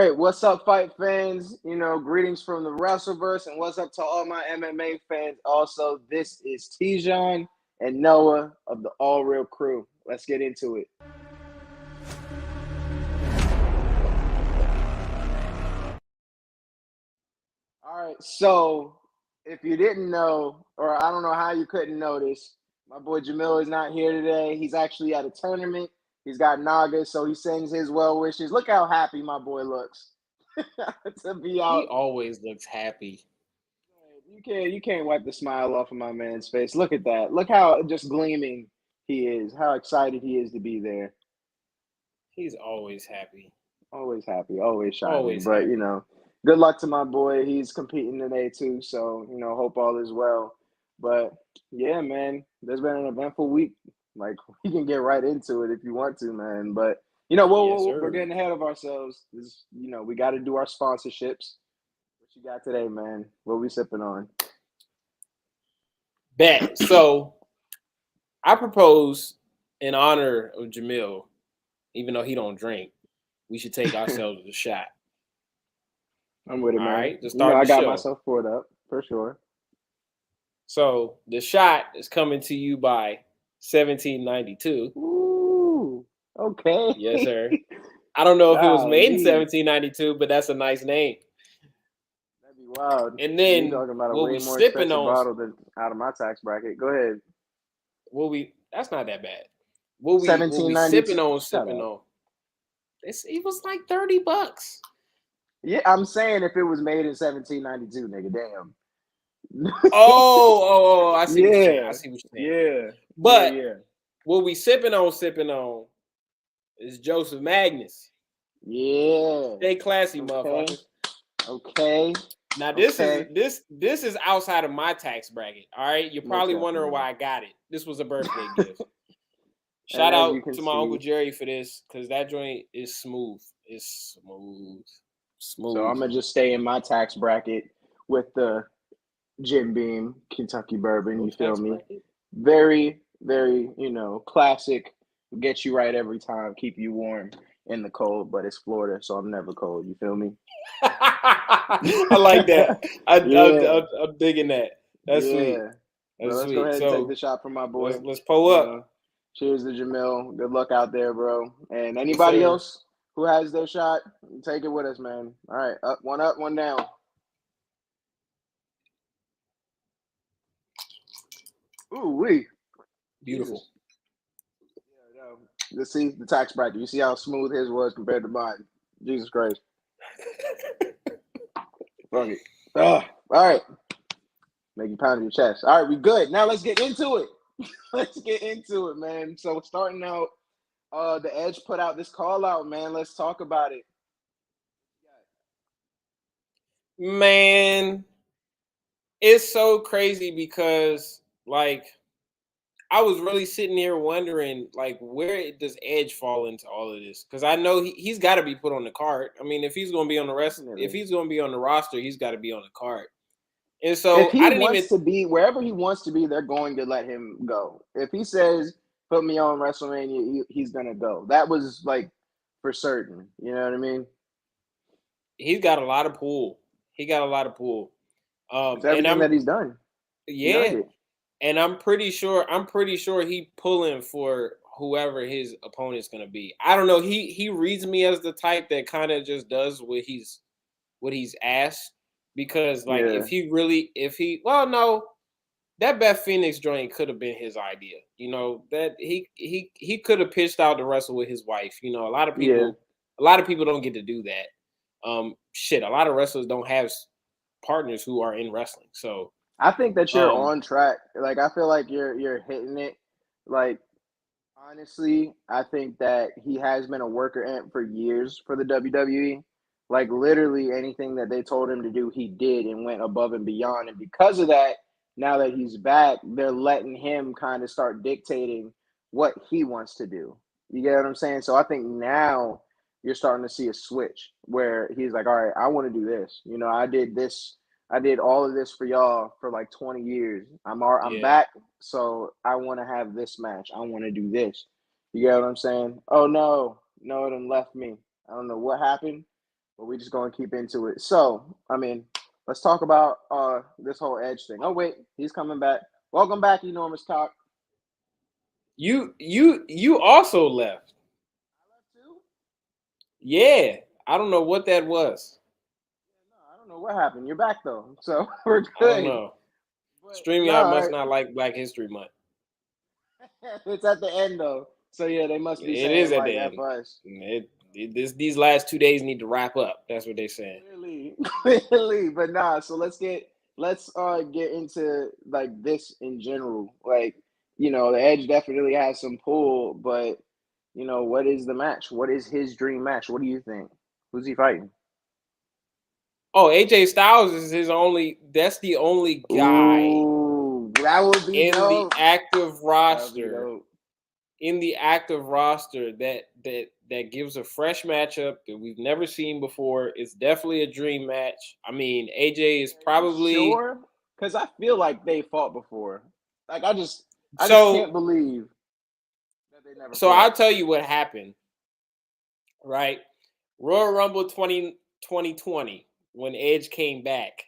right, what's up, fight fans? Greetings from the Wrestleverse, and what's up to all my MMA fans. Also, this is Tijon and Noah of the All Real Crew. Let's get into it. All right, so if you didn't know, or I don't know how you couldn't notice, my boy Jamil is not here today. He's actually at a tournament. He's got Naga, so he sends his well wishes. Look how happy my boy looks to be out. He always looks happy. You can't wipe the smile off of my man's face. Look at that. Look how just gleaming he is. How excited he is to be there. He's always happy. Always happy. Always shining. Always but happy. Good luck to my boy. He's competing today too. So hope all is well. But yeah, man, there's been an eventful week. Like, we can get right into it if you want to, man. But we're getting ahead of ourselves. We got to do our sponsorships. What you got today, man? What we sipping on? Bet. So I propose, in honor of Jamil, even though he don't drink, we should take ourselves a shot. I'm with it, man. All right, to start I got show. myself poured up for sure. So the shot is coming to you by 1792. Ooh, okay. Yes, sir. I don't know if it was made in 1792, but that's a nice name. That'd be wild. And then you're talking about a what way we more sipping expensive on bottle than out of my tax bracket. Go ahead. That's not that bad. What we sipping on. It was like $30. Yeah, I'm saying if it was made in 1792, nigga, damn. I see what you're saying. I see what you're saying. Yeah. But what we sipping on is Joseph Magnus. Yeah. Stay classy, motherfuckers. Okay. Now this is outside of my tax bracket. All right. You're probably wondering why I got it. This was a birthday gift. Shout out to my Uncle Jerry for this, because that joint is smooth. It's smooth. So I'm gonna just stay in my tax bracket with the Jim Beam Kentucky bourbon. You feel me? Very, very, classic. Get you right every time. Keep you warm in the cold, but it's Florida, so I'm never cold. You feel me? I like that. I'm digging that. That's sweet. That's let's sweet. Go ahead and take the shot from my boy. Let's pull up. Cheers to Jamil. Good luck out there, bro. And anybody else who has their shot, take it with us, man. All right, up, one down. Ooh, wee. Beautiful. Let's see the tax bracket. You see how smooth his was compared to mine. Jesus Christ. Fuck it. All right. Make you pound your chest. All right, we good. Now let's get into it. Let's get into it, man. So starting out, the Edge put out this call out, man. Let's talk about it. Man, it's so crazy because, like, I was really sitting here wondering, like, where does Edge fall into all of this? Because I know he's got to be put on the card. I mean, if he's going to be on the roster, he's got to be on the card. And so if he wants to be wherever he wants to be, they're going to let him go. If he says, "Put me on WrestleMania," he's gonna go. That was like for certain. You know what I mean? He's got a lot of pull. It's everything that he's done. Yeah. And I'm pretty sure he pulling for whoever his opponent's gonna be. I don't know. He reads me as the type that kind of just does what he's asked. Because that Beth Phoenix joint could have been his idea. That he could have pitched out to wrestle with his wife. A lot of people don't get to do that. A lot of wrestlers don't have partners who are in wrestling. So I think that you're on track. Like, I feel like you're hitting it. Like, honestly, I think that he has been a worker ant for years for the WWE. Like, literally anything that they told him to do, he did and went above and beyond. And because of that, now that he's back, they're letting him kind of start dictating what he wants to do. You get what I'm saying? So I think now you're starting to see a switch where he's like, all right, I want to do this. I did this. I did all of this for y'all for like 20 years. I'm back, so I want to have this match. I want to do this. You get what I'm saying? Oh, no, it done left me. I don't know what happened. but we just gonna keep into it. So, I mean, let's talk about this whole Edge thing. Oh wait, he's coming back. Welcome back, Enormous Talk. You also left. I left too. Yeah, I don't know what that was. No, I don't know what happened. You're back though, so we're I don't good. know. But StreamYard no, must not like Black History Month. it's at the end though. So yeah, they must be It is saying at like the F end. us. These last 2 days need to wrap up. That's what they're saying. Clearly. But nah, so let's get into like this in general. Like, the Edge definitely has some pull, but what is the match? What is his dream match? What do you think? Who's he fighting? Oh, AJ Styles is his only. That's the only guy. Ooh, that would be in dope. the active roster. Dope. In the active roster that gives a fresh matchup that we've never seen before. It's definitely a dream match. I mean, AJ is probably sure, because I feel like they fought before. Like I just can't believe that they never. So fought. I'll tell you what happened. Right, Royal Rumble 2020 when Edge came back,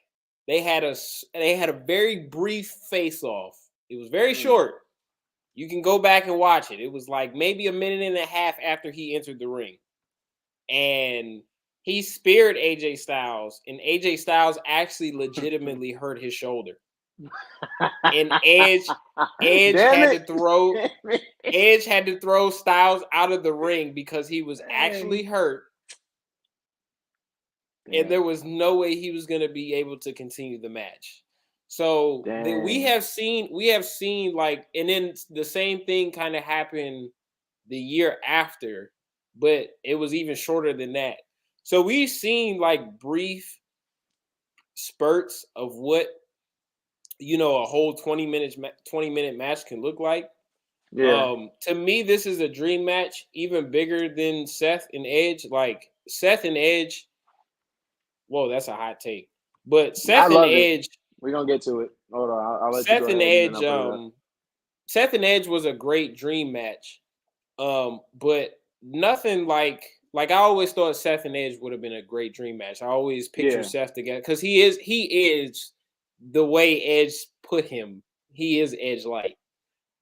they had a very brief face off. It was very short. You can go back and watch it. It was like maybe a minute and a half after he entered the ring. And he speared AJ Styles, and AJ Styles actually legitimately hurt his shoulder. And Edge had to throw Styles out of the ring because he was actually hurt. And there was no way he was going to be able to continue the match. So we have seen like, and then the same thing kind of happened the year after, but it was even shorter than that. So we've seen like brief spurts of what a whole 20-minute match can look like. Yeah. To me, this is a dream match, even bigger than Seth and Edge. Like Seth and Edge. Whoa, that's a hot take. But Seth and Edge. We're gonna get to it. Hold on, I'll let Seth you go and ahead. Edge. Seth and Edge was a great dream match. But nothing like I always thought Seth and Edge would have been a great dream match. I always picture Seth together because he is the way Edge put him. He is Edge like.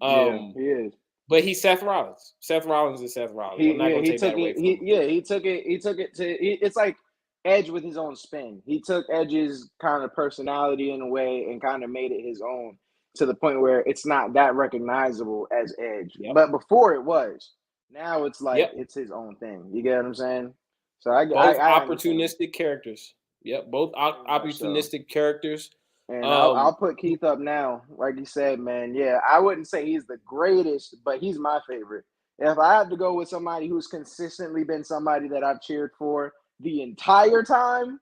He is. But he's Seth Rollins. Seth Rollins is Seth Rollins. I'm not gonna take that away from him. He took it to. It's like Edge with his own spin. He took Edge's kind of personality in a way and kind of made it his own to the point where it's not that recognizable as Edge. Yep. But before it was. Now it's like it's his own thing. You get what I'm saying? So I opportunistic characters. Yep, both opportunistic characters. And I'll put Keith up now. Like you said, man, yeah, I wouldn't say he's the greatest, but he's my favorite. If I have to go with somebody who's consistently been somebody that I've cheered for the entire time,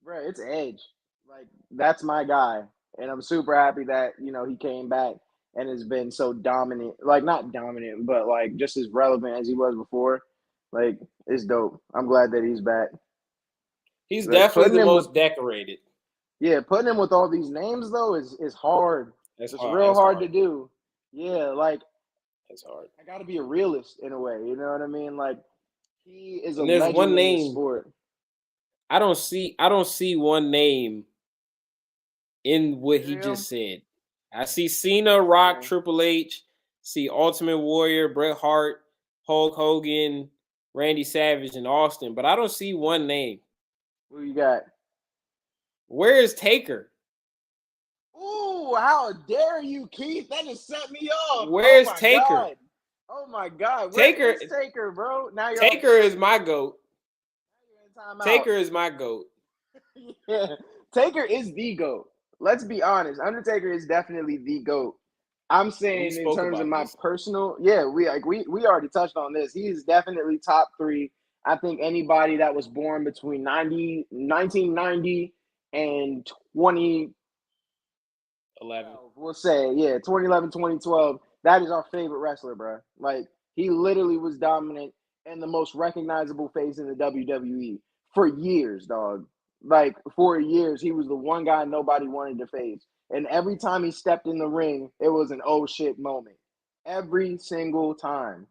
bro, it's Edge. Like, that's my guy. And I'm super happy that, he came back and has been so dominant. Like, not dominant, but, like, just as relevant as he was before. Like, it's dope. I'm glad that he's back. He's definitely the most decorated. Yeah, putting him with all these names though is hard. It's real hard to do. Yeah, like it's hard. I got to be a realist in a way. You know what I mean? Like he is a legend one name in the sport. I don't see one name in what he just said. I see Cena, Rock, Triple H. See Ultimate Warrior, Bret Hart, Hulk Hogan, Randy Savage, and Austin, but I don't see one name. Who you got? Where is Taker? Ooh, how dare you, Keith? That just set me off. Where's Taker? God. Oh my God. Where's Taker, bro? Now Taker is my GOAT. Taker is my GOAT. Yeah. Taker is the GOAT. Let's be honest. Undertaker is definitely the GOAT. I'm saying in terms of my personal, we already touched on this. He is definitely top 3. I think anybody that was born between 1990 and 2011, we'll say, 2011, 2012, that is our favorite wrestler, bro. Like, he literally was dominant and the most recognizable face in the WWE for years, dog. Like, for years, he was the one guy nobody wanted to face. And every time he stepped in the ring, it was an oh shit moment. Every single time.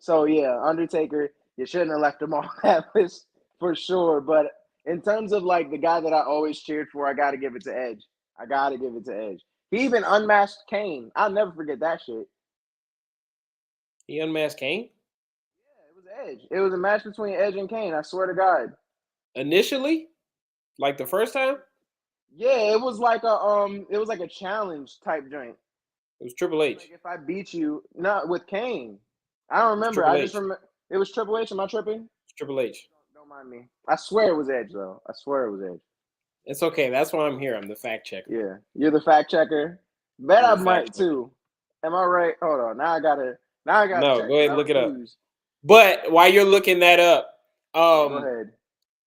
So, Undertaker, you shouldn't have left him on that list. for sure. But in terms of like the guy that I always cheered for, I got to give it to Edge. I got to give it to Edge. He even unmasked Kane. I'll never forget that shit. He unmasked Kane? Yeah, it was Edge. It was a match between Edge and Kane. I swear to God. Initially, like the first time. Yeah, it was like a challenge type joint. It was Triple H. Like if I beat you, not with Kane. I don't remember. I just remember it was Triple H. Am I tripping? It's Triple H. Don't mind me. I swear it was Edge though. I swear it was Edge. It's okay. That's why I'm here. I'm the fact checker. Yeah, you're the fact checker. Bet I'm right too. Am I right? Hold on. Now I gotta. No, check. go ahead and look it up. But while you're looking that up, go ahead.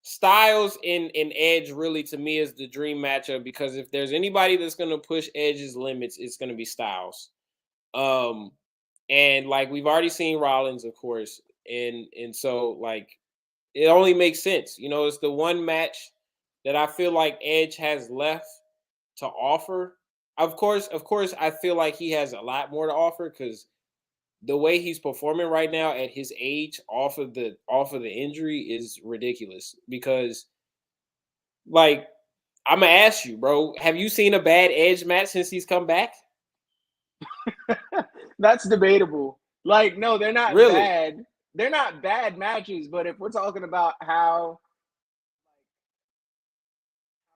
Styles and Edge really to me is the dream matchup because if there's anybody that's gonna push Edge's limits, it's gonna be Styles. And like we've already seen Rollins, of course, and so like it only makes sense. You know, it's the one match that I feel like Edge has left to offer. Of course, I feel like he has a lot more to offer because the way he's performing right now at his age, off of the injury, is ridiculous. Because, like, I'm gonna ask you, bro, have you seen a bad Edge match since he's come back? That's debatable. Like, no, they're not really bad. They're not bad matches, but if we're talking about how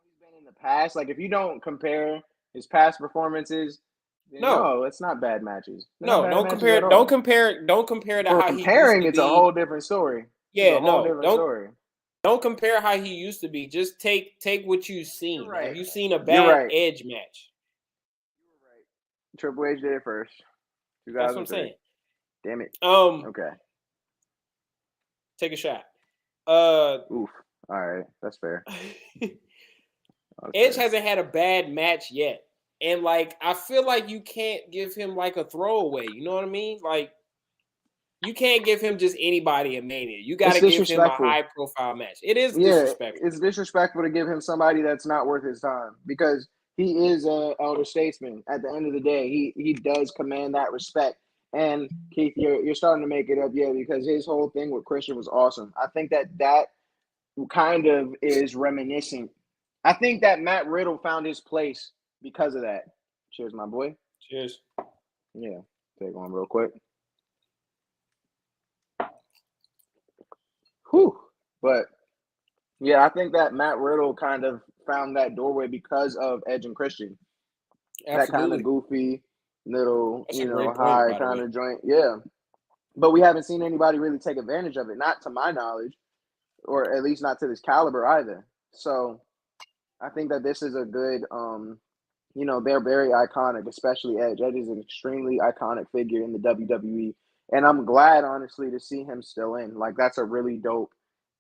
he's been in the past, like if you don't compare his past performances, no, it's not bad matches. Don't compare to how he used to be. It's a whole different story. Yeah, don't compare how he used to be. Just take what you've seen. Right. Have you seen a bad Edge match? You're right. Triple H did it first. That's what I'm saying. Damn it. Okay. Take a shot. Oof. All right, that's fair. Edge hasn't had a bad match yet. And like I feel like you can't give him like a throwaway. You know what I mean? Like you can't give him just anybody a Mania. You got to give him a high-profile match. It is disrespectful. It's disrespectful to give him somebody that's not worth his time because he is an elder statesman. At the end of the day, he does command that respect. And Keith, you're starting to make it up, because his whole thing with Christian was awesome. I think that kind of is reminiscent. I think that Matt Riddle found his place because of that. Cheers, my boy. Cheers. Yeah, take one real quick. Whew. But yeah, I think that Matt Riddle kind of found that doorway because of Edge and Christian. Absolutely. That kind of goofy little, high kind of joint. Yeah. But we haven't seen anybody really take advantage of it, not to my knowledge, or at least not to this caliber either. So I think that this is a good, they're very iconic, especially Edge. Edge is an extremely iconic figure in the WWE. And I'm glad, honestly, to see him still in. Like, that's a really dope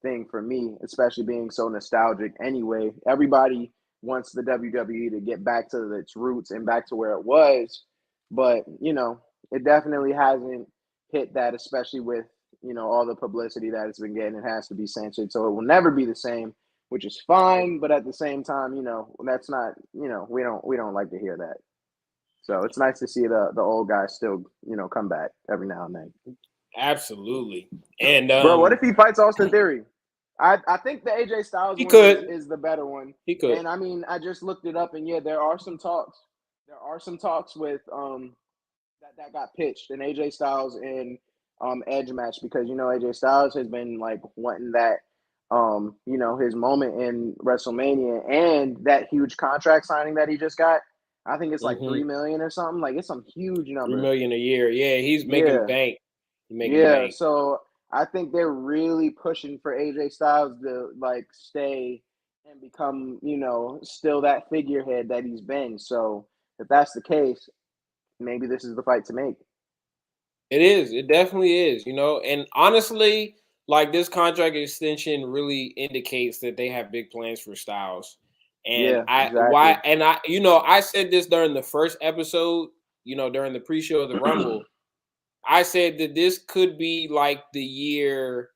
thing for me, especially being so nostalgic. Anyway, everybody wants the WWE to get back to its roots and back to where it was. But, it definitely hasn't hit that, especially with, all the publicity that it's been getting. It has to be censored. So it will never be the same, which is fine. But at the same time, that's not, we don't like to hear that. So it's nice to see the old guys still, come back every now and then. Absolutely. And bro, what if he fights Austin Theory? I think the AJ Styles one is the better one. He could. And I mean, I just looked it up, and there are some talks. There are some talks with that got pitched, an AJ Styles and Edge match, because AJ Styles has been like wanting that his moment in WrestleMania and that huge contract signing that he just got. I think it's like $3 million or something. Like, it's some huge number. $3 million a year. Yeah, he's making bank. Bank. So I think they're really pushing for AJ Styles to like stay and become, still that figurehead that he's been. So if that's the case, maybe this is the fight to make. It is. It definitely is. And honestly, like, this contract extension really indicates that they have big plans for Styles. And I said this during the first episode, during the pre-show of the Rumble. I said that this could be like the year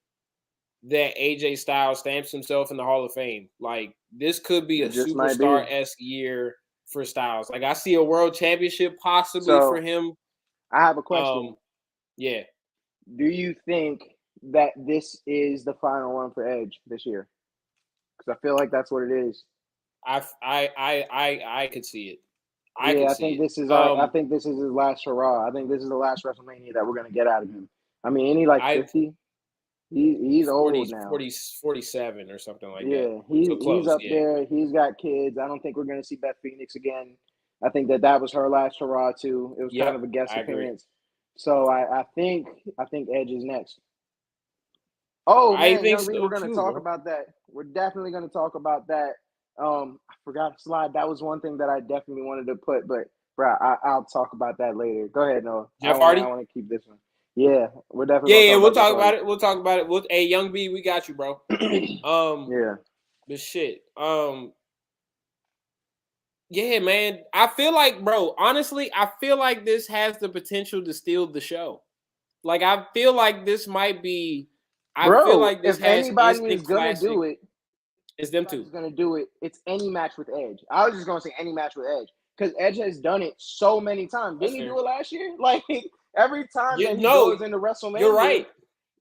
that AJ Styles stamps himself in the Hall of Fame. Like, this could be a superstar-esque year for Styles. Like, I see a world championship possibly for him. I have a question. Yeah. Do you think that this is the final one for Edge this year, because I feel like that's what it is. I could see it. I think this is I think this is his last hurrah. I think this is the last WrestleMania that we're gonna get out of him. I mean, ain't he like 50? He's 40, old now. 47 or something like that. Yeah, he's up there. He's got kids. I don't think we're gonna see Beth Phoenix again. I think that was her last hurrah too. It was kind of a guest appearance. So I think Edge is next. Oh man, we're gonna talk about that. We're definitely gonna talk about that. I forgot to slide. That was one thing that I definitely wanted to put, but bro, I'll talk about that later. Go ahead, Noah. Jeff Hardy. I want to keep this one. Yeah, we're definitely. We'll talk about it. We'll talk about it. Hey, Young B, we got you, bro. Yeah. But shit. Yeah, man. I feel like, bro, honestly, I feel like this has the potential to steal the show. Like, I feel like this might be. I feel like this if has anybody is gonna do it, it's them two. Gonna do it. It's any match with Edge. I was just gonna say any match with Edge because Edge has done it so many times. Didn't he do it last year? Like every time that he goes into WrestleMania, you're right.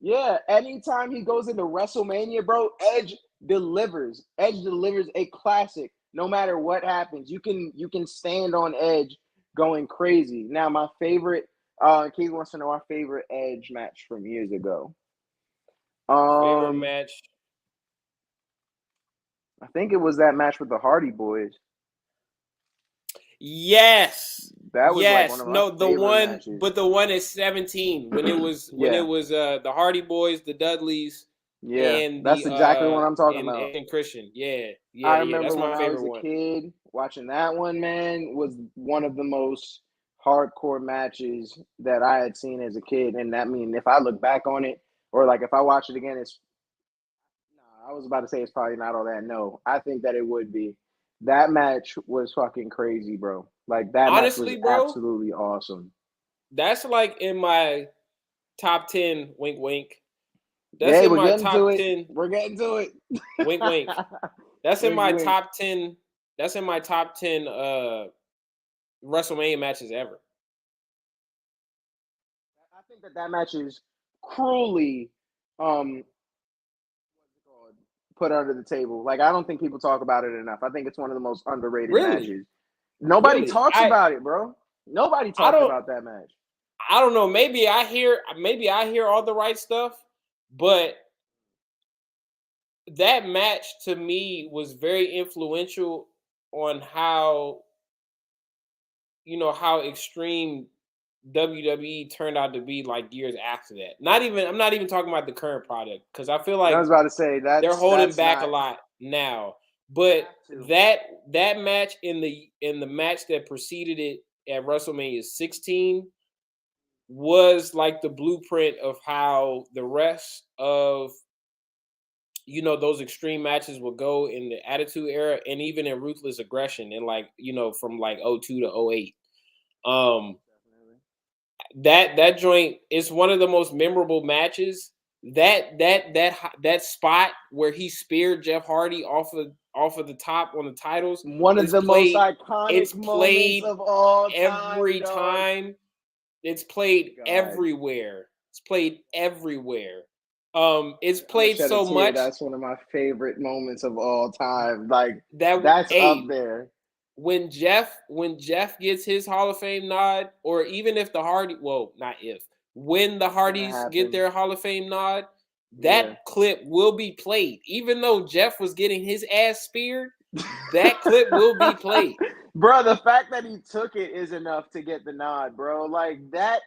Yeah, anytime he goes into WrestleMania, bro, Edge delivers. Edge delivers a classic. No matter what happens, you can stand on Edge going crazy. Now, my favorite. Keith wants to know our favorite Edge match from years ago. Favorite match. I think it was that match with the Hardy Boys. Yes. That was like one of my favorite matches. But the one at 17 when it was the Hardy Boys, the Dudleys. Yeah, and that's exactly what I'm talking about. And Christian. Yeah. I remember that's my when favorite I was a kid watching that one, man, was one of the most hardcore matches that I had seen as a kid. And that mean if I look back on it or like if I watch it again, I was about to say it's probably not all that. No, I think that it would be. That match was fucking crazy, bro. Like that honestly, match was absolutely awesome. That's like in my top 10. Wink, wink. That's in my top 10. We're getting to it. Wink, wink. That's in my top 10. That's in my top 10 WrestleMania matches ever. I think that match is cruelly put under the table. Like I don't think people talk about it enough. I think it's one of the most underrated matches. Nobody talks about it, bro. Nobody talks about that match. I don't know. Maybe I hear all the right stuff, but that match to me was very influential on how extreme WWE turned out to be like years after that. I'm not even talking about the current product because I feel like I was about to say that they're holding back a lot now. But that match in the match that preceded it at WrestleMania 16 was like the blueprint of how the rest of those extreme matches will go in the Attitude Era and even in Ruthless Aggression and from like 02 to 08. That joint is one of the most memorable matches. That spot where he speared Jeff Hardy off of the top on the titles. One of the most iconic moments of all time. Every time. It's played everywhere. It's played everywhere. It's played so much. That's one of my favorite moments of all time. Like that's up there. When Jeff gets his Hall of Fame nod, or even if when the Hardys get their Hall of Fame nod, that clip will be played. Even though Jeff was getting his ass speared, that clip will be played. Bro, the fact that he took it is enough to get the nod, bro. Like that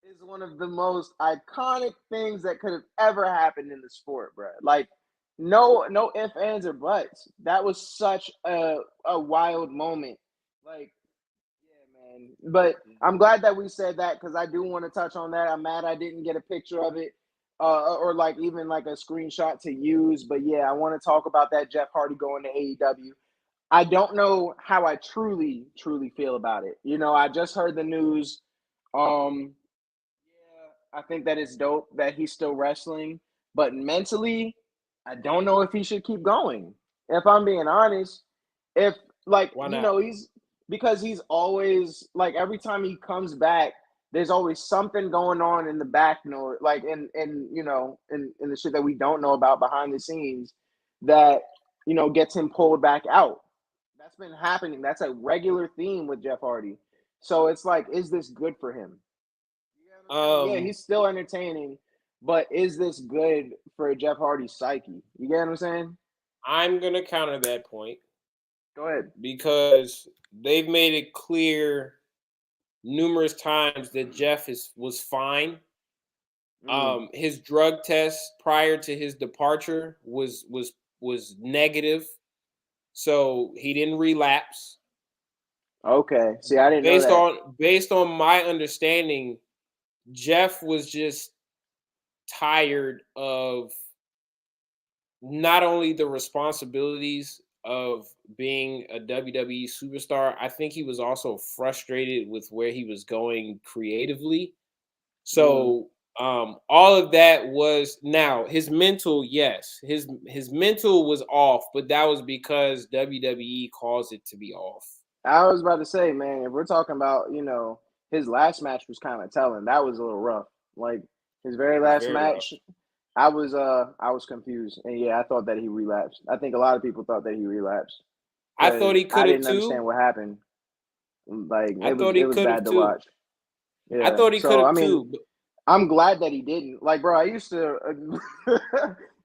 is one of the most iconic things that could have ever happened in the sport, bro. Like no ifs, ands, or buts. That was such a wild moment. Like, yeah, man. But I'm glad that we said that because I do want to touch on that. I'm mad I didn't get a picture of it or like even like a screenshot to use. But yeah, I want to talk about that Jeff Hardy going to AEW. I don't know how I truly feel about it. I just heard the news. I think that it's dope that he's still wrestling, but mentally, I don't know if he should keep going. If I'm being honest, because he's always like every time he comes back, there's always something going on in the back note, like in the shit that we don't know about behind the scenes that, gets him pulled back out. That's been happening. That's a regular theme with Jeff Hardy. So it's like, is this good for him? You know what I'm saying? Yeah, he's still entertaining, but is this good for Jeff Hardy's psyche? You get what I'm saying? I'm gonna counter that point. Go ahead. Because they've made it clear numerous times that Jeff was fine. His drug test prior to his departure was negative, so he didn't relapse. Okay. See, I didn't know that. Based on my understanding, Jeff was just tired of not only the responsibilities of being a WWE superstar, I think he was also frustrated with where he was going creatively. So all of that was, now his mental, yes, his mental was off, but that was because WWE caused it to be off. I was about to say, man, if we're talking about, his last match was kind of telling. That was a little rough. Like his very last match, rough. I was confused. And yeah, I thought that he relapsed. I think a lot of people thought that he relapsed. I thought he could have too. I didn't understand what happened. Like it was bad to watch. Yeah. I thought he could have too. But I'm glad that he didn't. Like, bro, I used to. I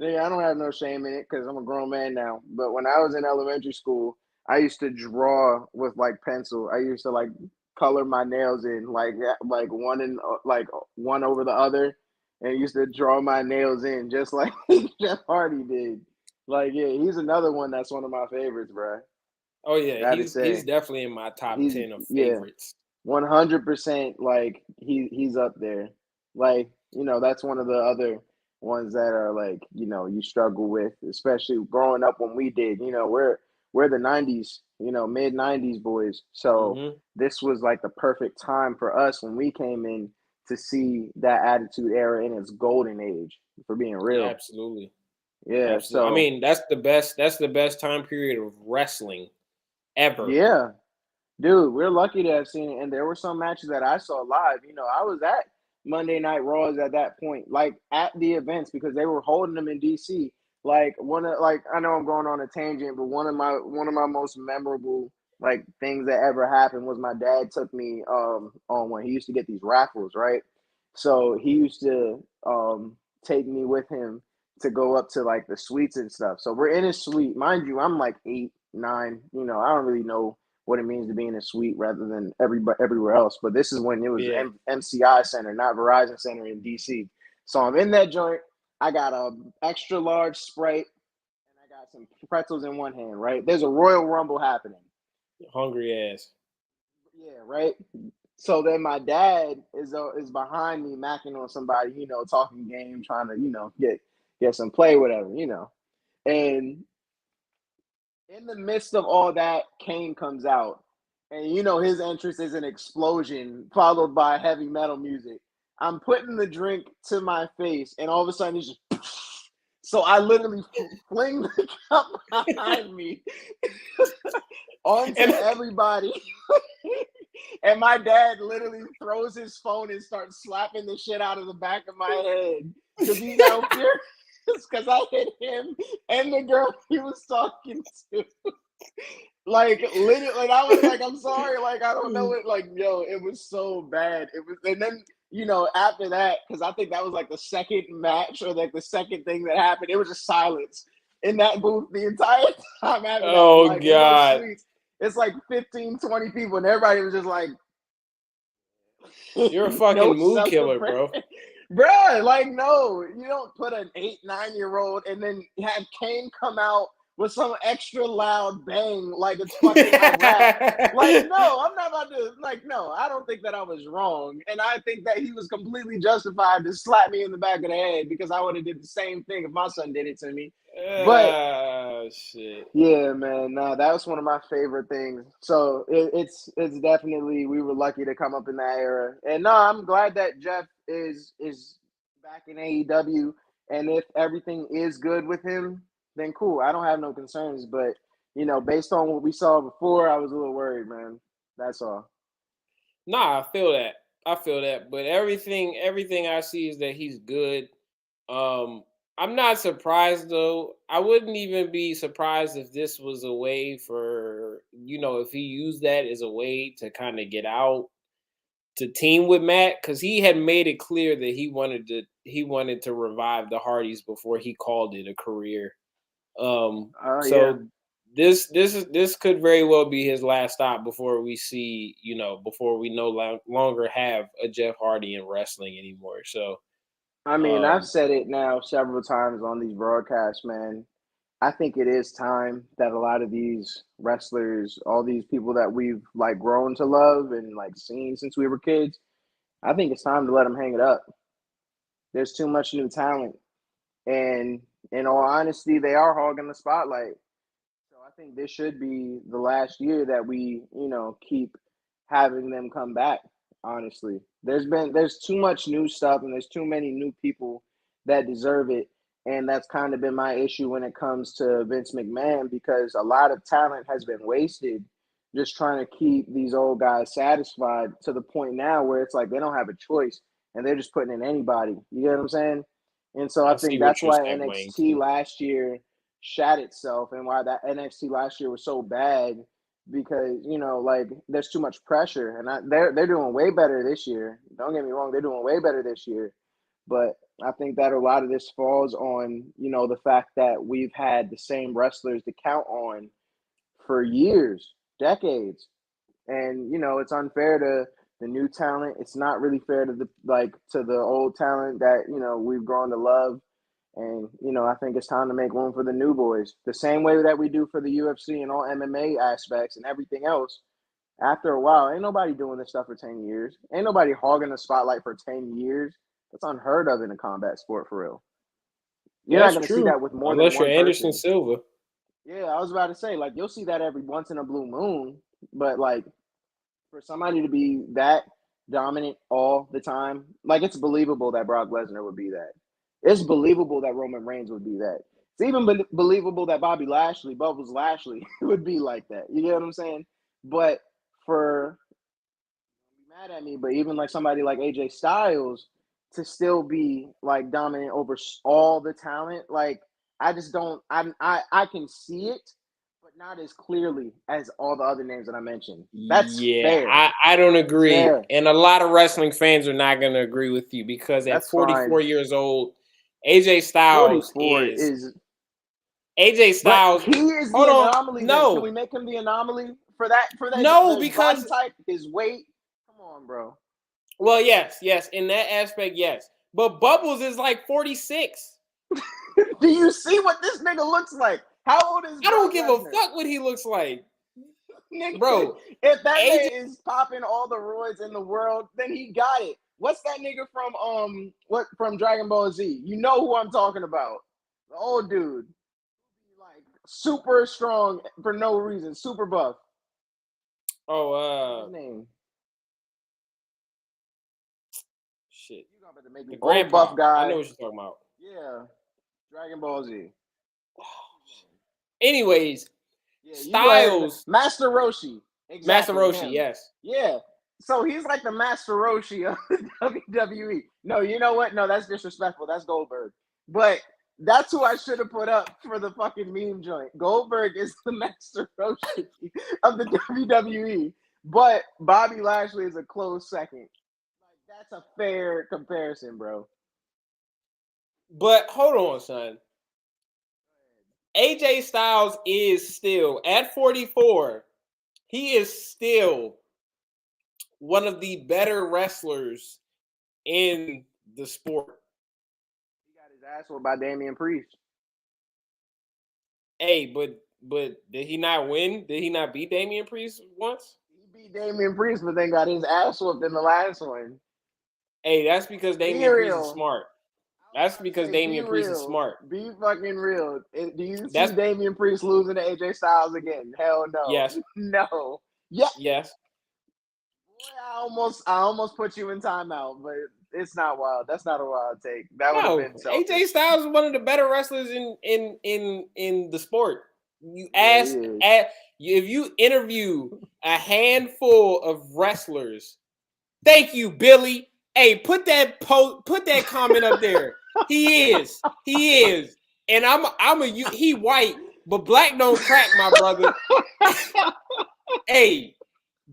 don't have no shame in it because I'm a grown man now. But when I was in elementary school, I used to draw with like pencil. I used to like color my nails in like one over the other, and used to draw my nails in just like Jeff Hardy did. Like, yeah, he's another one that's one of my favorites, bro. Oh yeah, he's definitely in my top 10 of favorites. 100%. Like he's up there. Like, that's one of the other ones that are like, you struggle with, especially growing up when we did. We're the 90s, mid 90s boys. So this was like the perfect time for us when we came in to see that Attitude Era in its golden age, for being real. Yeah, absolutely. Yeah. Absolutely. So I mean, that's the best time period of wrestling ever. Yeah. Dude, we're lucky to have seen it. And there were some matches that I saw live. I was at Monday Night Raws at that point, like at the events, because they were holding them in DC. Like I know I'm going on a tangent, but one of my most memorable like things that ever happened was my dad took me on when he used to get these raffles, right? So he used to take me with him to go up to like the suites and stuff. So we're in a suite, mind you. I'm like 8, 9. I don't really know what it means to be in a suite rather than everywhere else. But this is when it was MCI Center, not Verizon Center in DC. So I'm in that joint. I got a extra large Sprite and I got some pretzels in one hand, right? There's a Royal Rumble happening. Hungry ass. Yeah, right? So then my dad is behind me macking on somebody, talking game, trying to, get some play, whatever, And in the midst of all that, Kane comes out. And his entrance is an explosion followed by heavy metal music. I'm putting the drink to my face, and all of a sudden it's just so I literally fling the cup behind me onto everybody. And my dad literally throws his phone and starts slapping the shit out of the back of my head because he's out furious because I hit him and the girl he was talking to. Like literally, I was like, I'm sorry, like I don't know it. Like, yo, it was so bad. It was, and then after that, because I think that was like the second match or like the second thing that happened. It was just silence in that booth the entire time. After oh that, like, God. It's like 15, 20 people, and everybody was just like, you're a fucking mood killer, bro. Bro, like, no, you don't put an 8, 9-year-old and then have Kane come out with some extra loud bang like it's fucking Iraq. Like, no, I'm not about to, like, no, I don't think that I was wrong. And I think that he was completely justified to slap me in the back of the head because I would have did the same thing if my son did it to me. But shit. Yeah, man. No, that was one of my favorite things. So it's definitely, we were lucky to come up in that era. And no, I'm glad that Jeff is back in AEW. And if everything is good with him, then cool. I don't have no concerns. But based on what we saw before, I was a little worried, man. That's all. Nah, I feel that. I feel that, but everything I see is that he's good. I'm not surprised though. I wouldn't even be surprised if this was a way for, if he used that as a way to kind of get out to team with Matt, because he had made it clear that he wanted to revive the Hardys before he called it a career. So this could very well be his last stop before we see, before we no longer have a Jeff Hardy in wrestling anymore. So I mean, I've said it now several times on these broadcasts, man. I think it is time that a lot of these wrestlers, all these people that we've like grown to love and like seen since we were kids, I think it's time to let them hang it up. There's too much new talent, and in all honesty, they are hogging the spotlight. So I think this should be the last year that we, keep having them come back. Honestly, there's too much new stuff and there's too many new people that deserve it, and that's kind of been my issue when it comes to Vince McMahon, because a lot of talent has been wasted just trying to keep these old guys satisfied, to the point now where it's like they don't have a choice and they're just putting in anybody. You get what I'm saying? And so I I think see what that's you're why saying, Wayne. NXT last year shat itself, and why that NXT last year was so bad, because like there's too much pressure, and they're doing way better this year. Don't get me wrong, they're doing way better this year, but I think that a lot of this falls on the fact that we've had the same wrestlers to count on for years, decades, and it's unfair to the new talent. It's not really fair to the old talent that we've grown to love. And, I think it's time to make room for the new boys. The same way that we do for the UFC and all MMA aspects and everything else. After a while, ain't nobody doing this stuff for 10 years. Ain't nobody hogging the spotlight for 10 years. That's unheard of in a combat sport, for real. You're not going to see that with more unless than one you're Anderson person. Silva. Yeah, I was about to say, like, you'll see that every once in a blue moon. But, like, for somebody to be that dominant all the time, like, it's believable that Brock Lesnar would be that. It's believable that Roman Reigns would be that. It's even believable that Bubbles Lashley, would be like that. You get what I'm saying? But for, be mad at me, but even like somebody like AJ Styles to still be like dominant over all the talent, like I just don't. I can see it, but not as clearly as all the other names that I mentioned. That's fair. I don't agree, and a lot of wrestling fans are not going to agree with you, because at 44 years old, AJ Styles is AJ Styles. But he is the anomaly. No, can we make him the anomaly for that? No, because his body type, his weight. Come on, bro. Well, yes, in that aspect, yes. But Bubbles is like 46. Do you see what this nigga looks like? How old is I don't give a fuck what he looks like. Nigga, bro, if that man is popping all the roids in the world, then he got it. What's that nigga from Dragon Ball Z? You know who I'm talking about. The old dude. Like super strong for no reason, super buff. Oh, his name? Shit. The grandpa buff guy. I know what you're talking about. Yeah. Dragon Ball Z. Anyways, Styles. Master Roshi. Exactly, Master Roshi, yes. Yeah. So he's like the Master Roshi of the WWE. No, you know what? No, that's disrespectful. That's Goldberg. But that's who I should have put up for the fucking meme joint. Goldberg is the Master Roshi of the WWE. But Bobby Lashley is a close second. Like, that's a fair comparison, bro. But hold on, son. AJ Styles is still, at 44, he is still one of the better wrestlers in the sport. He got his ass whooped by Damian Priest. Hey, but did he not win? Did he not beat Damian Priest once? He beat Damian Priest, but then got his ass whooped in the last one. Hey, that's because Damian Priest is smart. That's because Damian Priest is smart. Be fucking real. Do you see Damian Priest losing to AJ Styles again? Hell no. Yes. No. Yeah. Yes. Boy, I almost put you in timeout, but it's not wild. That's not a wild take. That would have been selfish. AJ Styles is one of the better wrestlers in the sport. You ask if you interview a handful of wrestlers Thank you, Billy. Hey, put that comment up there. He is. And he white, but black don't crack, my brother. Hey,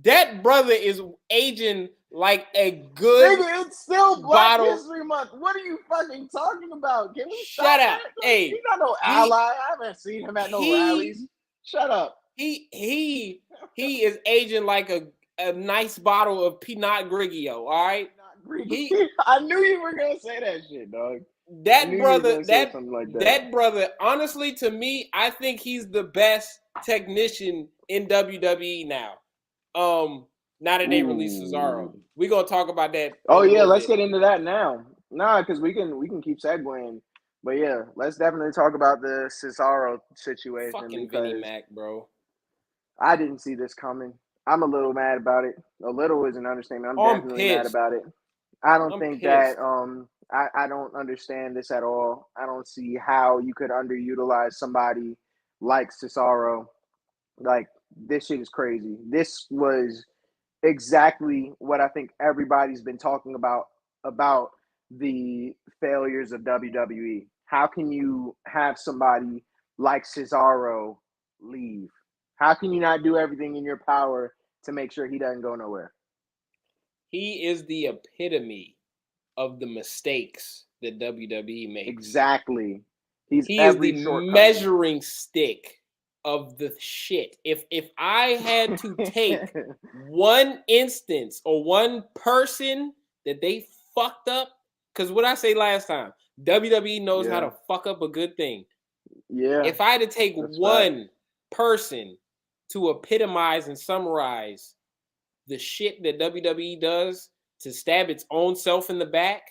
that brother is aging like a good. Nigga, it's still Black History Month. What are you fucking talking about? Can we shut up? That? Hey, he's not no ally. I haven't seen him at no rallies. Shut up. He is aging like a nice bottle of Pinot Grigio. All right. I knew you were gonna say that shit, dog. That brother, honestly, to me, I think he's the best technician in WWE now. Now that they released Cesaro, we're gonna talk about that. Oh yeah, let's get into that now. Nah, because we can keep segueing. But yeah, let's definitely talk about the Cesaro situation. Fucking Vinnie Mac, bro. I didn't see this coming. I'm a little mad about it. A little is an understatement. I'm definitely mad about it. I don't think that I don't understand this at all. I don't see how you could underutilize somebody like Cesaro. Like, this shit is crazy. This was exactly what I think everybody's been talking about the failures of WWE. How can you have somebody like Cesaro leave? How can you not do everything in your power to make sure he doesn't go nowhere? He is the epitome of the mistakes that WWE makes. Exactly. He is the measuring stick of the shit. If I had to take one instance or one person that they fucked up, because what I say last time, WWE knows how to fuck up a good thing. Yeah. If I had to take one person to epitomize and summarize the shit that WWE does to stab its own self in the back,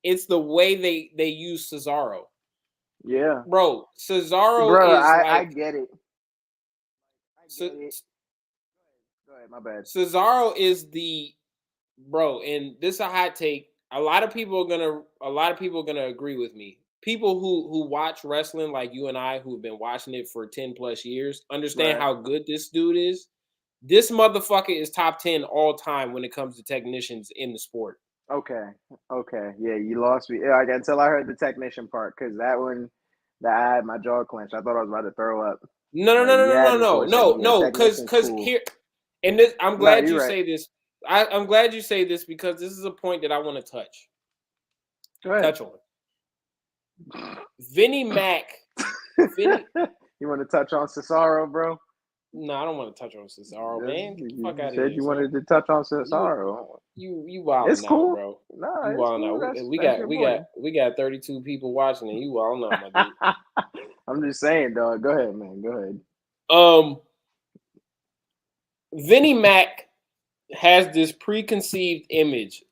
it's the way they use Cesaro. Yeah. Bro, Cesaro is I get it. Go ahead, my bad. Cesaro is and this is a hot take. A lot of people are gonna agree with me. People who watch wrestling like you and I, who've been watching it for 10 plus years, understand how good this dude is. This motherfucker is top 10 all time when it comes to technicians in the sport. Okay. Yeah, you lost me. Like, until I heard the technician part, because that one, I had my jaw clenched. I thought I was about to throw up. No. Because here, and this, I'm glad you say this. I'm glad you say this because this is a point that I want to touch. Go ahead. Touch on. Vinnie Mac. You want to touch on Cesaro, bro? No, I don't want to touch on Cesaro, man. Get the fuck out of here. You said you wanted to touch on Cesaro. You wilding it's cool. out, bro. No, you wilding out. We got 32 people watching, and you wilding out, my dude. I'm just saying, dog. Go ahead, man. Go ahead. Vinnie Mac has this preconceived image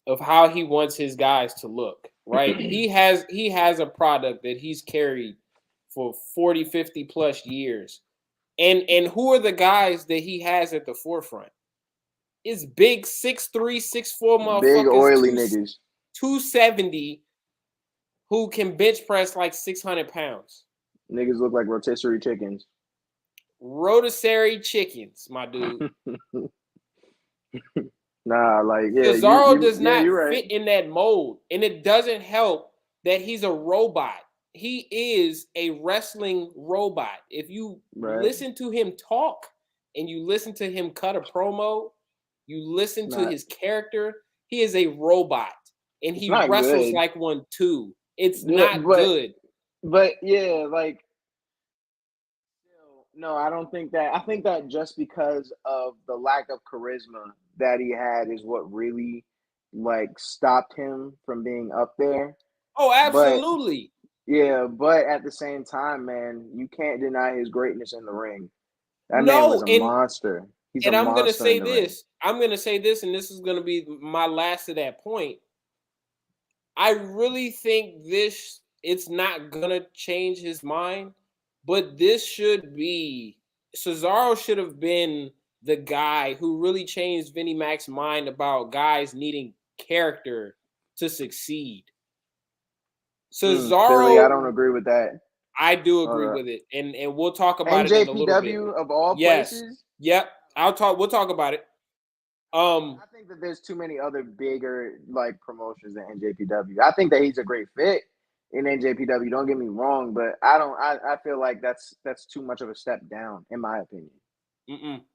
of how he wants his guys to look, right? he has a product that he's carried for 40, 50 plus years. And who are the guys that he has at the forefront? It's big 6'3", 6'4" motherfuckers. Big oily niggas. 270 who can bench press like 600 pounds. Niggas look like rotisserie chickens. Rotisserie chickens, my dude. Nah, like, yeah. Cesaro does not fit in that mold. And it doesn't help that he's a robot. He is a wrestling robot. If you listen to him talk and you listen to him cut a promo, you listen to his character, he is a robot. And he wrestles like one too. It's not good. But yeah, like, no, I don't think that. I think that just because of the lack of charisma that he had is what really like stopped him from being up there. Oh, absolutely. But at the same time, man, you can't deny his greatness in the ring. That man was a monster. I'm going to say this. I'm going to say this, and this is going to be my last of that point. I really think it's not going to change his mind, but Cesaro should have been the guy who really changed Vinnie Mac's mind about guys needing character to succeed. Cesaro, I don't agree with that. I do agree with it, and we'll talk about it in a little bit. NJPW of all places. Yep, we'll talk about it. I think that there's too many other bigger like promotions than NJPW. I think that he's a great fit in NJPW. Don't get me wrong, but I don't. I feel like that's too much of a step down, in my opinion.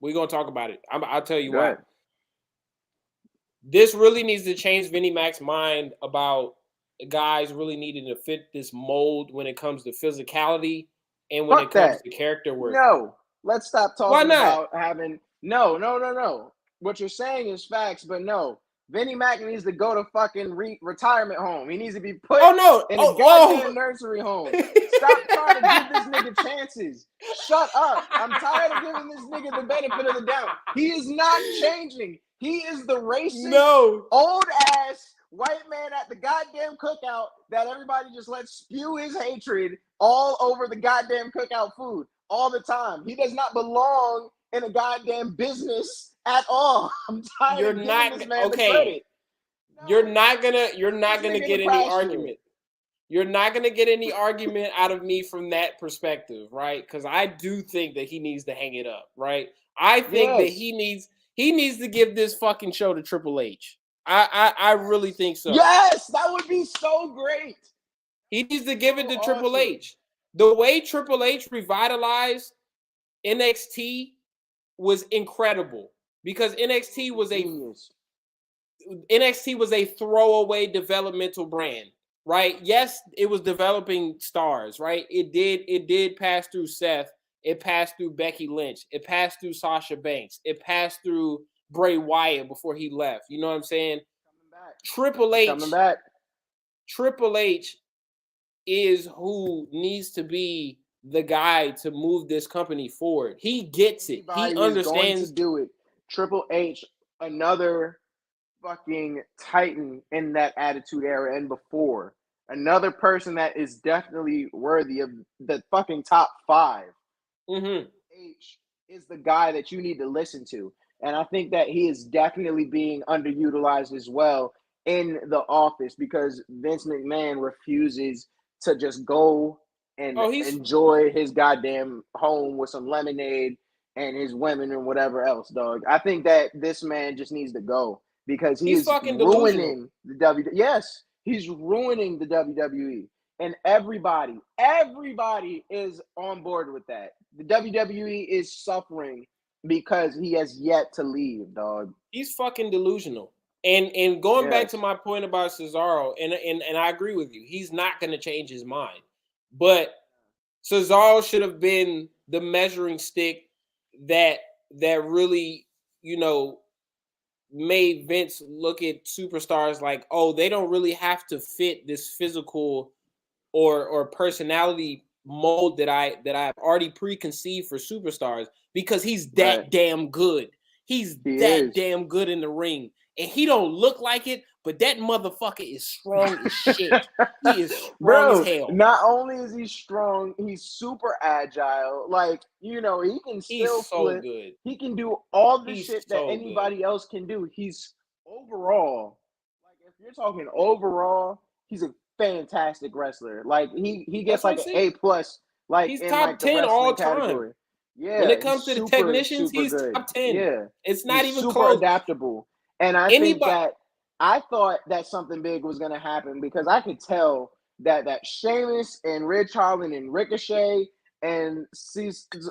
We're gonna talk about it. I'll tell you Go why. ahead. This really needs to change Vinnie Mac's mind about guys really needing to fit this mold when it comes to physicality and when Fuck it comes that. to character work. No, let's stop Why talking not? about having. No. What you're saying is facts, but no. Vinnie Mac needs to go to fucking retirement home. He needs to be put in a goddamn nursery home. Stop trying to give this nigga chances. Shut up. I'm tired of giving this nigga the benefit of the doubt. He is not changing. He is the racist, old ass white man at the goddamn cookout that everybody just lets spew his hatred all over the goddamn cookout food all the time. He does not belong in a goddamn business at all. I'm tired of giving this man the credit. No, you're not gonna get any argument. You're not gonna get any argument out of me from that perspective, right? Because I do think that he needs to hang it up, right? I think that he needs to give this fucking show to Triple H. I really think so. Yes, that would be so great. He needs to give it to Triple H. The way Triple H revitalized NXT was incredible because NXT was a throwaway developmental brand, right? Yes, it was developing stars, right? It did pass through Seth. It passed through Becky Lynch. It passed through Sasha Banks. It passed through Bray Wyatt before he left. You know what I'm saying? Triple H is who needs to be the guy to move this company forward. He gets it. He understands. Going to do it. Triple H, another fucking titan in that Attitude Era and before. Another person that is definitely worthy of the fucking top 5. H is the guy that you need to listen to. And I think that he is definitely being underutilized as well in the office because Vince McMahon refuses to just go and enjoy his goddamn home with some lemonade and his women and whatever else, dog. I think that this man just needs to go because he's fucking ruining the WWE. Yes, he's ruining the WWE. And everybody is on board with that. The WWE is suffering because he has yet to leave, dog. He's fucking delusional. And going back to my point about Cesaro, and I agree with you, he's not going to change his mind. But Cesaro should have been the measuring stick that really, made Vince look at superstars like, oh, they don't really have to fit this physical or personality mold that I've already preconceived for superstars because he's that damn good. He's damn good in the ring. And he don't look like it, but that motherfucker is strong as shit. He is strong as hell. Not only is he strong, he's super agile. Like, he can still flip. Good. He can do all the shit that anybody else can do. He's overall, like if you're talking overall, he's a fantastic wrestler. Like he gets like an A+. Like he's in top like 10 all time. Category. Yeah. When it comes to the technicians, he's good. top 10. Yeah. It's not even super close. Adaptable. And I think that I thought that something big was going to happen because I could tell that Sheamus and Ridge Holland and Ricochet and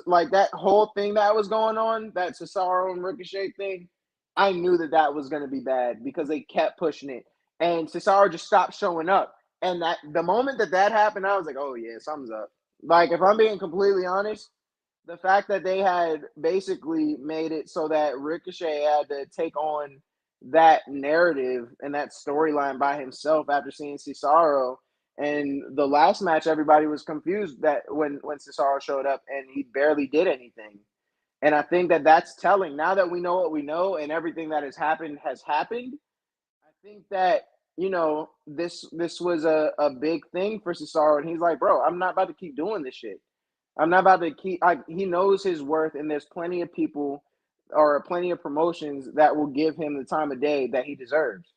like that whole thing that was going on, that Cesaro and Ricochet thing, I knew that was going to be bad because they kept pushing it. And Cesaro just stopped showing up. And that the moment that happened, I was like, oh, yeah, something's up. Like, if I'm being completely honest, the fact that they had basically made it so that Ricochet had to take on that narrative and that storyline by himself after seeing Cesaro. And the last match, everybody was confused that when Cesaro showed up and he barely did anything. And I think that that's telling. Now that we know what we know and everything that has happened, I think that, this was a big thing for Cesaro. And he's like, bro, I'm not about to keep doing this shit. I'm not about to keep. He knows his worth, and there's plenty of people or plenty of promotions that will give him the time of day that he deserves.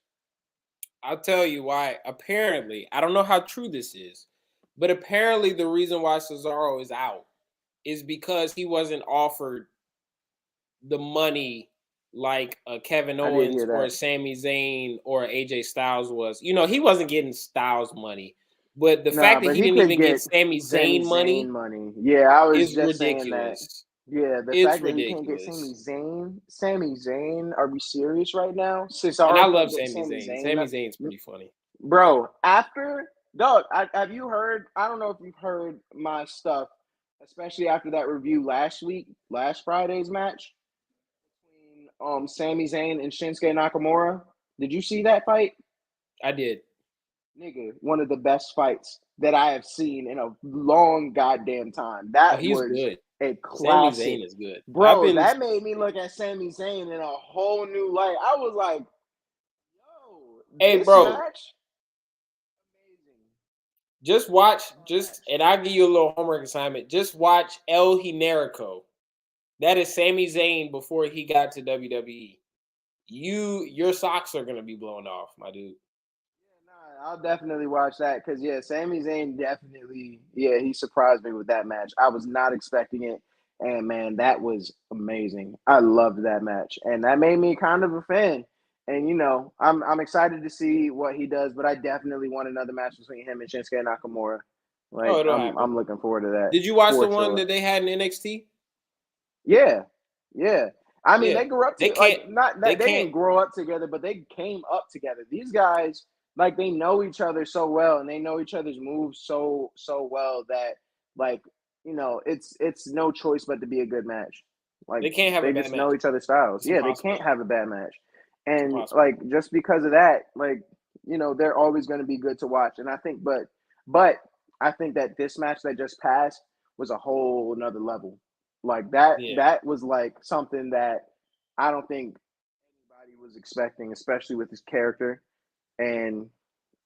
I'll tell you why. Apparently, I don't know how true this is, but apparently the reason why Cesaro is out is because he wasn't offered the money like a Kevin I did Owens hear or a that. Sami Zayn or AJ Styles was. You know, he wasn't getting Styles money, but the Nah, fact that but he he didn't could even get get Sami Sami Zayn Zayn money money. Yeah, I was is just saying that. ridiculous. Yeah, the It's fact that he can't get ridiculous. Sami Zayn, are we serious right now? And I Cesaro love can't get Sami Sami Zayn. Zayn. Sami Zayn's pretty funny. Bro, after dog, have you heard? I don't know if you've heard my stuff, especially after that review last Friday's match between Sami Zayn and Shinsuke Nakamura. Did you see that fight? I did. Nigga, one of the best fights that I have seen in a long goddamn time. Oh, That he's was good. a Sami classic. Zayn is good. Bro, that made me look at Sami Zayn in a whole new light. I was like, yo, Hey, this bro, match, amazing. just watch, Match. and I'll give you a little homework assignment. Just watch El Generico. That is Sami Zayn before he got to WWE. Your socks are gonna be blown off, my dude. Nah, I'll definitely watch that because Sami Zayn definitely, he surprised me with that match. I was not expecting it, and man, that was amazing. I loved that match, and that made me kind of a fan. And I'm excited to see what he does, but I definitely want another match between him and Shinsuke Nakamura. Oh, Like it'll happen. I'm looking forward to that Did you watch the for one sure. that they had in NXT? Yeah, yeah. I mean, Yeah, they grew up they to like can't. not They that they can't. didn't grow up together, but they came up together. These guys, like, they know each other so well, and they know each other's moves so well that, like, it's no choice but to be a good match. Like, They can't have a they bad just know match. each other's styles. It's Yeah, they impossible. can't have a bad match, It's and impossible. like just because of that, like they're always going to be good to watch. And I think, but I think that this match that just passed was a whole another level. Like that Yeah. that was like something that I don't think anybody was expecting, especially with his character. And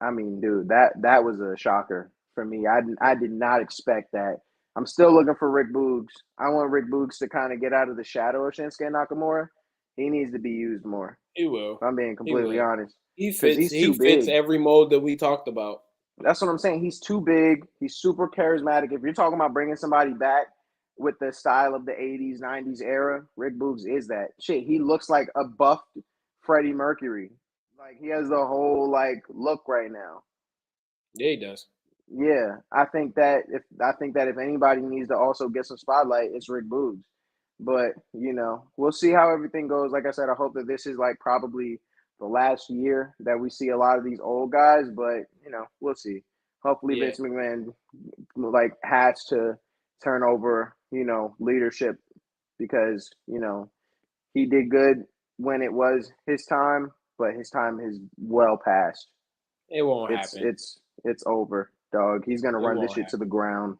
I mean, dude, that was a shocker for me. I did not expect that. I'm still looking for Rick Boogs. I want Rick Boogs to kind of get out of the shadow of Shinsuke Nakamura. He needs to be used more. He will. If I'm being He completely will. honest, He because fits. he's He too fits big. every mold that we talked about. That's what I'm saying. He's too big. He's super charismatic. If you're talking about bringing somebody back with the style of the 80s, 90s era, Rick Boogs is that. Shit, he looks like a buffed Freddie Mercury. Like, he has the whole, like, look right now. Yeah, he does. Yeah, I think that if anybody needs to also get some spotlight, it's Rick Boogs. But we'll see how everything goes. Like I said, I hope that this is like probably the last year that we see a lot of these old guys. But we'll see. Hopefully, Yeah. Vince McMahon like has to turn over leadership because he did good when it was his time, but his time is well past. It won't It's happen. it's it's over, dog. He's gonna It run this won't shit to happen. the ground.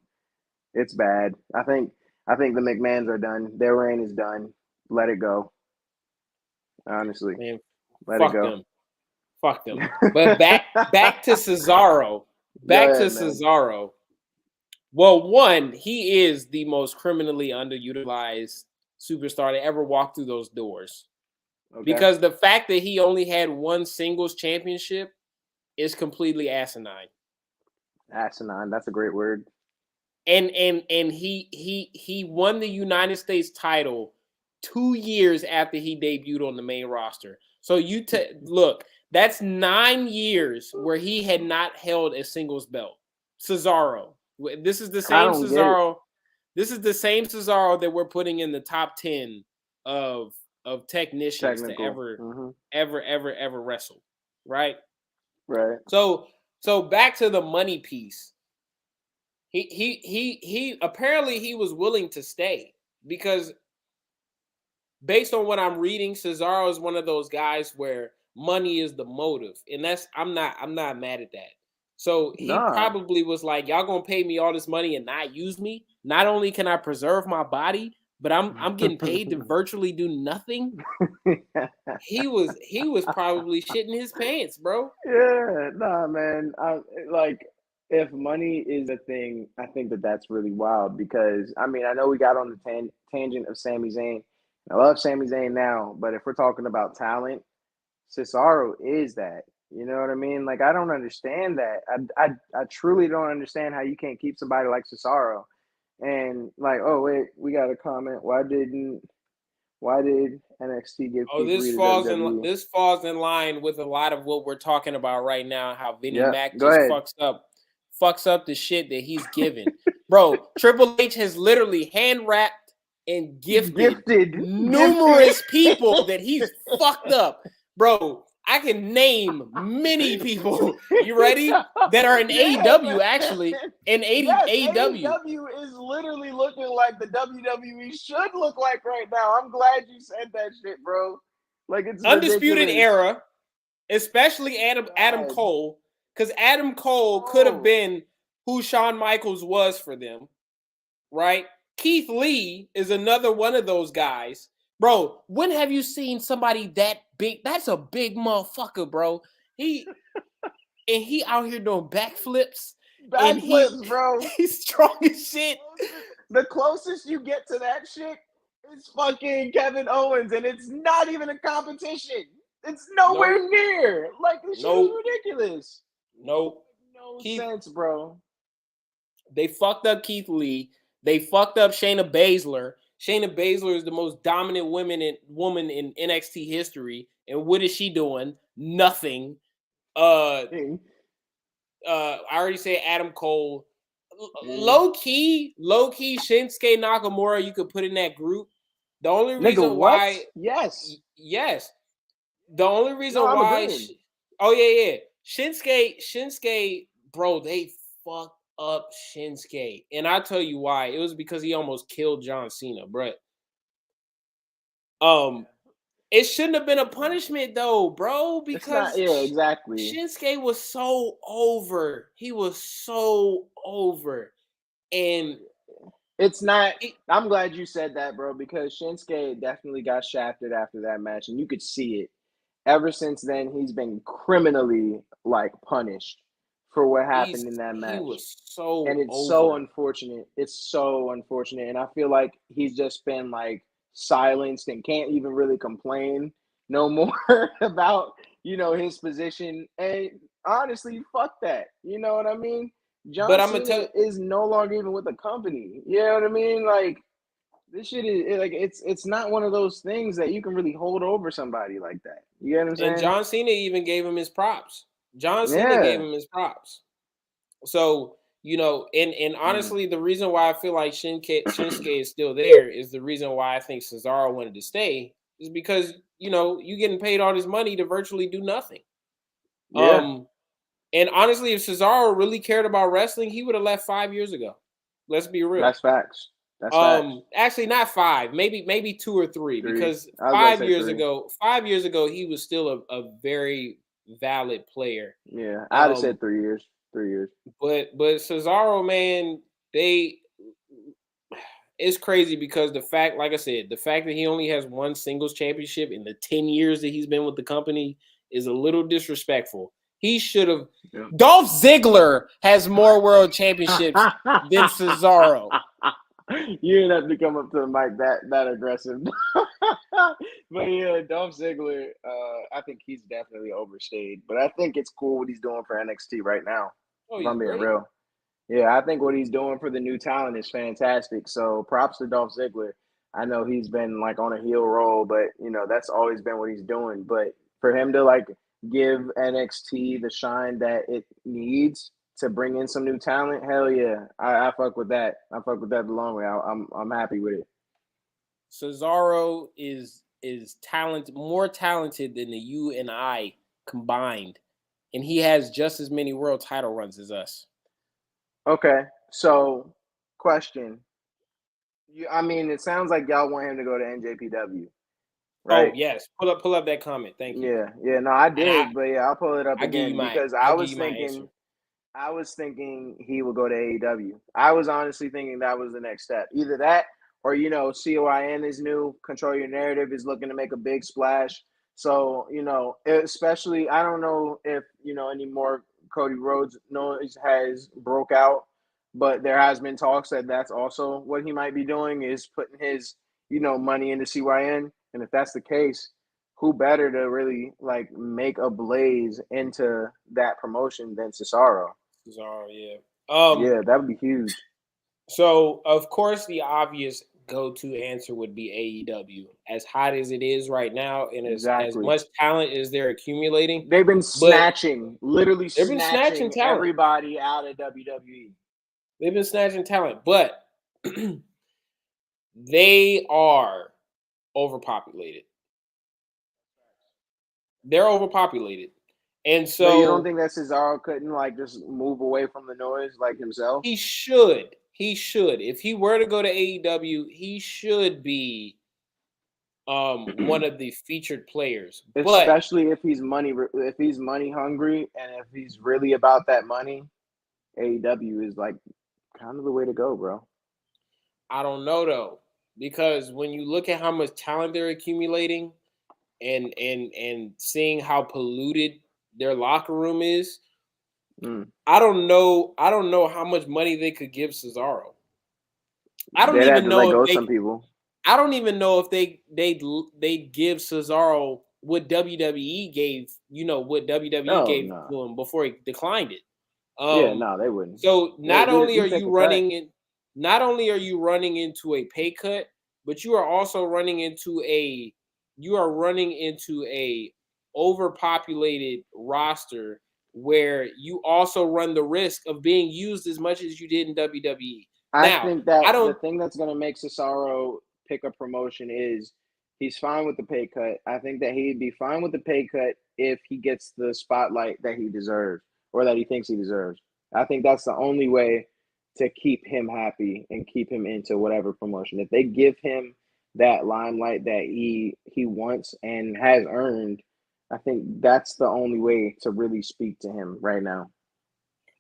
It's bad. I think the McMahons are done. Their reign is done. Let it go. Honestly, Man, let it fuck go. them. Fuck them. But back to Cesaro. Go Back to ahead, man. Cesaro. Well, one, he is the most criminally underutilized superstar to ever walk through those doors. Okay. Because the fact that he only had one singles championship is completely asinine. Asinine. That's a great word. And he won the United States title 2 years after he debuted on the main roster. So look, that's 9 years where he had not held a singles belt. Cesaro. This is the I same don't get it. Cesaro. This is the same Cesaro that we're putting in the top 10 of technicians to Technical. Mm-hmm. ever wrestle, right? Right. So back to the money piece. He apparently he was willing to stay because based on what I'm reading, Cesaro is one of those guys where money is the motive, and I'm not mad at that. So he Nah. probably was like, "Y'all gonna pay me all this money and not use me? Not only can I preserve my body, but I'm getting paid to virtually do nothing." He was probably shitting his pants, bro. Yeah, nah, man. Like, if money is a thing, I think that that's really wild because I mean I know we got on the tangent of Sami Zayn. I love Sami Zayn now, but if we're talking about talent, Cesaro is that. You know what I mean? Like, I don't understand that. I truly don't understand how you can't keep somebody like Cesaro. And like, oh wait, we got a comment. Why did NXT give Keith Lee to WWE? This falls in line with a lot of what we're talking about right now. How Vinnie Mac go just ahead. fucks up the shit that he's given. Bro, Triple H has literally hand wrapped and gifted numerous people that he's fucked up. Bro, I can name many people. You ready? That are in AEW actually. In AEW. AEW is literally looking like the WWE should look like right now. I'm glad you said that shit, bro. Like, it's Undisputed ridiculous. Era, especially Adam Cole, because Adam Cole could have been who Shawn Michaels was for them, right? Keith Lee is another one of those guys. Bro, when have you seen somebody that big? That's a big motherfucker, bro. He out here doing backflips. Bro. He's strong as shit. The closest you get to that shit is fucking Kevin Owens, and it's not even a competition. It's nowhere near. Like, this shit is ridiculous. No sense, bro. They fucked up Keith Lee. They fucked up Shayna Baszler. Shayna Baszler is the most dominant woman in NXT history. And what is she doing? Nothing. I already said Adam Cole. Low key, Shinsuke Nakamura, you could put in that group. The only reason why, yes. The only reason why, Shinsuke, bro, they fucked up Shinsuke, and I'll tell you why. It was because he almost killed John Cena, bro. It shouldn't have been a punishment though, bro, because exactly. Shinsuke was so over. He was so over. And it's not. I'm glad you said that, bro, because Shinsuke definitely got shafted after that match, and you could see it. Ever since then, he's been criminally punished for what happened in that match. He was so and it's so unfortunate. It's so unfortunate, and I feel like he's just been silenced and can't even really complain no more about his position. And honestly, fuck that. You know what I mean? John Cena is no longer even with the company. You know what I mean? This shit is it's not one of those things that you can really hold over somebody like that. You know what I'm saying? And John Cena even gave him his props. So, and honestly, the reason why I feel like Shinsuke is still there is the reason why I think Cesaro wanted to stay is because, you getting paid all this money to virtually do nothing. Yeah. And honestly, if Cesaro really cared about wrestling, he would have left 5 years ago. Let's be real. That's facts. Actually not 5, maybe 2 or 3, because 5 years ago, he was still a very valid player. Yeah, I'd have said 3 years. 3 years. But Cesaro, man, it's crazy because the fact that he only has one singles championship in the 10 years that he's been with the company is a little disrespectful. He should have. Yeah. Dolph Ziggler has more world championships than Cesaro. You didn't have to come up to the mic that aggressive. But yeah, Dolph Ziggler, I think he's definitely overstayed. But I think it's cool what he's doing for NXT right now. If I'm being real. Yeah, I think what he's doing for the new talent is fantastic. So props to Dolph Ziggler. I know he's been on a heel roll, but that's always been what he's doing. But for him to give NXT the shine that it needs to bring in some new talent, hell yeah, I fuck with that. I fuck with that the long way. I'm happy with it. Cesaro is more talented than the you and I combined, and he has just as many world title runs as us. Okay, so question. It sounds like y'all want him to go to NJPW. Right? Oh yes, pull up that comment. Thank you. Yeah. No, I did, but yeah, I'll pull it up again because I was thinking he would go to AEW. I was honestly thinking that was the next step. Either that, or COIN is new. Control Your Narrative is looking to make a big splash. So especially I don't know if any more Cody Rhodes noise has broke out, but there has been talks that that's also what he might be doing is putting his money into CYN. And if that's the case, who better to really make a blaze into that promotion than Cesaro? Yeah. Yeah, that would be huge. So of course the obvious go-to answer would be AEW. As hot as it is right now, and as Exactly. much talent as they're accumulating, They've been snatching, literally they've been snatching talent. everybody out of WWE. They've been snatching talent, but they are overpopulated. They're overpopulated. And so But you don't think that Cesaro couldn't like just move away from the noise like himself? He should. He should. If he were to go to AEW, he should be one of the featured players. Especially if he's money hungry and if he's really about that money, AEW is like kind of the way to go, bro. I don't know though, because when you look at how much talent they're accumulating and seeing how polluted their locker room is, I don't know how much money they could give Cesaro. I don't even know if some people. I don't even know if they'd give Cesaro what WWE gave, what WWE gave to him before he declined it. They wouldn't. So not only are you running into a pay cut, but you are also running into a overpopulated roster where you also run the risk of being used as much as you did in WWE. I think that the thing that's going to make Cesaro pick a promotion is he's fine with the pay cut. I think that he'd be fine with the pay cut if he gets the spotlight that he deserves or that he thinks he deserves. I think that's the only way to keep him happy and keep him into whatever promotion. If they give him that limelight that he wants and has earned, I think that's the only way to really speak to him right now.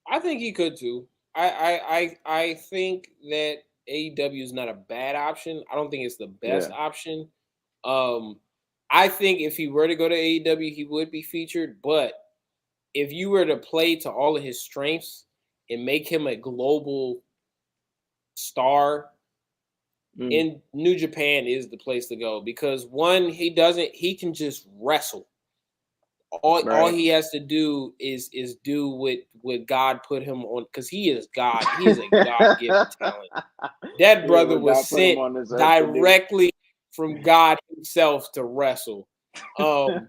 I think he could too. I think that AEW is not a bad option. I don't think it's the best option. I think if he were to go to AEW, he would be featured. But if you were to play to all of his strengths and make him a global star, in New Japan is the place to go because one, he can just wrestle. All he has to do is do what God put him on, because he is God. He is a God-given talent. That brother was sent directly from God himself to wrestle. And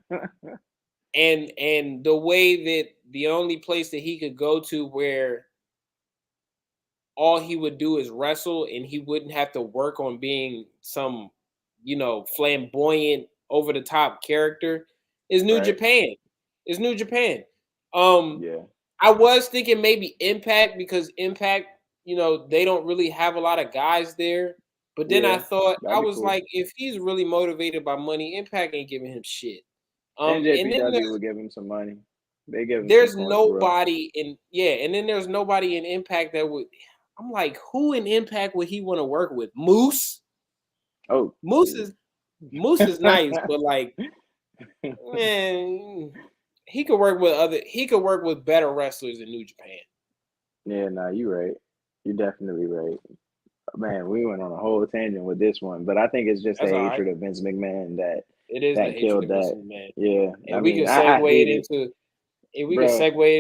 the way that the only place that he could go to where all he would do is wrestle and he wouldn't have to work on being some, flamboyant, over-the-top character is New Japan. It's New Japan. I was thinking maybe Impact, because Impact, they don't really have a lot of guys there. But then I thought, I was like, if he's really motivated by money, Impact ain't giving him shit. NJPW would give him some money. They give him. There's nobody in and then there's nobody in Impact that would. I'm like, who in Impact would he want to work with? Moose? Oh, Moose is nice, but like, man, he could work with better wrestlers in New Japan. Yeah, you're right. You're definitely right. Man, we went on a whole tangent with this one, but I think it's just the hatred of Vince McMahon that killed that. Yeah, and we can segue it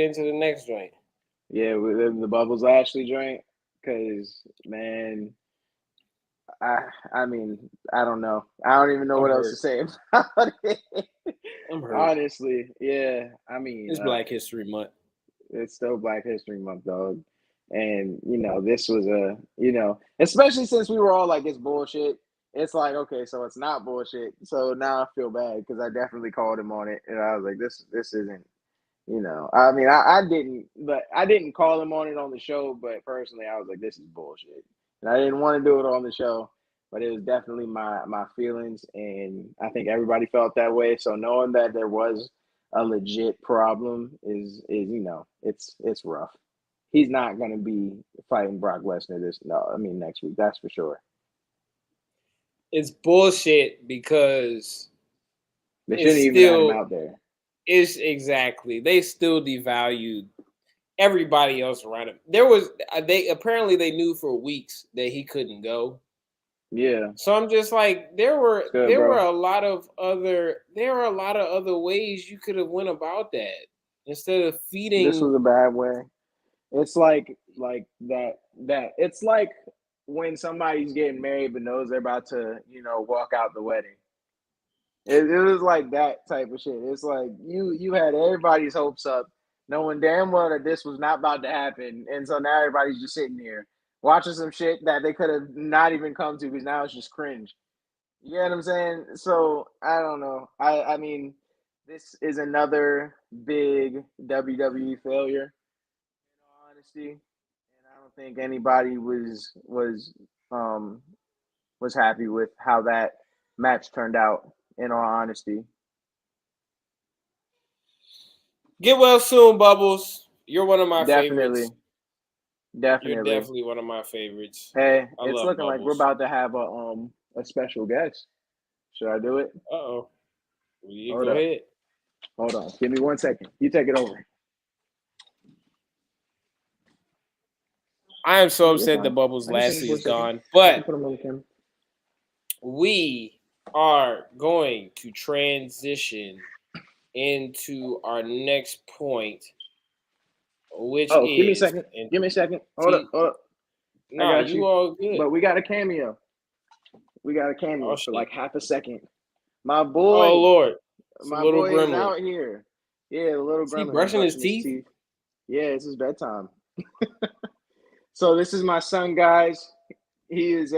into the next joint. Yeah, the Bubbles Lashley joint, because man, I mean, I don't know. I don't even know what else to say about it. Honestly, yeah. I mean, it's Black History Month. It's still Black History Month, dog. And, this was especially since we were all like, it's bullshit. It's like, okay, so it's not bullshit. So now I feel bad because I definitely called him on it. And I was like, this isn't, I mean, I didn't call him on it on the show, but personally, I was like, this is bullshit. And I didn't want to do it on the show, but it was definitely my feelings. And I think everybody felt that way. So knowing that there was a legit problem is it's rough. He's not going to be fighting Brock Lesnar next week. That's for sure. It's bullshit because they shouldn't even have him out there. It's exactly. They still devalued everybody else around him. They knew for weeks that he couldn't go. Yeah. So I'm just like, there were a lot of other ways you could have went about that instead of feeding. This was a bad way. It's like that. It's like when somebody's getting married but knows they're about to, walk out the wedding. It was like that type of shit. It's like you had everybody's hopes up, knowing damn well that this was not about to happen, and so now everybody's just sitting here watching some shit that they could have not even come to because now it's just cringe. You know what I'm saying? So I don't know. I mean, this is another big WWE failure, in all honesty, and I don't think anybody was happy with how that match turned out. In all honesty, get well soon, Bubbles. You're one of my favorites. Definitely. You're definitely one of my favorites. Hey, it's looking like we're about to have a special guest. Should I do it? Uh-oh. Go ahead. Hold on. Give me 1 second. You take it over. I am so upset that Bubbles Lashley is gone, but we are going to transition into our next point, which is... give me a second. Hold up. No, you all good. But we got a cameo. For like half a second. My boy. Oh, Lord. My boy is out here. Yeah, the little gremlin. Is he brushing his teeth? Yeah, it's his bedtime. So this is my son, guys. He is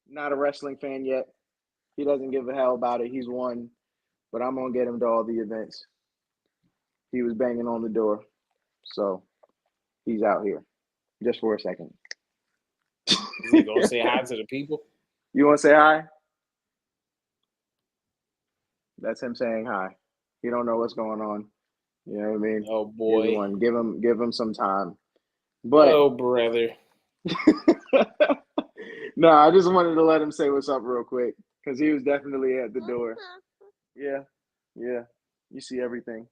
not a wrestling fan yet. He doesn't give a hell about it. He's won. But I'm going to get him to all the events. He was banging on the door. So he's out here. Just for a second. Is he going to say hi to the people? You want to say hi? That's him saying hi. He don't know what's going on. You know what I mean? Oh, boy. Give him some time. But oh, brother. No, I just wanted to let him say what's up real quick because he was definitely at the door. Yeah. You see everything.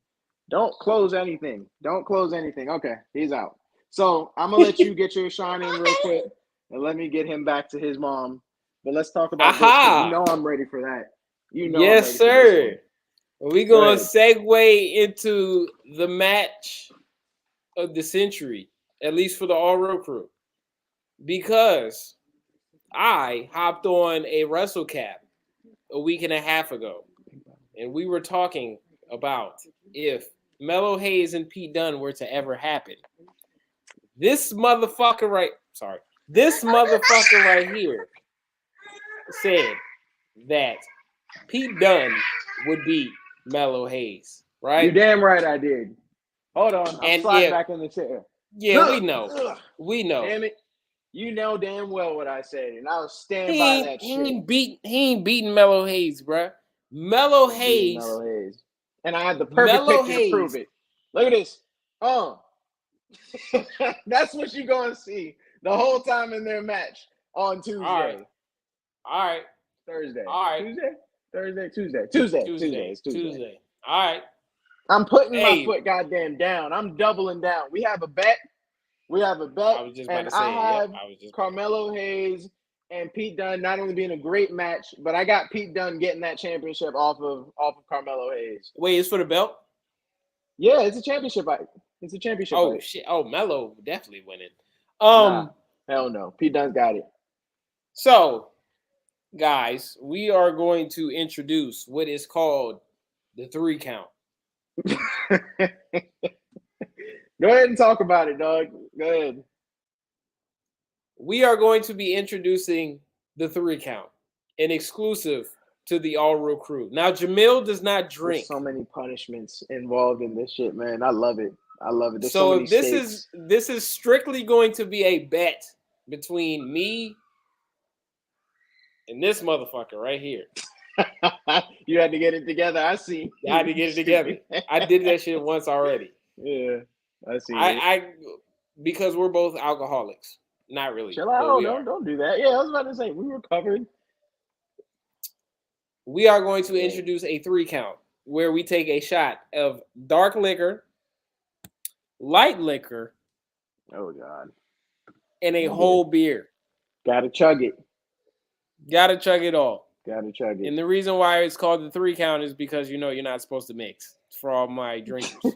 Don't close anything. Okay, he's out. So I'm gonna let you get your shine in real quick, and let me get him back to his mom. But let's talk about this. You know I'm ready for that. Yes, sir. We're gonna segue into the match of the century, at least for the All Road crew, because I hopped on a WrestleCap a week and a half ago, and we were talking about if Mello Hayes and Pete Dunne were to ever happen. This motherfucker right here said that Pete Dunne would beat Mello Hayes, right? You're damn right I did. Hold on, I'm sliding back in the chair. Yeah, we know. Damn it. You know damn well what I said, and I'll stand by that shit. He ain't beating Mello Hayes, bruh. Mello Hayes. And I had the perfect picture to prove it. Look at this. That's what you're going to see the whole time in their match on Tuesday. All right. Thursday. All right. Tuesday. All right. I'm putting my foot goddamn down. I'm doubling down. We have a bet. I was just about to say, I have Carmelo Hayes and Pete Dunne not only being a great match, but I got Pete Dunne getting that championship off of Carmelo Hayes. Wait, it's for the belt? Yeah, it's a championship fight. Oh, shit. Oh, Mello definitely winning. Hell no. Pete Dunne's got it. So, guys, we are going to introduce what is called the 3 count. Go ahead and talk about it, dog. Go ahead. We are going to be introducing the 3 count, an exclusive to the All Real crew. Now, Jamil does not drink. There's so many punishments involved in this shit, man. I love it. There's so this is strictly going to be a bet between me and this motherfucker right here. You had to get it together. I see. I had to get it together. I did that shit once already. Yeah, I see. Because we're both alcoholics. Not really. Chill out. Don't do that. Yeah, I was about to say we were covered. We are going to introduce a 3 count where we take a shot of dark liquor, light liquor, oh god, and a whole beer. Gotta chug it. Gotta chug it all. Gotta chug it. And the reason why it's called the 3 count is because you're not supposed to mix. It's for all my drinkers.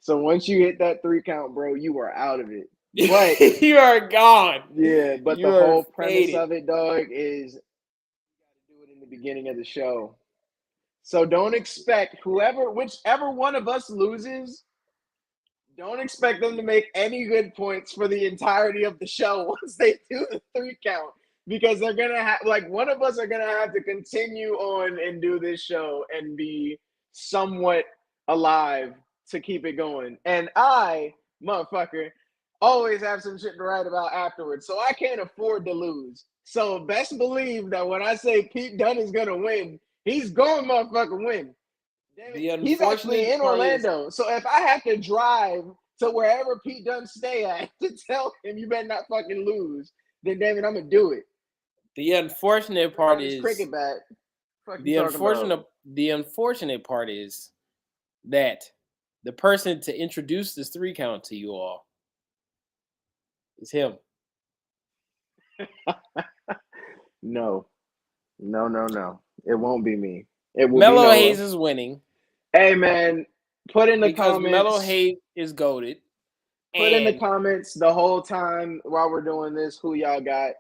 So once you hit that 3 count, bro, you are out of it. But you are gone. Yeah, but You the are whole premise faded. of it, dog, is you got to do it in the beginning of the show. So don't expect whichever one of us loses, don't expect them to make any good points for the entirety of the show once they do the 3 count. Because they're gonna have one of us are gonna have to continue on and do this show and be somewhat alive to keep it going. And I, motherfucker, always have some shit to write about afterwards. So I can't afford to lose. So best believe that when I say Pete Dunne is gonna win, he's going to motherfucking win. Damn it. He's actually in Orlando. So if I have to drive to wherever Pete Dunne stay at to tell him you better not fucking lose, then damn it, I'm gonna do it. The unfortunate part is cricket bat. The unfortunate part is that the person to introduce this 3 count to you all is him. No. It won't be me. It will Mellow be Hayes is winning. Hey man, put in the comments. Because Mellow Hayes is goated. Put in the comments the whole time while we're doing this who y'all got.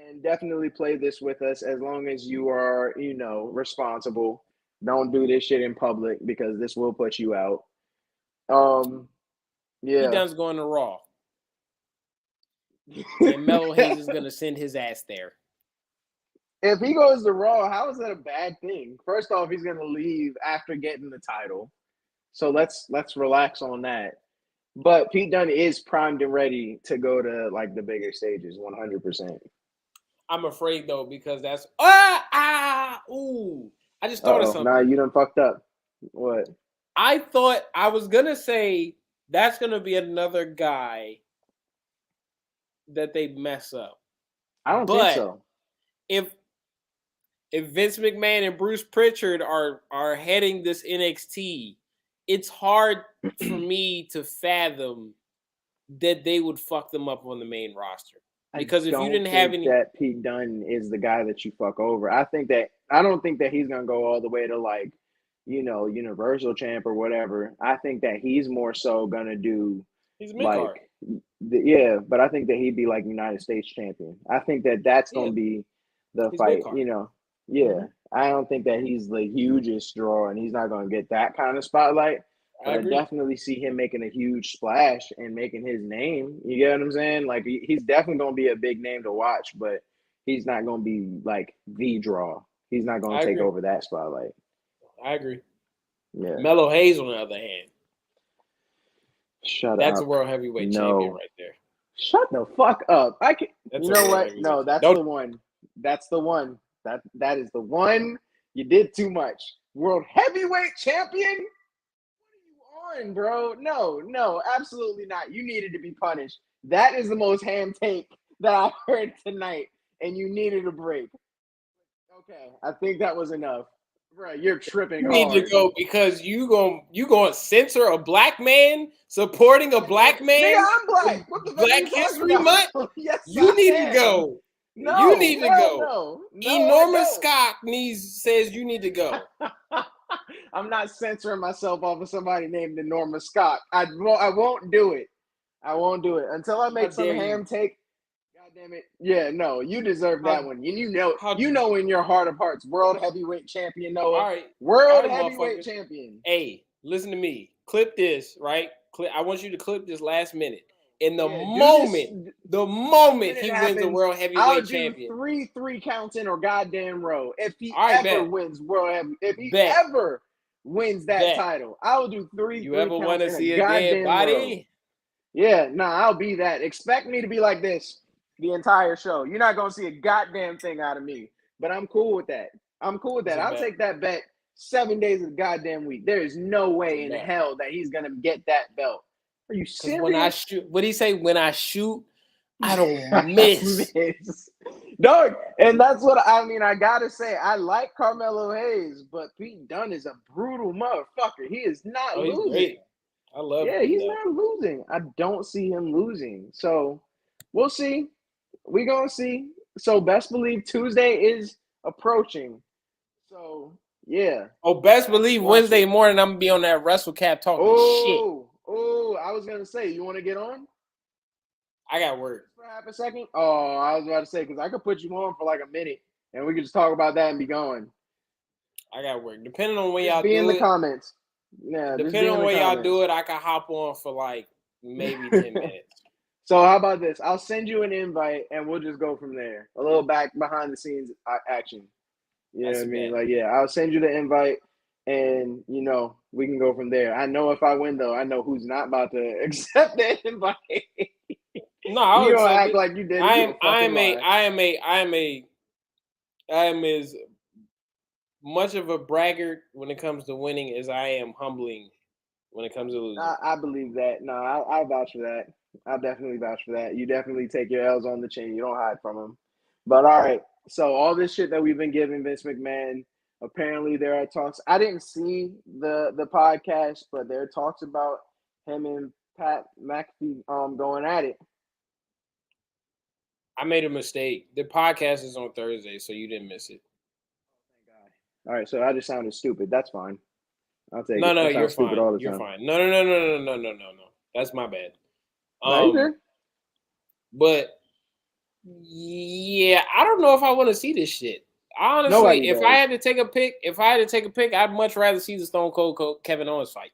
And definitely play this with us as long as you are, responsible. Don't do this shit in public because this will put you out. Yeah. He done's going to Raw. And Mellow Hayes is going to send his ass there. If he goes to Raw, how is that a bad thing? First off, he's going to leave after getting the title. So let's relax on that. But Pete Dunne is primed and ready to go to the bigger stages 100%. I'm afraid though because that's I just thought of something. Nah, you done fucked up. What? I thought I was gonna say that's gonna be another guy that they mess up. I don't think so. If Vince McMahon and Bruce Pritchard are heading this NXT, it's hard for me to fathom that they would fuck them up on the main roster. Because if you didn't have any, that Pete Dunne is the guy that you fuck over. I don't think that he's gonna go all the way to Universal Champ or whatever. I think that he's more so gonna do mid-card. But I think that he'd be United States champion. I think that that's gonna be the fight. Mm-hmm. I don't think that he's the hugest draw, and he's not gonna get that kind of spotlight. I definitely see him making a huge splash and making his name. You get what I'm saying? He's definitely going to be a big name to watch, but he's not going to be the draw. He's not going to take over that spotlight. I agree. Yeah. Mellow Hayes, on the other hand. Shut up. That's a world heavyweight champion right there. Shut the fuck up. You know what? No, that's the one. That's the one. That is the one. You did too much. World heavyweight champion? Bro, no, absolutely not. You needed to be punished. That is the most ham take that I heard tonight, and you needed a break. Okay, I think that was enough. Bro, you're tripping. You need to go because you going to censor a black man supporting a black man. Nigga, I'm black. What the fuck Black History Month? Yes, you need to go. No, you need to go. No, Enormous Scott says you need to go. I'm not censoring myself off of somebody named Norma Scott. I won't do it. I won't do it until I make some ham take. God damn it! Yeah, no, you deserve that one. You know in your heart of hearts, world heavyweight champion Noah. All right, world heavyweight champion. Hey, listen to me. Clip this, right? I want you to clip this last minute. In the moment he wins the world heavyweight champion, I'll do 3 counts in or goddamn row. If he ever wins world heavyweight, if he ever wins that title, I will do 3. You ever want to see a dead body? Yeah, I'll be that. Expect me to be like this the entire show. You're not gonna see a goddamn thing out of me, but I'm cool with that. I'll take that bet 7 days of the goddamn week. There is no way in hell that he's gonna get that belt. Are you serious? When I shoot, what do you say? When I shoot, I don't miss. Dog, and that's what I gotta say. I like Carmelo Hayes, but Pete Dunne is a brutal motherfucker. He is not losing. Great. I love him. Yeah, he's not losing. I don't see him losing. So we'll see. We're gonna see. So best believe Tuesday is approaching. So yeah. Oh, best believe Wednesday morning I'm gonna be on that WrestleCap talking shit. Oh, I was gonna say, you want to get on? I got work. For half a second? Oh, I was about to say, because I could put you on for like a minute, and we could just talk about that and be going. I got work. Depending on when Just y'all be in do the it. comments. Yeah, Depending on when y'all do it, I can hop on for like maybe 10 minutes. So how about this? I'll send you an invite, and we'll just go from there. A little behind the scenes action. You know what I mean? Like, yeah, I'll send you the invite, and we can go from there. I know if I win, though, I know who's not about to accept that invite. No, I'll you don't accept act it. like you did. I am as much of a braggart when it comes to winning as I am humbling when it comes to losing. I believe that. No, I vouch for that. I'll definitely vouch for that. You definitely take your L's on the chin. You don't hide from them. But all right. So all this shit that we've been giving Vince McMahon, apparently there are talks. I didn't see the podcast, but there are talks about him and Pat McAfee going at it. I made a mistake. The podcast is on Thursday, so you didn't miss it. Thank God. All right, so I just sounded stupid. That's fine. I'll take it. No, you're fine. You're fine. No. That's my bad. No, you good. But yeah, I don't know if I want to see this shit. Honestly, if I had to take a pick, I'd much rather see the Stone Cold Kevin Owens fight.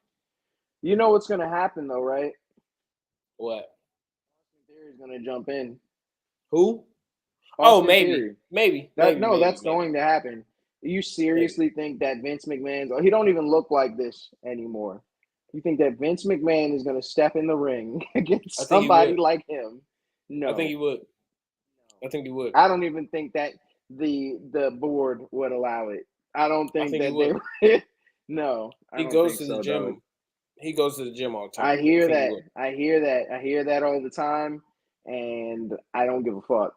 You know what's gonna happen though, right? What? Austin Theory's gonna jump in. Who? Maybe. That's going to happen. You seriously think that Vince McMahon's? He don't even look like this anymore. You think that Vince McMahon is going to step in the ring against somebody like him? No, I think he would. I think he would. I don't even think that the board would allow it. I don't think that they would. No, he goes to the gym. Though. He goes to the gym all the time. I hear that all the time, and I don't give a fuck.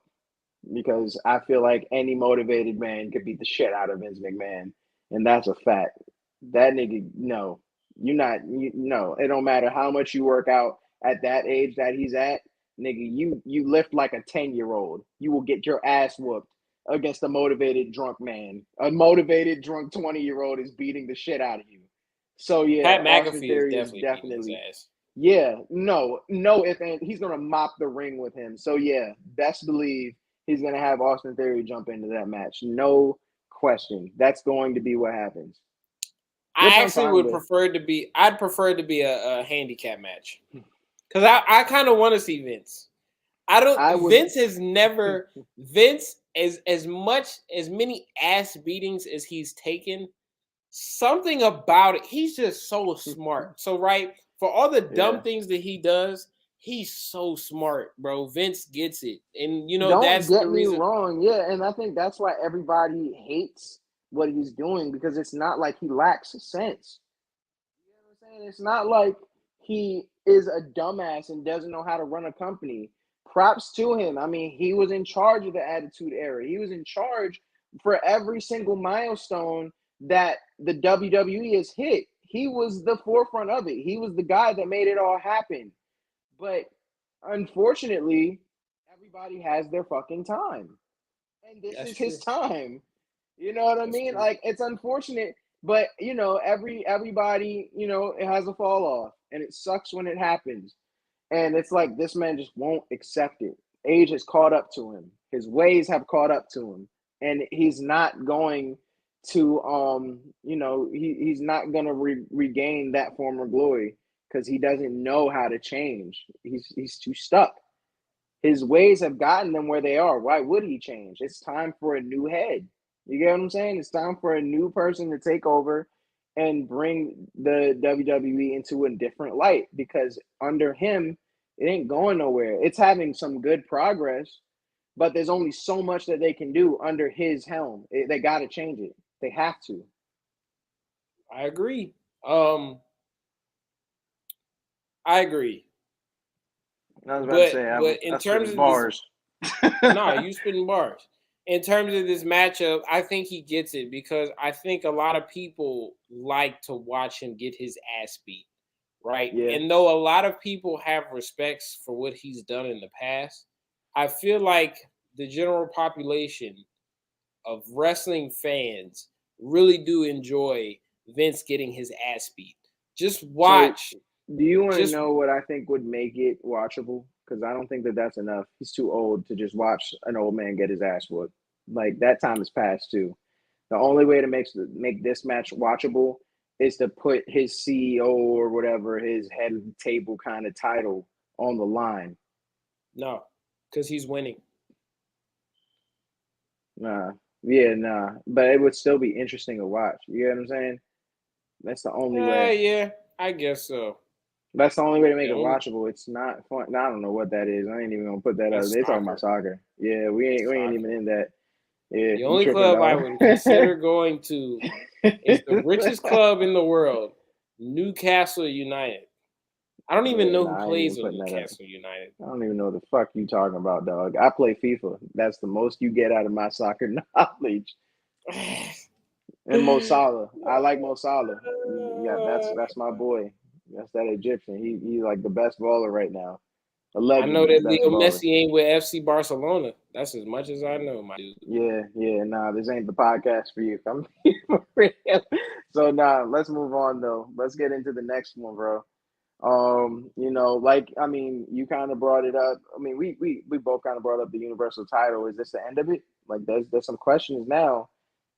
Because I feel like any motivated man could beat the shit out of Vince McMahon, and that's a fact. That nigga, no, no. It don't matter how much you work out at that age that he's at, nigga. You lift like a 10-year-old. You will get your ass whooped against a motivated drunk man. A motivated drunk 20-year-old is beating the shit out of you. So yeah, Pat McAfee is definitely his ass. Yeah, no. If he's gonna mop the ring with him. So yeah, best believe. He's going to have Austin Theory jump into that match. No question. That's going to be what happens. I'd prefer it to be a handicap match. Because I kind of want to see Vince. Vince has never Vince as many ass beatings as he's taken, something about it. He's just so smart. So for all the dumb things that he does, he's so smart, bro. Vince gets it. And, that's the reason. Don't get me wrong. Yeah, and I think that's why everybody hates what he's doing, because it's not like he lacks sense. You know what I'm saying? It's not like he is a dumbass and doesn't know how to run a company. Props to him. I mean, he was in charge of the Attitude Era. He was in charge for every single milestone that the WWE has hit. He was the forefront of it. He was the guy that made it all happen. But unfortunately, everybody has their fucking time. And this is his time. You know what I mean? True. Like, it's unfortunate, but everybody, it has a fall off, and it sucks when it happens. And it's like this man just won't accept it. Age has caught up to him. His ways have caught up to him. And he's not going to he's not going to regain that former glory. Because he doesn't know how to change. He's too stuck. His ways have gotten them where they are. Why would he change? It's time for a new head. You get what I'm saying? It's time for a new person to take over and bring the WWE into a different light. Because under him, it ain't going nowhere. It's having some good progress, but there's only so much that they can do under his helm. They got to change it. They have to. I agree. I agree. I was about to say, but in terms of bars, you spitting bars. In terms of this matchup, I think he gets it, because I think a lot of people like to watch him get his ass beat, right? Yeah. And though a lot of people have respects for what he's done in the past, I feel like the general population of wrestling fans really do enjoy Vince getting his ass beat. Just watch. Do you want to know what I think would make it watchable? because I don't think that that's enough. He's too old to just watch an old man get his ass whooped. Like that time has passed too. The only way to make this match watchable is to put his CEO or whatever, his head of the table kind of title on the line. No, because he's winning. Nah. But it would still be interesting to watch. You know what I'm saying? That's the only way. Yeah, I guess so. That's the only way to make it watchable. It's not fun. I don't know what that is. I ain't even gonna put that up. They talking about soccer. Yeah, we ain't even in that. Yeah, the only club I would consider going to is the richest club in the world, Newcastle United. I don't even know who plays on Newcastle United. I don't even know what the fuck you talking about, dog. I play FIFA. That's the most you get out of my soccer knowledge. And Mo Salah. I like Mo Salah. Yeah, that's my boy. That's that Egyptian. He's like the best baller right now. I know that Leo Messi ain't with FC Barcelona. That's as much as I know, my dude. Yeah. Nah, this ain't the podcast for you. I'm for real. So let's move on though. Let's get into the next one, bro. You kind of brought it up. I mean, we both kind of brought up the Universal title. Is this the end of it? Like, there's some questions now.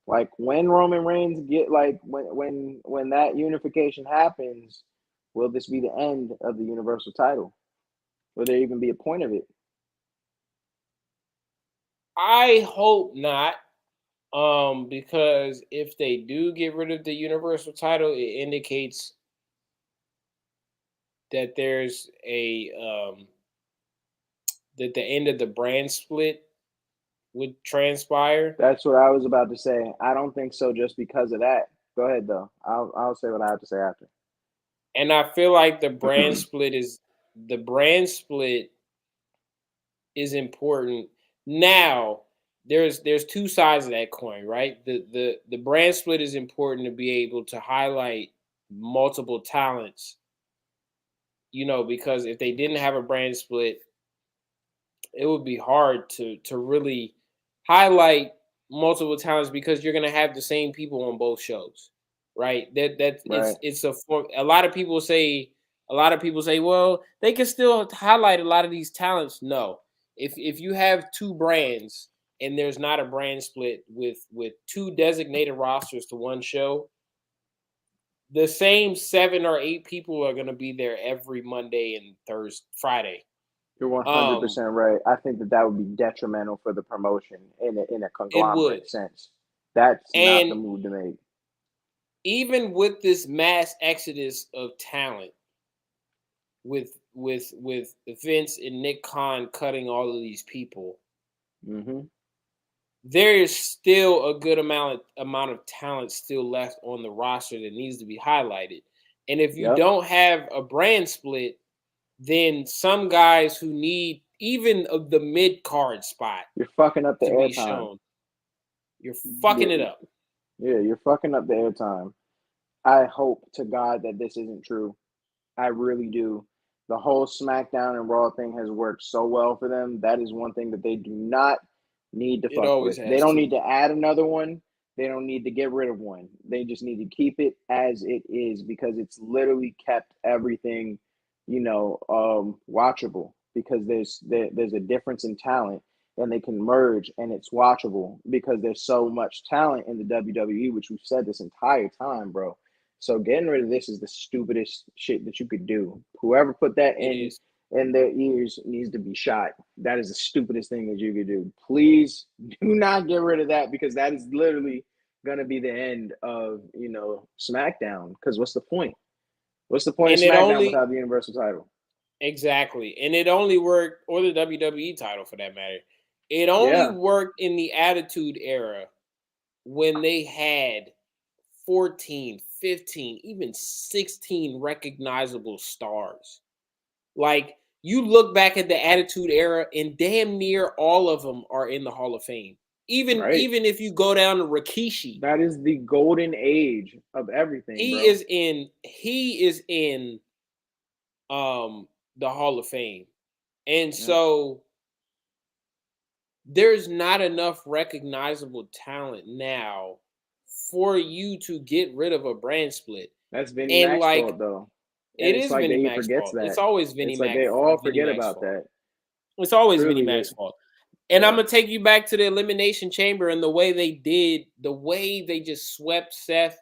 Like, when Roman Reigns when that unification happens, will this be the end of the Universal title? Will there even be a point of it? I hope not. Because if they do get rid of the Universal title, it indicates that there's that the end of the brand split would transpire. That's what I was about to say. I don't think so, just because of that. Go ahead though. I'll say what I have to say after. And I feel like the brand split is important. Now, there's two sides of that coin, right? The brand split is important to be able to highlight multiple talents. Because if they didn't have a brand split, it would be hard to really highlight multiple talents because you're going to have the same people on both shows, right? Right. It's a form. A lot of people say, well, they can still highlight a lot of these talents. No, if you have two brands and there's not a brand split with two designated rosters to one show, the same 7 or 8 people are going to be there every Monday and Friday. You're 100% right. I think that would be detrimental for the promotion in a conglomerate sense. That's not the move to make. Even with this mass exodus of talent, with Vince and Nick Khan cutting all of these people, there is still a good amount of talent still left on the roster that needs to be highlighted. And if you don't have a brand split, then some guys who need even the mid-card spot, you're fucking up the airtime. You're fucking it up. Yeah, you're fucking up the airtime. I hope to God that this isn't true. I really do. The whole SmackDown and Raw thing has worked so well for them. That is one thing that they do not need to fuck with. They don't need to add another one. They don't need to get rid of one. They just need to keep it as it is because it's literally kept everything, watchable because there's a difference in talent and they can merge and it's watchable because there's so much talent in the WWE, which we've said this entire time, bro. So getting rid of this is the stupidest shit that you could do. Whoever put that in their ears needs to be shot. That is the stupidest thing that you could do. Please do not get rid of that because that is literally going to be the end of, SmackDown. Because what's the point? What's the point of SmackDown without the Universal title? Exactly. And it only worked, or the WWE title for that matter. It only worked in the Attitude Era when they had 14, 15, even 16 recognizable stars. Like, you look back at the Attitude Era and damn near all of them are in the Hall of Fame. Even if you go down to Rikishi. That is the golden age of everything, He bro. is in the Hall of Fame. And so there's not enough recognizable talent now for you to get rid of a brand split. That's Vinnie Mac's fault, though. It is Vinnie Mac's fault. It's always Vinnie Mac. They all forget about that. It's always Vinnie Mac's fault. And I'm gonna take you back to the Elimination Chamber and the way they just swept Seth,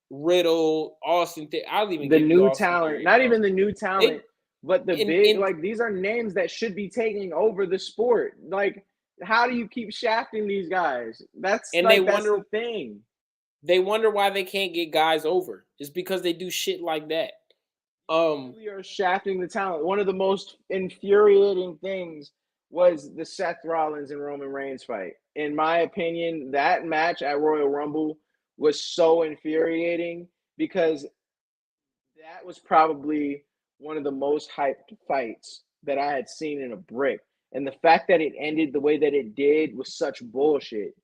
Riddle, Austin. I'll even the give new you Austin talent, Theory, not bro. even the new talent, but the big like these are names that should be taking over the sport. Like, how do you keep shafting these guys? That's the thing. They wonder why they can't get guys over. It's because they do shit like that. We are shafting the talent. One of the most infuriating things was the Seth Rollins and Roman Reigns fight. In my opinion, that match at Royal Rumble was so infuriating because that was probably one of the most hyped fights that I had seen in a brick. And the fact that it ended the way that it did was such bullshit.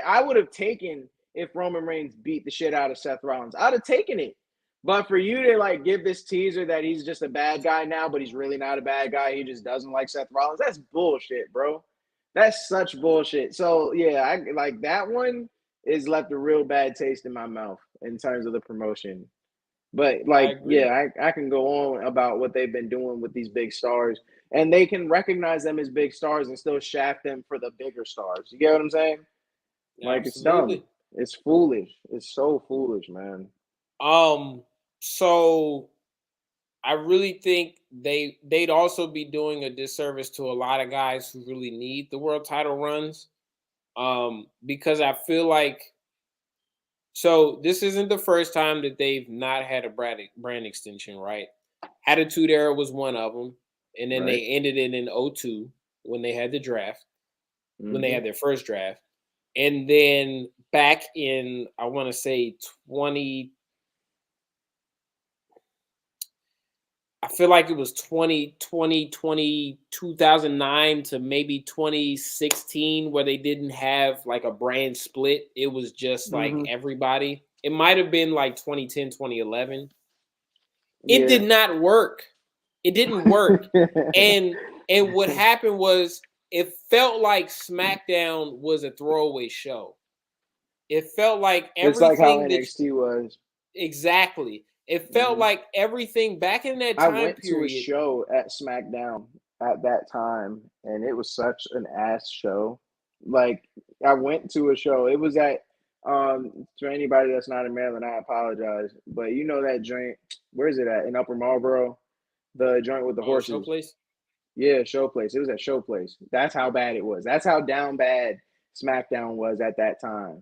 I would have taken if Roman Reigns beat the shit out of Seth Rollins. I'd have taken it. But for you to like give this teaser that he's just a bad guy now, but he's really not a bad guy, he just doesn't like Seth Rollins, that's bullshit, bro. That's such bullshit. So yeah, I like that one is left a real bad taste in my mouth in terms of the promotion. But like, yeah, I can go on about what they've been doing with these big stars, and they can recognize them as big stars and still shaft them for the bigger stars. You get what I'm saying? Like, it's dumb. It's foolish. It's so foolish, man. So I really think they'd also be doing a disservice to a lot of guys who really need the world title runs. Because I feel like so this isn't the first time that they've not had a brand extension, right? Attitude Era was one of them, and then they ended it in 2002 when they had the draft, when they had their first draft. And then back in, I want to say 20, I feel like it was 2009 to maybe 2016 where they didn't have like a brand split. It was just like everybody. It might have been like 2010, 2011. It did not work. It didn't work. and what happened was it felt like SmackDown was a throwaway show. It felt like everything. It's like how NXT was. Exactly. It felt like everything back in that time period. I went to a show at SmackDown at that time, and it was such an ass show. Like, I went to a show. It was at for anybody that's not in Maryland, I apologize, but you know that joint. Where is it at? In Upper Marlboro, the joint with the horses. Show Place. Yeah, Show Place. It was at Show Place. That's how bad it was. That's how down bad SmackDown was at that time.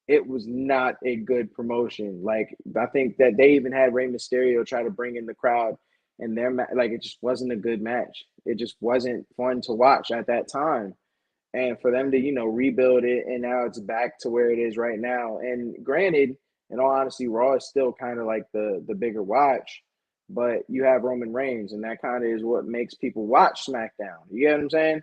It was not a good promotion. Like, I think that they even had Rey Mysterio try to bring in the crowd, and like, it just wasn't a good match. It just wasn't fun to watch at that time. And for them to, rebuild it, and now it's back to where it is right now. And granted, in all honesty, Raw is still kind of like the bigger watch, but you have Roman Reigns, and that kind of is what makes people watch SmackDown. You get what I'm saying?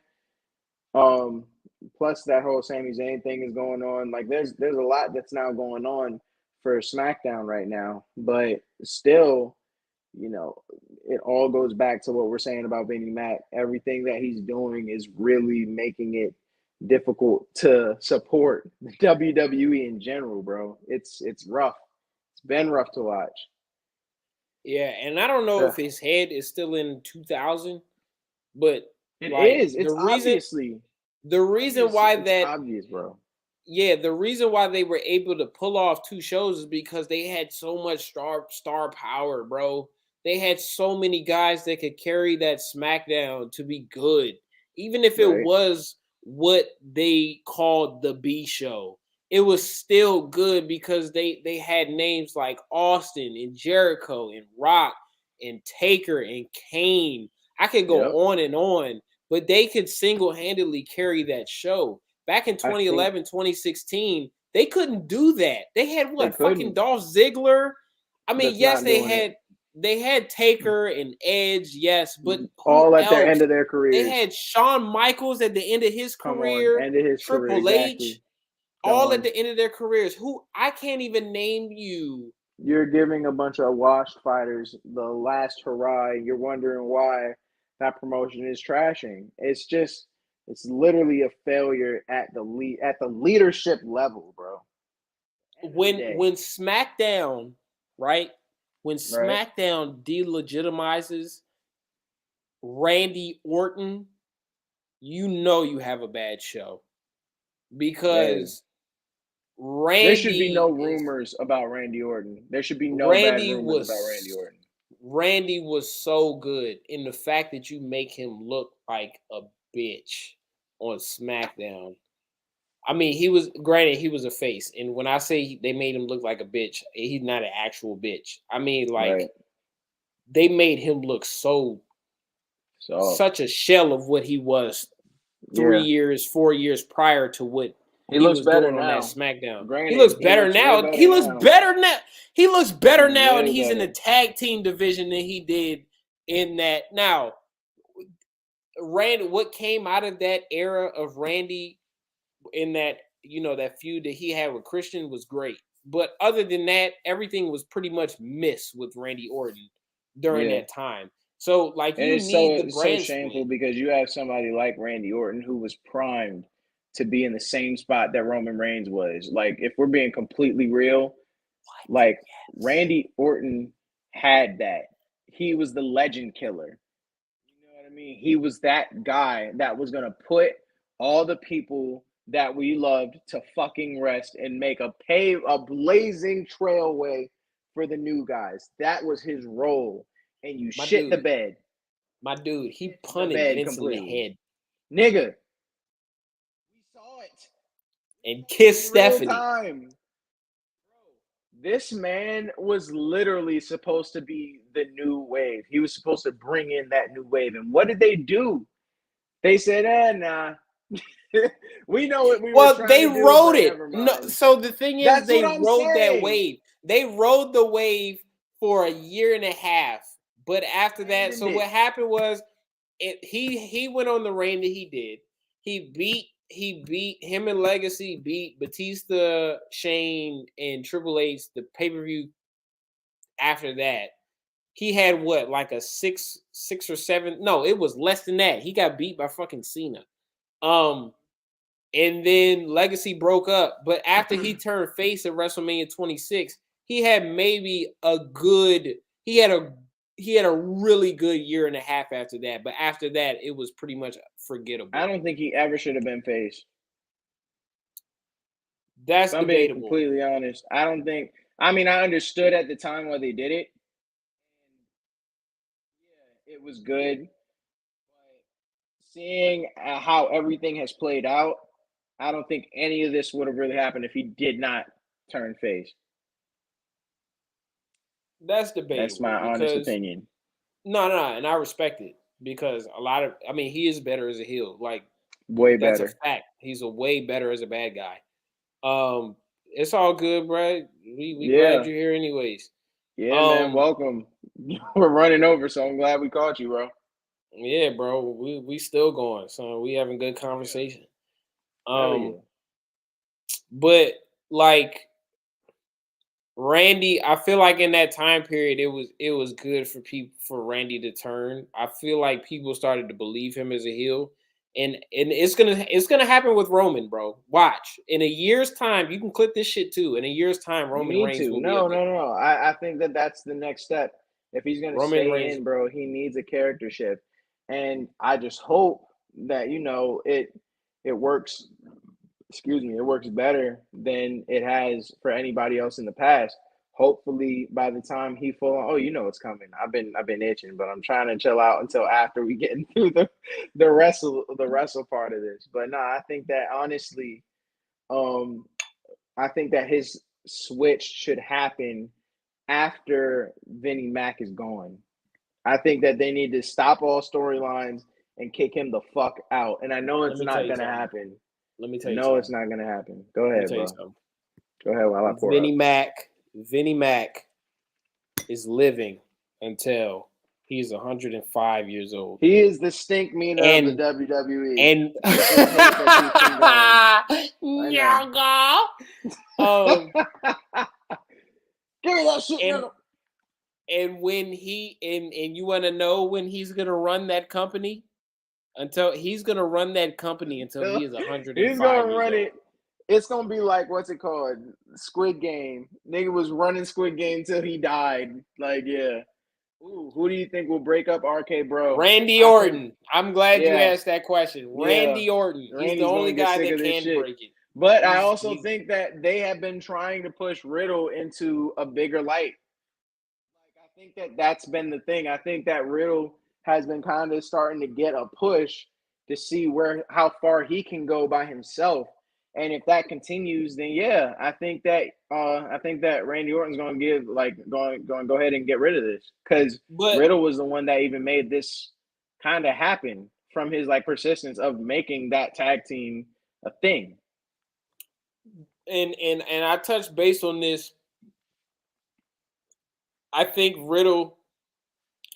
Plus that whole Sami Zayn thing is going on. Like, there's a lot that's now going on for SmackDown right now, but still, it all goes back to what we're saying about Vinnie Mac. Everything that he's doing is really making it difficult to support the WWE in general, bro. It's rough. It's been rough to watch. Yeah, and I don't know if his head is still in 2000, but it is. It's obviously. The reason why that obvious, bro. Yeah, the reason why they were able to pull off 2 shows is because they had so much star power, bro. They had so many guys that could carry that SmackDown to be good. Even if it was what they called the B show, it was still good because they had names like Austin and Jericho and Rock and Taker and Kane. I could go on and on. But they could single-handedly carry that show. Back in 2011, 2016, they couldn't do that. They had fucking Dolph Ziggler. I mean, yes, they had Taker and Edge, yes, but all at the end of their careers. They had Shawn Michaels at the end of his career, Triple H, all at the end of their careers. Who I can't even name you. You're giving a bunch of washed fighters the last hurrah, and you're wondering why that promotion is trashing. It's literally a failure at the leadership level, bro. When SmackDown, right? When SmackDown delegitimizes Randy Orton, you know you have a bad show. Because Randy, there should be no rumors about Randy Orton. There should be no bad rumors about Randy Orton. Randy was so good in the fact that you make him look like a bitch on SmackDown. I mean, he was a face, and when I say they made him look like a bitch, he's not an actual bitch. I mean, like they made him look such a shell of what he was 3 years, 4 years prior to what he looks was better doing on now. that SmackDown. Granted, he looks better now. He looks better now. He looks better now, and he's in the tag team division than he did in that. Now, Randy, what came out of that era of Randy in that, that feud that he had with Christian was great. But other than that, everything was pretty much missed with Randy Orton during that time. So, like, you need the brand so shameful because you have somebody like Randy Orton who was primed to be in the same spot that Roman Reigns was. Like, if we're being completely real, Randy Orton had that. He was the legend killer. You know what I mean? He was that guy that was going to put all the people that we loved to fucking rest and make a blazing trailway for the new guys. That was his role. And you shit the bed. My dude, he punted Vince in the head. Nigga. We saw it. And kissed Stephanie. Time. This man was literally supposed to be the new wave. He was supposed to bring in that new wave. And what did they do? They said, nah. We know what we were trying to do. Well, they rode it. No, so the thing is, they rode that wave. They rode the wave for a year and a half. But after that, so what happened was, he went on the reign that he did. He beat him and Legacy beat Batista, Shane, and Triple H the pay-per-view. After that, he had what, like a six or seven? No, it was less than that. He got beat by fucking Cena. And then Legacy broke up. But after he turned face at WrestleMania 26, he had maybe he had a really good year and a half after that. But after that, it was pretty much forgettable. I don't think he ever should have been face. That's debatable. I'm being completely honest. I don't think. I mean, I understood at the time why they did it. Yeah, it was good. But seeing how everything has played out, I don't think any of this would have really happened if he did not turn face. That's debatable. That's my honest opinion. No, and I respect it because he is better as a heel. Like, way better. That's a fact. He's a way better as a bad guy. It's all good, bro. We glad you're here anyways. Yeah, man, welcome. We're running over, so I'm glad we caught you, bro. Yeah, bro. We still going, so we having good conversation. But like Randy, I feel like in that time period it was good for Randy to turn. I feel like people started to believe him as a heel. And it's gonna happen with Roman, bro. Watch. In a year's time, you can clip this shit too. In a year's time, Roman Reigns will be No. I think that's the next step. If he's gonna stay in, bro, he needs a character shift. And I just hope that it works. Excuse me, it works better than it has for anybody else in the past. Hopefully, by the time he it's coming. I've been itching, but I'm trying to chill out until after we get through the wrestle part of this. But no, I think that honestly, I think that his switch should happen after Vinnie Mac is gone. I think that they need to stop all storylines and kick him the fuck out. And I know it's not going to happen. Let me tell you something. No, it's not going to happen. Go ahead, bro. Go ahead while I pour Vinnie Mac is living until he's 105 years old. He is the stink meter of the WWE. And give me that shit. And when and you want to know when he's gonna run that company? He's gonna run that company until he is 105. He's gonna run it. It's gonna be like, what's it called? Squid Game. Nigga was running Squid Game till he died. Like, yeah. Ooh, who do you think will break up RK Bro? Randy Orton. I'm glad you asked that question. Yeah. Randy Orton. He's the only guy that can break it. But I also think that they have been trying to push Riddle into a bigger light. Like, I think that that's been the thing. I think that Riddle has been kind of starting to get a push to see how far he can go by himself. And if that continues, then yeah, I think that Randy Orton's going to go ahead and get rid of this, because Riddle was the one that even made this kind of happen from his like persistence of making that tag team a thing. And I touched base on this. I think Riddle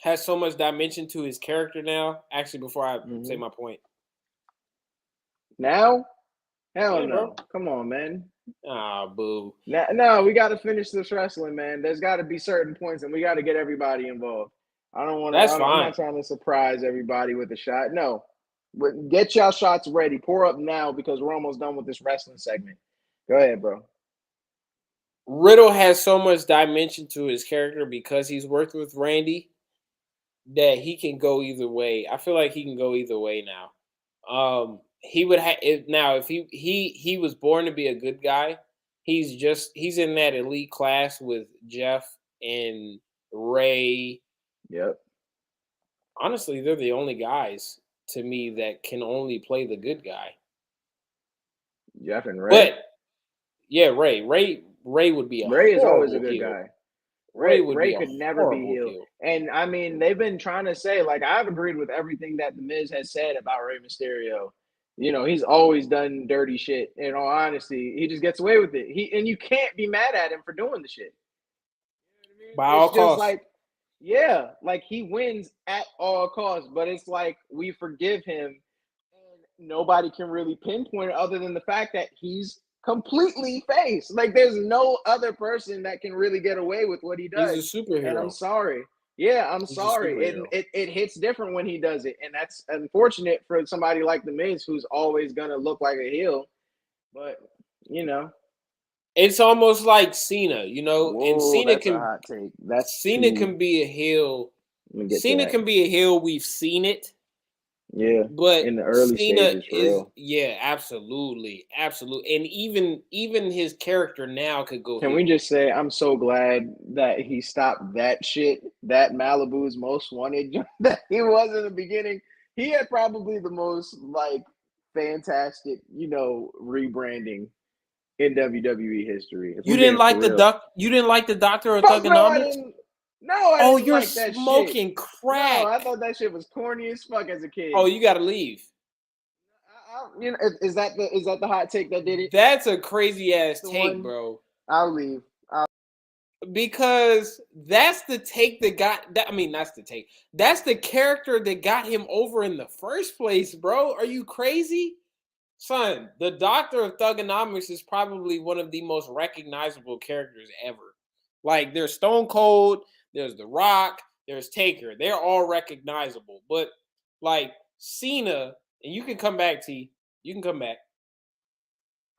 has so much dimension to his character now. Actually, before I say my point. Now? Hell no. Bro. Come on, man. Ah, boo. No, we got to finish this wrestling, man. There's got to be certain points, and we got to get everybody involved. I don't want to. I'm not trying to surprise everybody with a shot. No. Get y'all shots ready. Pour up now, because we're almost done with this wrestling segment. Go ahead, bro. Riddle has so much dimension to his character because he's worked with Randy that he can go either way. I feel like he can go either way now. He would have now if he was born to be a good guy. He's in that elite class with Jeff and Ray. Yep. Honestly, they're the only guys to me that can only play the good guy. Jeff and Ray. But yeah, Ray would be a Ray is always a good heel. guy. Ray could never be heel. And I mean, they've been trying to say, like, I've agreed with everything that The Miz has said about Rey Mysterio. You know, he's always done dirty shit. In all honesty, he just gets away with it. And you can't be mad at him for doing the shit. You know what I mean? By all costs. Like, yeah, like he wins at all costs, but it's like we forgive him, and nobody can really pinpoint it other than the fact that he's completely face. Like, there's no other person that can really get away with what he does. He's a superhero. And I'm sorry. Yeah, I'm sorry. It hits different when he does it. And that's unfortunate for somebody like The Miz, who's always going to look like a heel. But, you know. It's almost like Cena, you know. Whoa, and Cena that's a hot take. Cena can be a heel. Cena can be a heel. We've seen it. Yeah, but in the early Cena stages, absolutely, and even his character now could go. Can we just say I'm so glad that he stopped that shit, that Malibu's Most Wanted that he was in the beginning. He had probably the most like fantastic, rebranding in WWE history. You didn't like the Doctor of Thugonomics? No, you're like that smoking crack. No, I thought that shit was corny as fuck as a kid. Oh, you gotta leave. Is that the hot take that did it? That's a crazy ass take, bro. I'll leave. Because that's the take that got that. I mean, that's the take. That's the character that got him over in the first place, bro. Are you crazy? Son, the Doctor of Thugonomics is probably one of the most recognizable characters ever. Like, there's Stone Cold, there's The Rock, there's Taker. They're all recognizable. But, like, Cena, and you can come back, T. You can come back.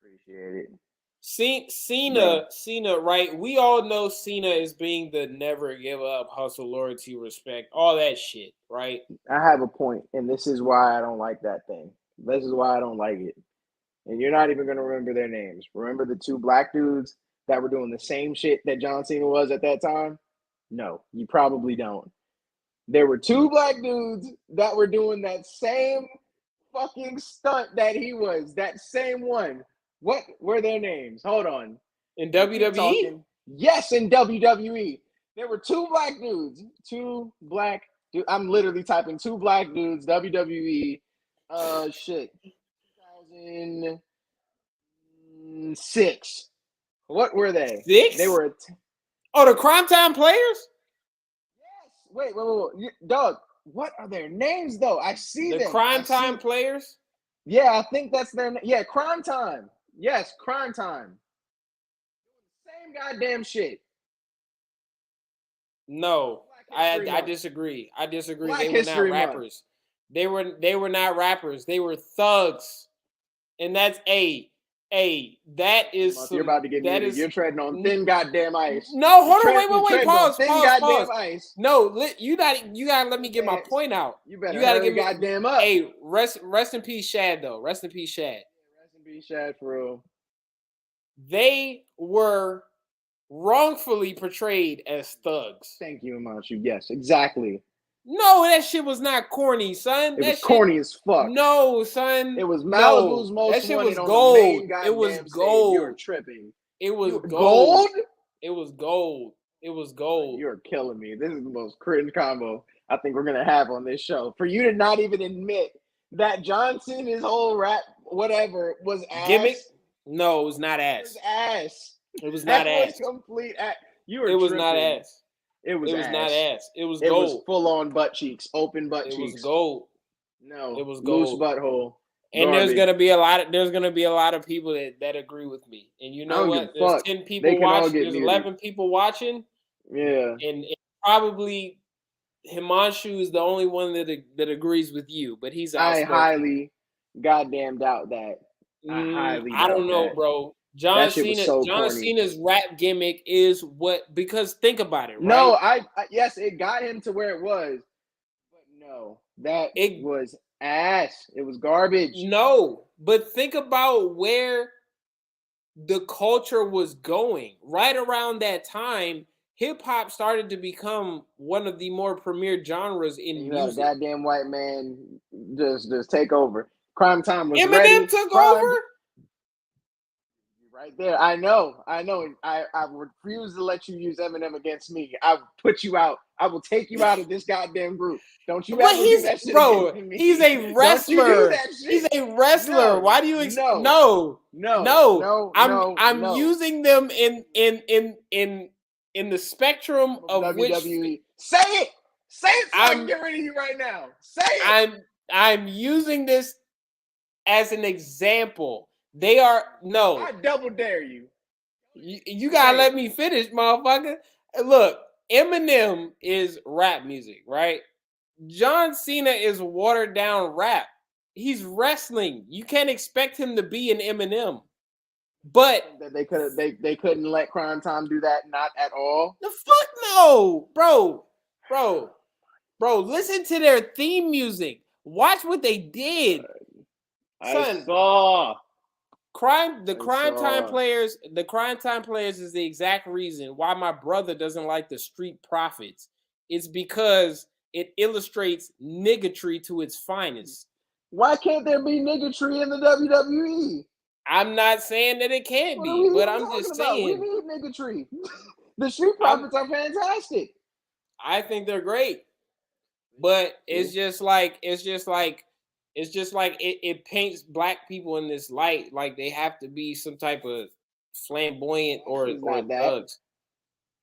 Appreciate it. Cena, right? We all know Cena as being the never give up, hustle, loyalty, respect, all that shit, right? I have a point, and this is why I don't like that thing. This is why I don't like it. And you're not even going to remember their names. Remember the two black dudes that were doing the same shit that John Cena was at that time? No, you probably don't. There were two black dudes that were doing that same fucking stunt that he was. That same one. What were their names? Hold on. In WWE? Yes, in WWE. There were two black dudes. I'm literally typing two black dudes, WWE. 2006. What were they? 6? They were. The Crime Time Players? Yes. Wait. Doug, what are their names, though? I see them. The Crime Time Players? Yeah, I think that's their name. Yeah, Crime Time. Yes, Crime Time. Same goddamn shit. No, I disagree. Black they were not rappers. They were not rappers. They were thugs. And that's Hey, that is You're about to get muted. You're treading on thin goddamn ice. No, hold on, wait. Pause. Ice. No, you gotta let me get my point out. You better gotta hurry goddamn up. Hey, rest in peace, Shad, though. Rest in peace, Shad. Rest in peace, Shad, for real. They were wrongfully portrayed as thugs. Thank you, Himanshu. Yes, exactly. No, that shit was not corny, son. It was corny as fuck. No, son. It was Malibu's most that shit wanted was on gold. the main It was goddamn gold. Stage. You're tripping. It was gold. Gold? It was gold. It was gold. You're killing me. This is the most cringe combo I think we're gonna have on this show. For you to not even admit that John Cena's whole rap whatever was ass. Gimmick? No, it was not ass. It was ass. It was not ass. Was complete ass. You were. It was tripping. not ass. It was not ass. It was gold. It was full on butt cheeks, open butt cheeks. It was gold. No, it was gold. Loose butthole. And garbage. there's gonna be a lot of people that agree with me. And you know what? There's 10 people watching. There's 11 people watching. Yeah. And probably Himanshu is the only one that agrees with you, but he's outspoken. I highly goddamn doubt that. I don't know, bro. John Cena's rap gimmick is what, because think about it, right? No, I yes, it got him to where it was. But no, it was ass. It was garbage. No, but think about where the culture was going. Right around that time, hip hop started to become one of the more premier genres in music. Had a goddamn white man just take over. Crime Time was Eminem ready. Took over. Right there. I know. I refuse to let you use Eminem against me. I will put you out. I will take you out of this goddamn group. Don't you ever do that shit against me. He's a wrestler. He's a wrestler. No, why do you I'm using them in the spectrum of WWE. Which say it so I can get rid of you right now. Say it. I'm using this as an example. They are I double dare you. You gotta let me finish, motherfucker. Look, Eminem is rap music, right? John Cena is watered down rap. He's wrestling. You can't expect him to be an Eminem. But they couldn't let Crime Time do that, not at all. The fuck no, bro. Listen to their theme music. Watch what they did. I saw. The Crime Time Players is the exact reason why my brother doesn't like the Street Profits. It's because it illustrates niggatry to its finest. Why can't there be niggatry in the WWE? I'm not saying that it can't be, but I'm just saying. We need niggatry. The Street Profits are fantastic. I think they're great. But it's just like it paints black people in this light like they have to be some type of flamboyant or thugs.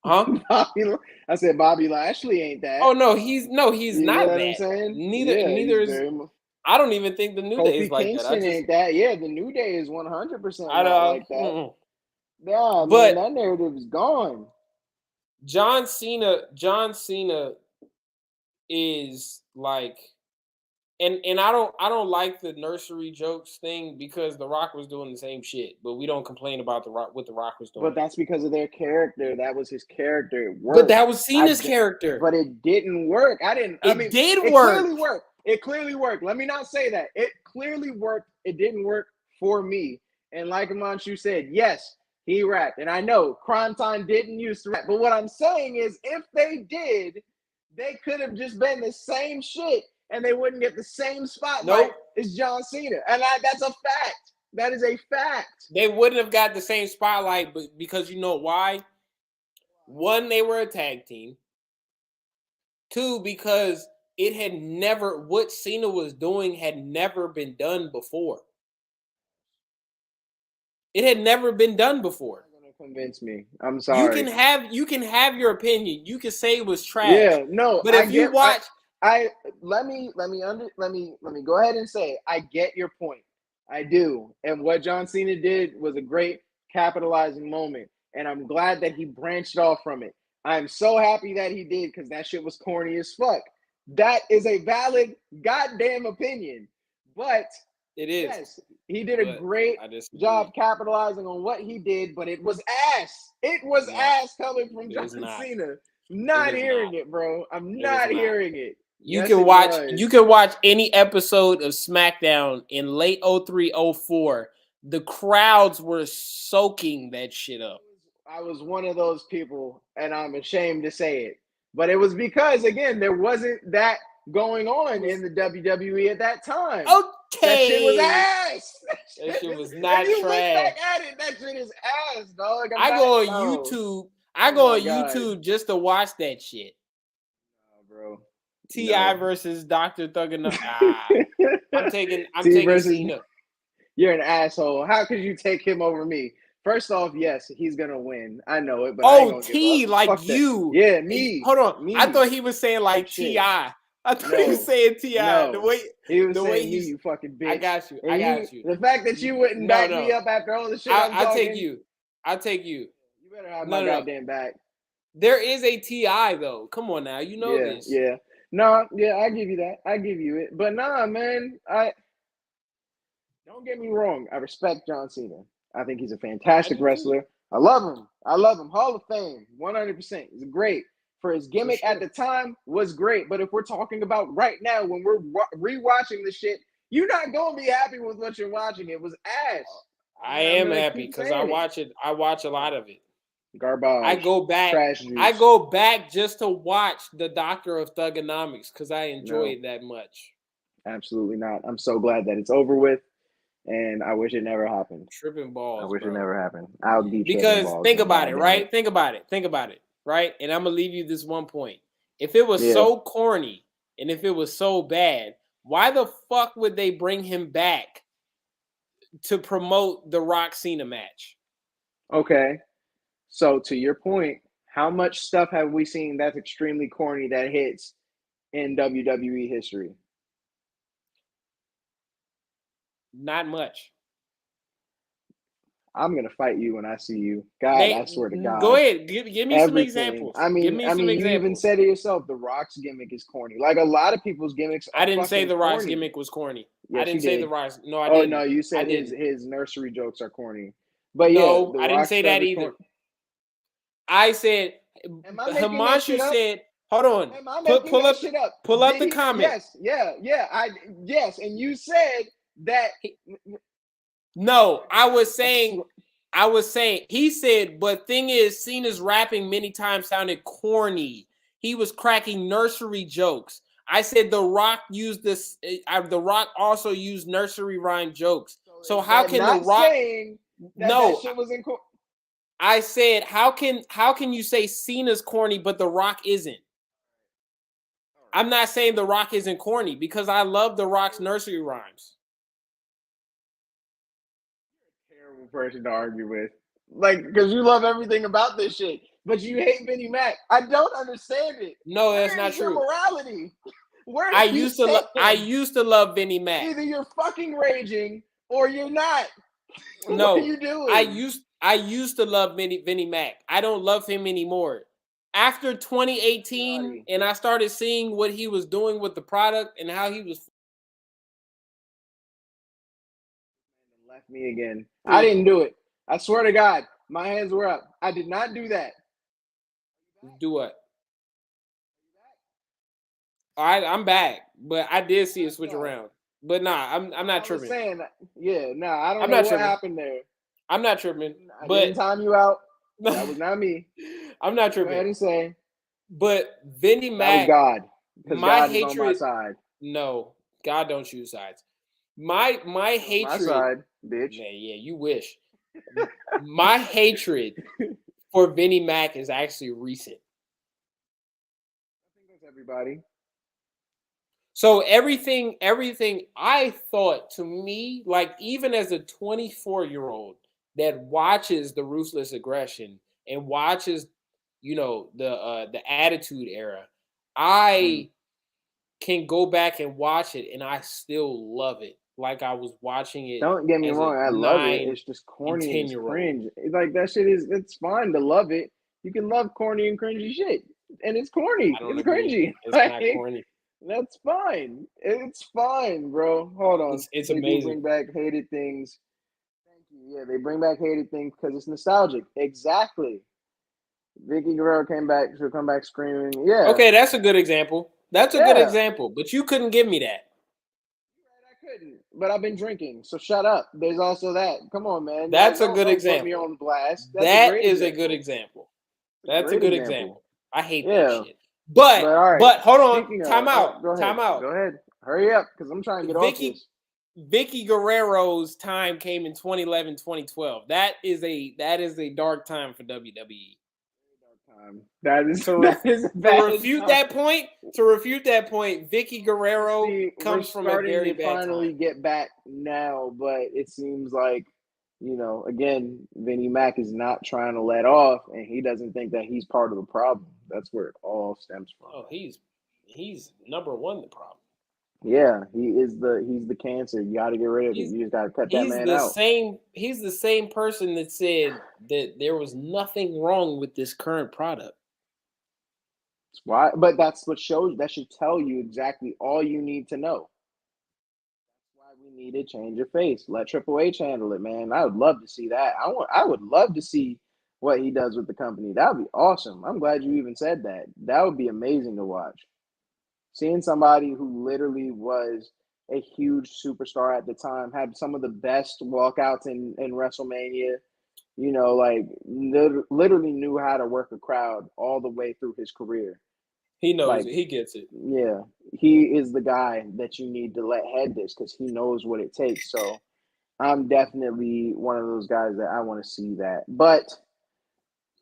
Huh? I said Bobby Lashley ain't that. Oh no, he's not that. What I'm saying? Neither is. I don't even think the New Day is like Kingston that. Ain't that. Yeah, the New Day is 100% like that. Mm-mm. Yeah, but that narrative is gone. John Cena is like, and I don't like the nursery jokes thing because The Rock was doing the same shit, but we don't complain about what The Rock was doing. But that's because of their character. That was his character. It worked. But that was Cena's character. But it didn't work. It clearly worked. It clearly worked. Let me not say that. It clearly worked. It didn't work for me. And like Himanshu said, yes, he rapped. And I know Crime Time didn't used to rap. But what I'm saying is if they did, they could have just been the same shit and they wouldn't get the same spotlight as John Cena. And that's a fact. That is a fact. They wouldn't have got the same spotlight because you know why? One, they were a tag team. Two, because what Cena was doing had never been done before. It had never been done before. You're gonna convince me. I'm sorry. You can have your opinion. You can say it was trash. Yeah, no. But if you watch, let me go ahead and say I get your point. I do. And what John Cena did was a great capitalizing moment. And I'm glad that he branched off from it. I'm so happy that he did because that shit was corny as fuck. That is a valid goddamn opinion. But It is. Yes, he did a great job capitalizing on what he did, but it was ass. It was ass coming from John Cena. Not hearing it, bro. I'm not hearing it. You can watch any episode of SmackDown in late 03, 04. The crowds were soaking that shit up. I was one of those people, and I'm ashamed to say it. But it was because, again, there wasn't that going on in the WWE at that time. Okay. That shit was ass. That shit was not trash. Look back at it, that shit is ass, dog. I go on YouTube. I go on YouTube just to watch that shit. No, bro. T.I. versus Dr. Thuganomics. I'm taking Cena. You're an asshole. How could you take him over me? First off, yes, he's gonna win. I know it, but T like you. That. Yeah, me. Hold on. Me. I thought he was saying like T.I. I thought he was saying T.I. No. He was saying you fucking bitch. I got you. I got you. The fact that you wouldn't back me up after all the shit I'll take you. I'll take you. You better have my goddamn back. There is a T.I. though. Come on now. You know this. Yeah. No, yeah, I give you that. I give you it. But nah, man, don't get me wrong. I respect John Cena. I think he's a fantastic wrestler. I love him. Hall of Fame, 100%. He's great. For his gimmick at the time was great. But if we're talking about right now, when we're rewatching the shit, you're not going to be happy with what you're watching. It was ass. I am happy because I watch it. I watch a lot of it. Garbage. I go back. Trash juice. I go back just to watch the Doctor of Thuganomics because I enjoy it that much. Absolutely not. I'm so glad that it's over with. And I wish it never happened. Tripping balls. I wish it never happened. I would be because think about it, right? Think about it, right? And I'm gonna leave you this one point. If it was so corny and if it was so bad, why the fuck would they bring him back to promote the Rock Cena match? Okay, so to your point, how much stuff have we seen that's extremely corny that hits in WWE history? Not much. I'm gonna fight you when I see you. God, I swear to God. Go ahead. Give me some examples. I mean, you even said it yourself. The Rock's gimmick is corny. Like a lot of people's gimmicks. I didn't say the Rock's gimmick was corny. Yes, I didn't say the Rock's. No, I didn't. Oh no, you said his nursery jokes are corny. But no, I didn't say that either. I said Himanshu said. Hold on. Pull up the comment. Yes, and you said that. No, I was saying, he said, but thing is, Cena's rapping many times sounded corny. He was cracking nursery jokes. I said The Rock used this. The Rock also used nursery rhyme jokes. So how can The Rock? That shit was in corny. I said, how can you say Cena's corny, but The Rock isn't? I'm not saying The Rock isn't corny because I love The Rock's nursery rhymes. Person to argue with, like, because you love everything about this shit, but you hate Vinnie Mac. I don't understand it. No, that's not true. Morality. I used to love Vinnie Mac. Either you're fucking raging or you're not. No, what are you doing? I used to love Vinnie Mac. I don't love him anymore. After 2018, and I started seeing what he was doing with the product and how he was. Left me again. I didn't do it. I swear to God, my hands were up. I did not do that. Do what? All right, I'm back, but I did see it switch around. But nah, I'm not tripping. Saying, I don't know what happened there. I'm not tripping. I but didn't time you out. That was not me. I'm not tripping. Go ahead and say. But Vinnie Mac, God, because my God hatred is on my side. No, God don't choose sides. My hatred. My side, bitch. Yeah, you wish. My hatred for Vinnie Mac is actually recent. I think that's everybody. So everything I thought, to me, like even as a 24-year-old that watches the Ruthless Aggression and watches, the Attitude Era, I can go back and watch it and I still love it. Like I was watching it. Don't get me wrong, I love it. It's just corny and cringe. Like that shit it's fine to love it. You can love corny and cringy shit. And it's corny. It's cringy. It's not corny. That's fine. It's fine, bro. Hold on. It's They do amazing. bring back hated things. Thank you. Yeah, they bring back hated things because it's nostalgic. Exactly. Vicky Guerrero came back. She'll come back screaming. Yeah. Okay, that's a good example. That's a good Yeah. example. But you couldn't give me that. I couldn't, but I've been drinking, so shut up. There's also that. Come on, man. Like, That's a good don't put me example. on blast. That's a That great is a example. good example. It's a That's a great good example. example. I hate that Yeah. shit. But But all right. hold on. Speaking of, Time out. go ahead. Time out. Go ahead. Hurry up, because I'm trying to get off this. Vicky Guerrero's time came in 2011, 2012. That is a dark time for WWE. That is To refute that point, Vicky Guerrero comes from a very bad finally time. get back now, but it seems like, again, Vinnie Mac is not trying to let off, and he doesn't think that he's part of the problem. That's where it all stems from. Oh, he's number one the problem. Yeah, he's the cancer. You got to get rid of it. You just got to cut that man out. He's the same person that said that there was nothing wrong with this current product. Why? But that's what that should tell you exactly all you need to know. That's why we need a change of face. Let Triple H handle it, man. I would love to see that. I would love to see what he does with the company. That would be awesome. I'm glad you even said that. That would be amazing to watch. Seeing somebody who literally was a huge superstar at the time, had some of the best walkouts in WrestleMania, like literally knew how to work a crowd all the way through his career. He knows it. He gets it. Yeah, he is the guy that you need to let head this because he knows what it takes. So I'm definitely one of those guys that I want to see that. But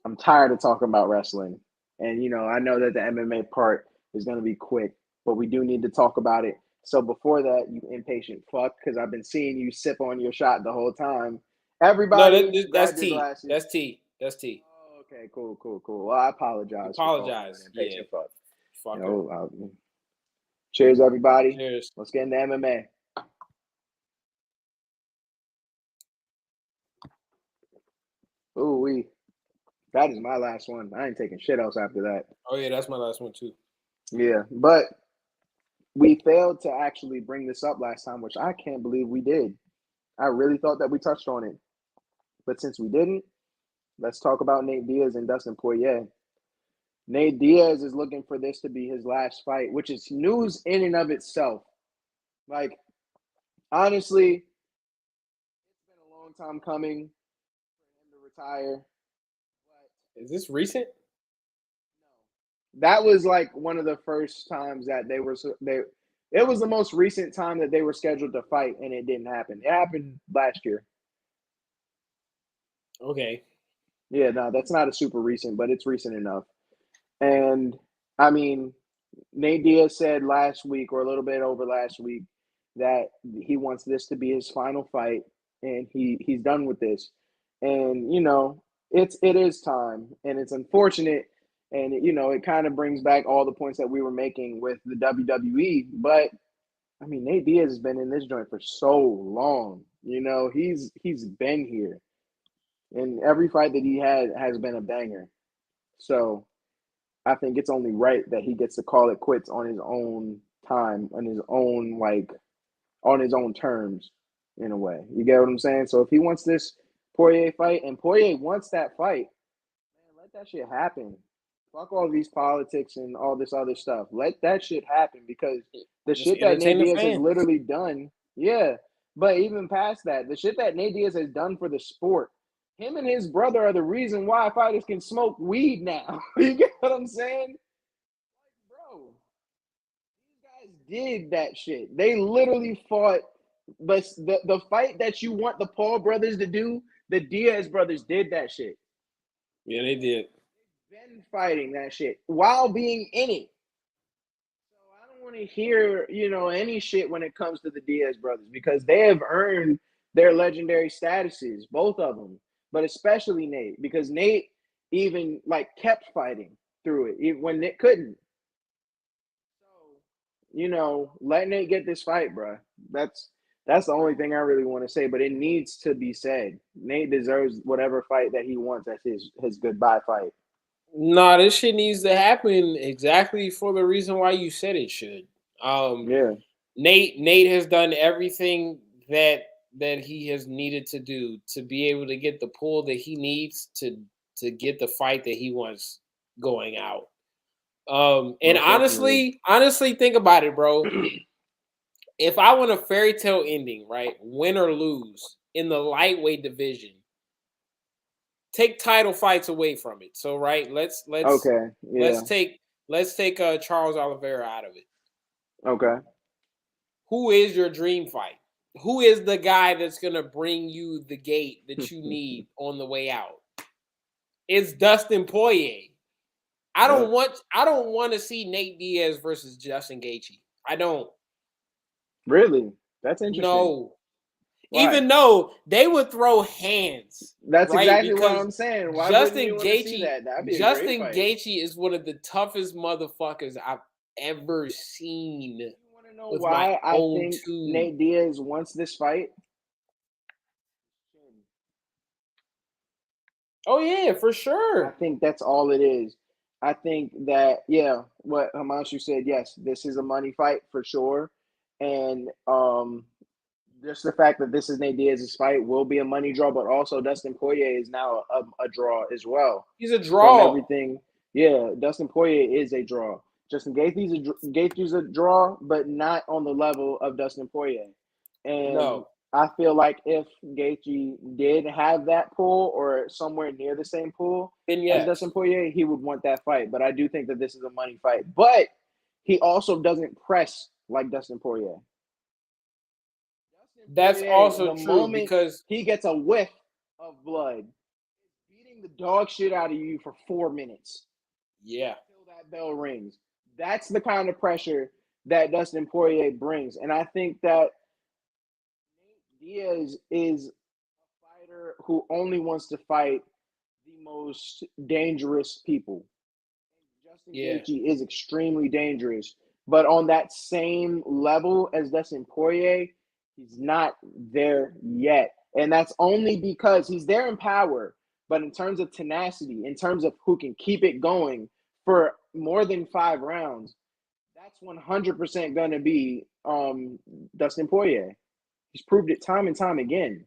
I'm tired of talking about wrestling. And, I know that the MMA part is going to be quick, but we do need to talk about it. So before that, you impatient fuck, because I've been seeing you sip on your shot the whole time. Everybody, no, that's tea. glasses. That's tea. That's tea. Oh, okay, cool. Well, I apologize. For calling you an impatient fuck. Cheers, everybody. Cheers. Let's get into MMA. Ooh, that is my last one. I ain't taking shit else after that. Oh, yeah, that's my last one, too. Yeah, but we failed to actually bring this up last time, which I can't believe we did. I really thought that we touched on it. But since we didn't, let's talk about Nate Diaz and Dustin Poyer. Nate Diaz is looking for this to be his last fight, which is news in and of itself. Like, honestly, it's been a long time coming for him to retire. Is this recent? No. That was like one of the first times that it was the most recent time that they were scheduled to fight, and it didn't happen. It happened last year. Okay. Yeah, no, that's not a super recent, but it's recent enough. And I mean, Nate Diaz said last week or a little bit over last week that he wants this to be his final fight, and he's done with this. And it is time, and it's unfortunate, and it kind of brings back all the points that we were making with the WWE. But I mean, Nate Diaz has been in this joint for so long. He's been here, and every fight that he had has been a banger. So I think it's only right that he gets to call it quits on his own time, on his own terms, in a way. You get what I'm saying? So if he wants this Poirier fight, and Poirier wants that fight, man, let that shit happen. Fuck all these politics and all this other stuff. Let that shit happen, because the shit that Nate Diaz has literally done, yeah. But even past that, the shit that Nate Diaz has done for the sport, him and his brother are the reason why fighters can smoke weed now. You get what I'm saying? Like, bro, these guys did that shit. They literally fought. But the fight that you want the Paul brothers to do, the Diaz brothers did that shit. Yeah, they did. They've been fighting that shit while being in it. So I don't want to hear, any shit when it comes to the Diaz brothers, because they have earned their legendary statuses, both of them. But especially Nate, because Nate even kept fighting through it even when Nick couldn't. So, let Nate get this fight, bro. That's the only thing I really want to say, but it needs to be said. Nate deserves whatever fight that he wants as his goodbye fight. Nah, this shit needs to happen exactly for the reason why you said it should. Nate has done everything that he has needed to do to be able to get the pull that he needs to get the fight that he wants going out. And honestly, think about it, bro. If I want a fairy tale ending, right, win or lose in the lightweight division, take title fights away from it. So, right, let's take Charles Oliveira out of it. Okay. Who is your dream fight? Who is the guy that's gonna bring you the gate that you need on the way out? It's Dustin Poyer. I don't want to see Nate Diaz versus Justin Gaethje. I don't. Really? That's interesting. No. Why? Even though they would throw hands. That's right? exactly because what I'm saying. Why wouldn't you want to see that? That'd be Justin a great fight. Gaethje is one of the toughest motherfuckers I've ever seen. You want to know why I think Nate Diaz wants this fight? Oh, yeah, for sure. I think that's all it is. I think that, what Himanshu said, yes, this is a money fight for sure. And just the fact that this is Nate Diaz's fight will be a money draw, but also Dustin Poirier is now a draw as well. He's a draw. From everything. Yeah, Dustin Poirier is a draw. Justin Gaethje's a draw, but not on the level of Dustin Poirier. And I feel like if Gaethje did have that pull or somewhere near the same pull as Dustin Poirier, he would want that fight. But I do think that this is a money fight. But he also doesn't press like Dustin Poirier. That's also true because he gets a whiff of blood, beating the dog shit out of you for 4 minutes. Yeah. Until that bell rings. That's the kind of pressure that Dustin Poirier brings. And I think that Diaz is a fighter who only wants to fight the most dangerous people. Justin Gaethje is extremely dangerous, but on that same level as Dustin Poirier, he's not there yet. And that's only because he's there in power, but in terms of tenacity, in terms of who can keep it going for more than 5 rounds, that's 100% going to be Dustin Poirier. He's proved it time and time again.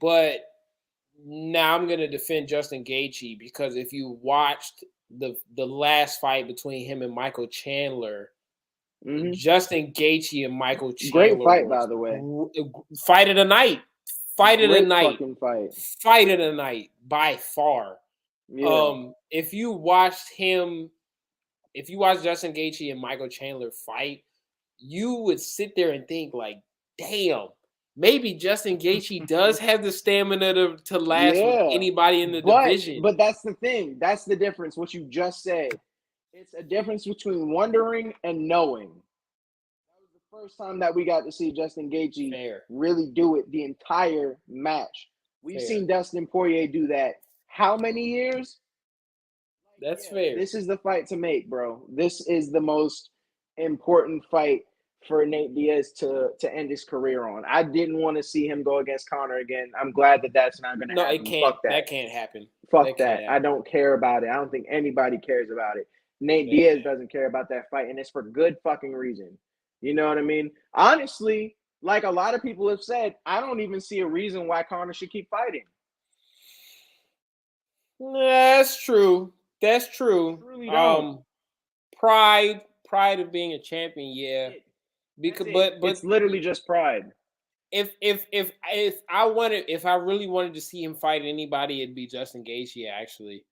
But now I'm going to defend Justin Gaethje because if you watched the last fight between him and Michael Chandler, Justin Gaethje and Michael Chandler. Great fight, by the way. Fight of the night. Fight of the night. Fight of the night by far. Yeah. If you watch Justin Gaethje and Michael Chandler fight, you would sit there and think like, damn, maybe Justin Gaethje does have the stamina to last with anybody in the division. But that's the thing. That's the difference, what you just said. It's a difference between wondering and knowing. That was the first time that we got to see Justin Gaethje really do it the entire match. We've seen Dustin Poirier do that how many years? That's fair. This is the fight to make, bro. This is the most important fight for Nate Diaz to end his career on. I didn't want to see him go against Conor again. I'm glad that that's not going to happen. No, it can't. That can't happen. Fuck that. I don't care about it. I don't think anybody cares about it. Nate Diaz doesn't care about that fight, and it's for good fucking reason. You know what I mean? Honestly, like a lot of people have said, I don't even see a reason why Conor should keep fighting. That's true. Really don't. Pride of being a champion, yeah. Because but it's literally just pride. If I really wanted to see him fight anybody, it'd be Justin Gaethje actually.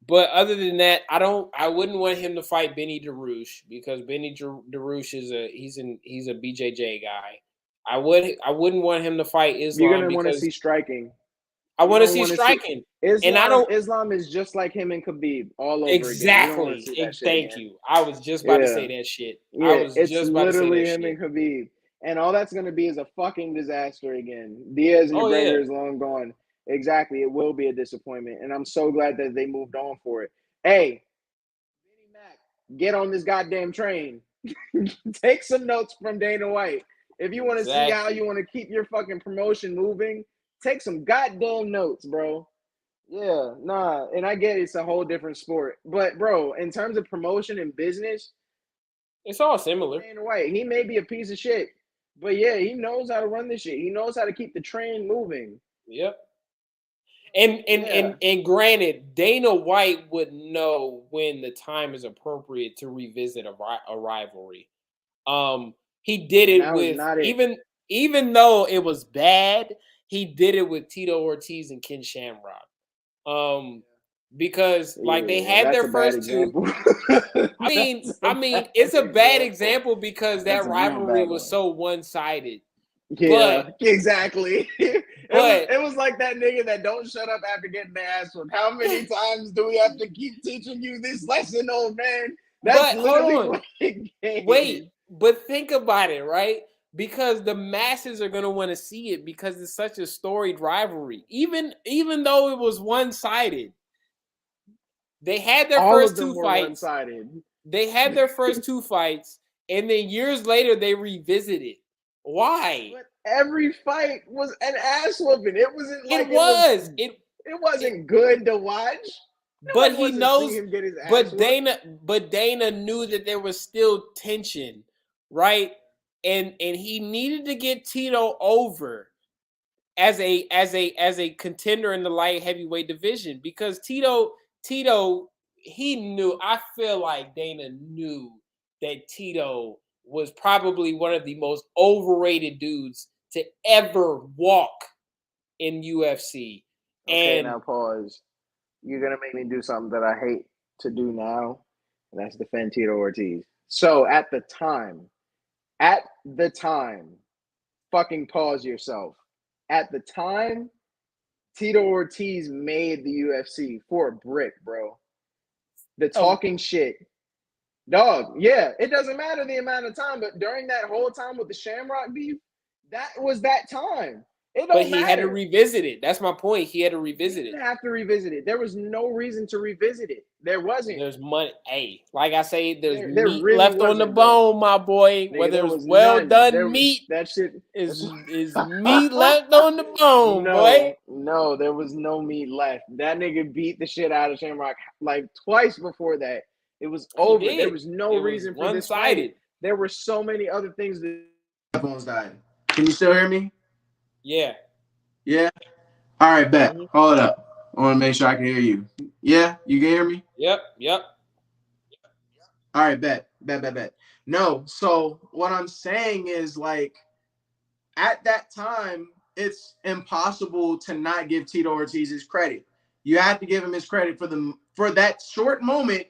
But other than that, I wouldn't want him to fight Benny DeRouche because Benny DeRouche he's a BJJ guy. I wouldn't want him to fight Islam. You're gonna want to see striking. I want to see striking. Islam is just like him and Khabib all over exactly. Again. Thank you. I was just about to say that shit. Yeah, it's literally him and Khabib. And all that's going to be is a fucking disaster again. Diaz and McGregor is long gone. Exactly. It will be a disappointment. And I'm so glad that they moved on for it. Hey, Vinnie Mac, get on this goddamn train. Take some notes from Dana White. If you want to see how you want to keep your fucking promotion moving, take some goddamn notes, bro. Yeah, nah, and I get it's a whole different sport. But bro, in terms of promotion and business, it's all similar. Dana White, he may be a piece of shit, but yeah, he knows how to run this shit. He knows how to keep the train moving. Yep. And granted, Dana White would know when the time is appropriate to revisit a rivalry. He did it Now is with not it. even though it was bad, he did it with Tito Ortiz and Ken Shamrock. Because like they had their first two. I mean, it's a bad example because that rivalry was so one-sided. Yeah, but, exactly. It was like that nigga that don't shut up after getting their ass whipped. How many times do we have to keep teaching you this lesson, old man? That's literally what it is. Wait, but think about it, right? Because the masses are gonna want to see it because it's such a storied rivalry. Even though it was one-sided, they had their first two fights. One-sided. They had their first two fights, and then years later they revisited. Why? But every fight was an ass whooping. It wasn't like it wasn't good to watch. But he knows. But Dana knew that there was still tension, right? And he needed to get Tito over as a contender in the light heavyweight division because Tito he knew. I feel like Dana knew that Tito was probably one of the most overrated dudes to ever walk in UFC. Okay, now pause. You're gonna make me do something that I hate to do now, and that's defend Tito Ortiz. So at the time, fucking pause yourself. At the time, Tito Ortiz made the UFC for a brick, bro. The talking shit. Dog, yeah, it doesn't matter the amount of time, but during that whole time with the Shamrock beef, that was that time. It don't matter. Had to revisit it. That's my point. He had to revisit it. He didn't have to revisit it. There was no reason to revisit it. There wasn't. There's money. Hey, like I say, there's meat really left on the bone, my boy. Nigga, whether it's well done meat, that shit is meat left on the bone, boy. No, there was no meat left. That nigga beat the shit out of Shamrock like twice before that. It was over. There was no reason for this fight. There were so many other things that headphones died. Can you still hear me? Yeah. Yeah. All right, bet. Hold up. I want to make sure I can hear you. Yeah, you can hear me? Yep. All right, bet. No, so what I'm saying is like at that time, it's impossible to not give Tito Ortiz his credit. You have to give him his credit for that short moment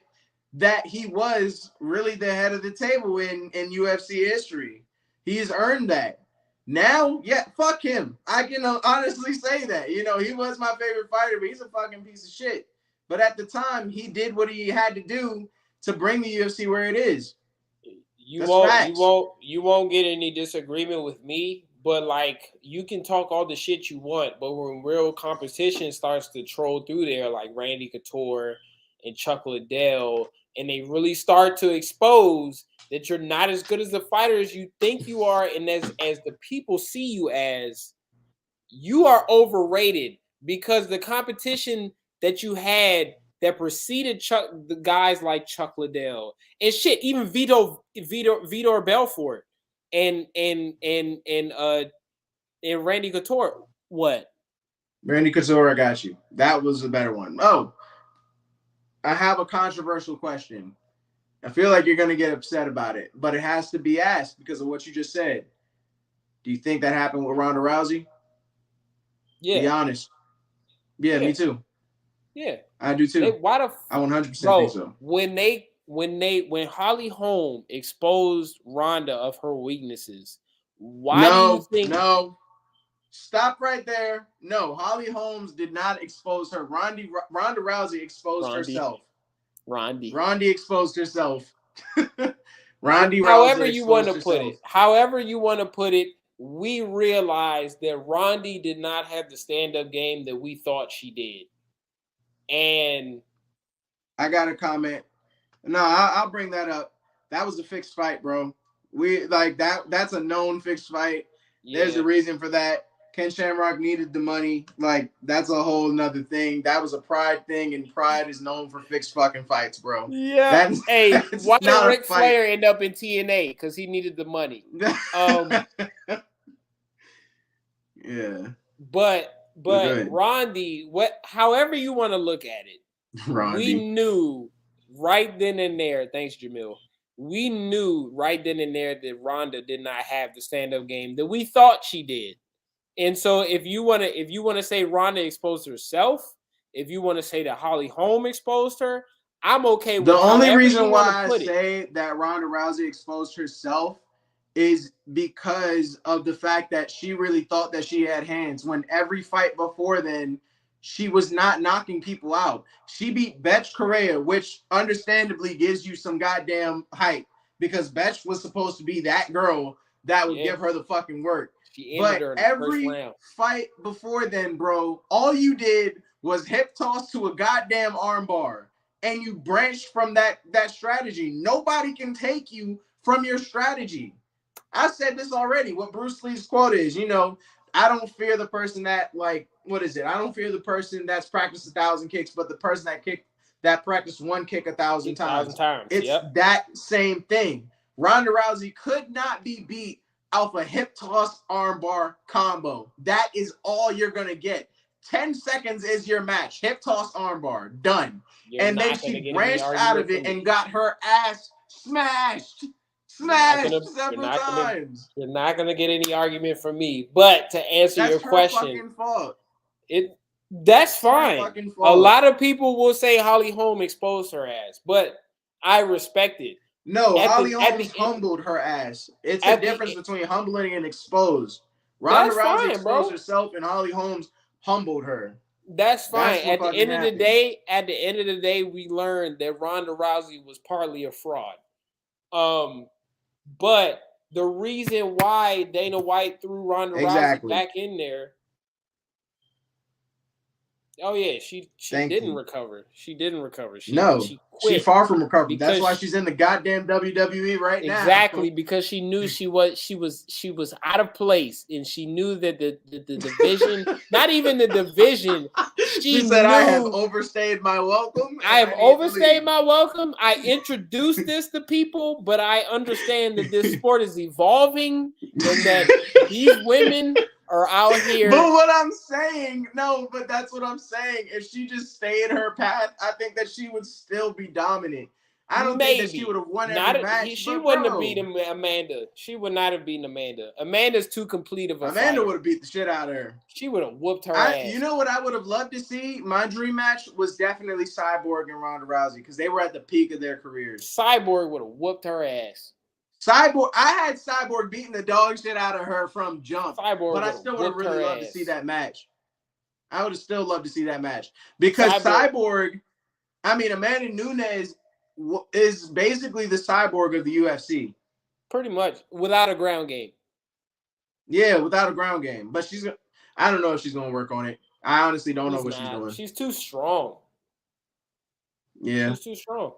that he was really the head of the table in UFC history. He's earned that. Now, yeah, fuck him. I can honestly say that. You know, he was my favorite fighter, but he's a fucking piece of shit. But at the time, he did what he had to do to bring the UFC where it is. You won't get any disagreement with me, but like you can talk all the shit you want, but when real competition starts to troll through there, like Randy Couture and Chuck Liddell, and they really start to expose that you're not as good as the fighter as you think you are, and as the people see you as, you are overrated because the competition that you had that preceded the guys like Chuck Liddell and shit, even Vitor Belfort and Randy Couture. What? Randy Couture, I got you. That was a better one. Oh, I have a controversial question. I feel like you're going to get upset about it, but it has to be asked because of what you just said. Do you think that happened with Ronda Rousey? Yeah. Be honest. Yeah, me too. Yeah. I do too. I 100% think so. When Holly Holm exposed Ronda of her weaknesses, why do you think? No. Stop right there. No, Holly Holmes did not expose her. Ronda Rousey exposed herself. Ronda exposed herself. However you want to put it, we realized that Ronda did not have the stand-up game that we thought she did. And I got a comment. No, I'll bring that up. That was a fixed fight, bro. We like that. That's a known fixed fight. Yeah. There's a reason for that. Ken Shamrock needed the money. Like, that's a whole nother thing. That was a Pride thing, and Pride is known for fixed fucking fights, bro. Yeah. Hey, why did Ric Flair end up in TNA? Because he needed the money. Yeah. But Rondi, however you want to look at it, we knew right then and there. Thanks, Jamil. We knew right then and there that Ronda did not have the stand-up game that we thought she did. And so if you want to say Ronda exposed herself, if you want to say that Holly Holm exposed her, I'm okay with the only reason why I say that Ronda Rousey exposed herself is because of the fact that she really thought that she had hands when every fight before then she was not knocking people out. She beat Betch Correa, which understandably gives you some goddamn hype because Betch was supposed to be that girl that would give her the fucking work. But every fight before then, bro, all you did was hip toss to a goddamn armbar, and you branched from that strategy. Nobody can take you from your strategy. I said this already. What Bruce Lee's quote is, I don't fear the person that, like, what is it? I don't fear the person that's practiced 1,000 kicks, but the person that practiced one kick 1,000 times. It's that same thing. Ronda Rousey could not be beat off a hip toss armbar combo. That is all you're gonna get. 10 seconds is your match. Hip toss armbar, done. And then she branched out of it and got her ass smashed several times. You're not gonna get any argument from me. But to answer your question, fucking fault. That's fine. A lot of people will say Holly Holm exposed her ass, but I respect it. No, Holly Holmes humbled her ass. It's a difference between humbling and exposed. Ronda Rousey exposed herself, and Holly Holmes humbled her. That's fine. At the end of the day, we learned that Ronda Rousey was partly a fraud. But the reason why Dana White threw Ronda Rousey back in there. Oh yeah, she didn't recover. She didn't recover. She quit. She's far from recovered. That's why she's in the goddamn WWE right now. Exactly, because she knew she was out of place, and she knew that the division, not even the division. She said, "I have overstayed my welcome. I have overstayed my welcome. I introduced this to people, but I understand that this sport is evolving, and that these women are out here." But what I'm saying, that's what I'm saying. If she just stayed her path, I think that she would still be dominant. I don't think that she would have won every match. She wouldn't have beaten Amanda. She would not have beaten Amanda. Amanda's too complete of a fighter. Amanda would have beat the shit out of her. She would have whooped her ass. You know what I would have loved to see? My dream match was definitely Cyborg and Ronda Rousey because they were at the peak of their careers. Cyborg would have whooped her ass. I had Cyborg beating the dog shit out of her from jump. But I still would have really loved to see that match. I would have still loved to see that match. Because Amanda Nunes is basically the Cyborg of the UFC. Pretty much. Without a ground game. Yeah, without a ground game. But I don't know if she's going to work on it. I honestly don't know what she's doing. She's too strong. Yeah. She's too strong.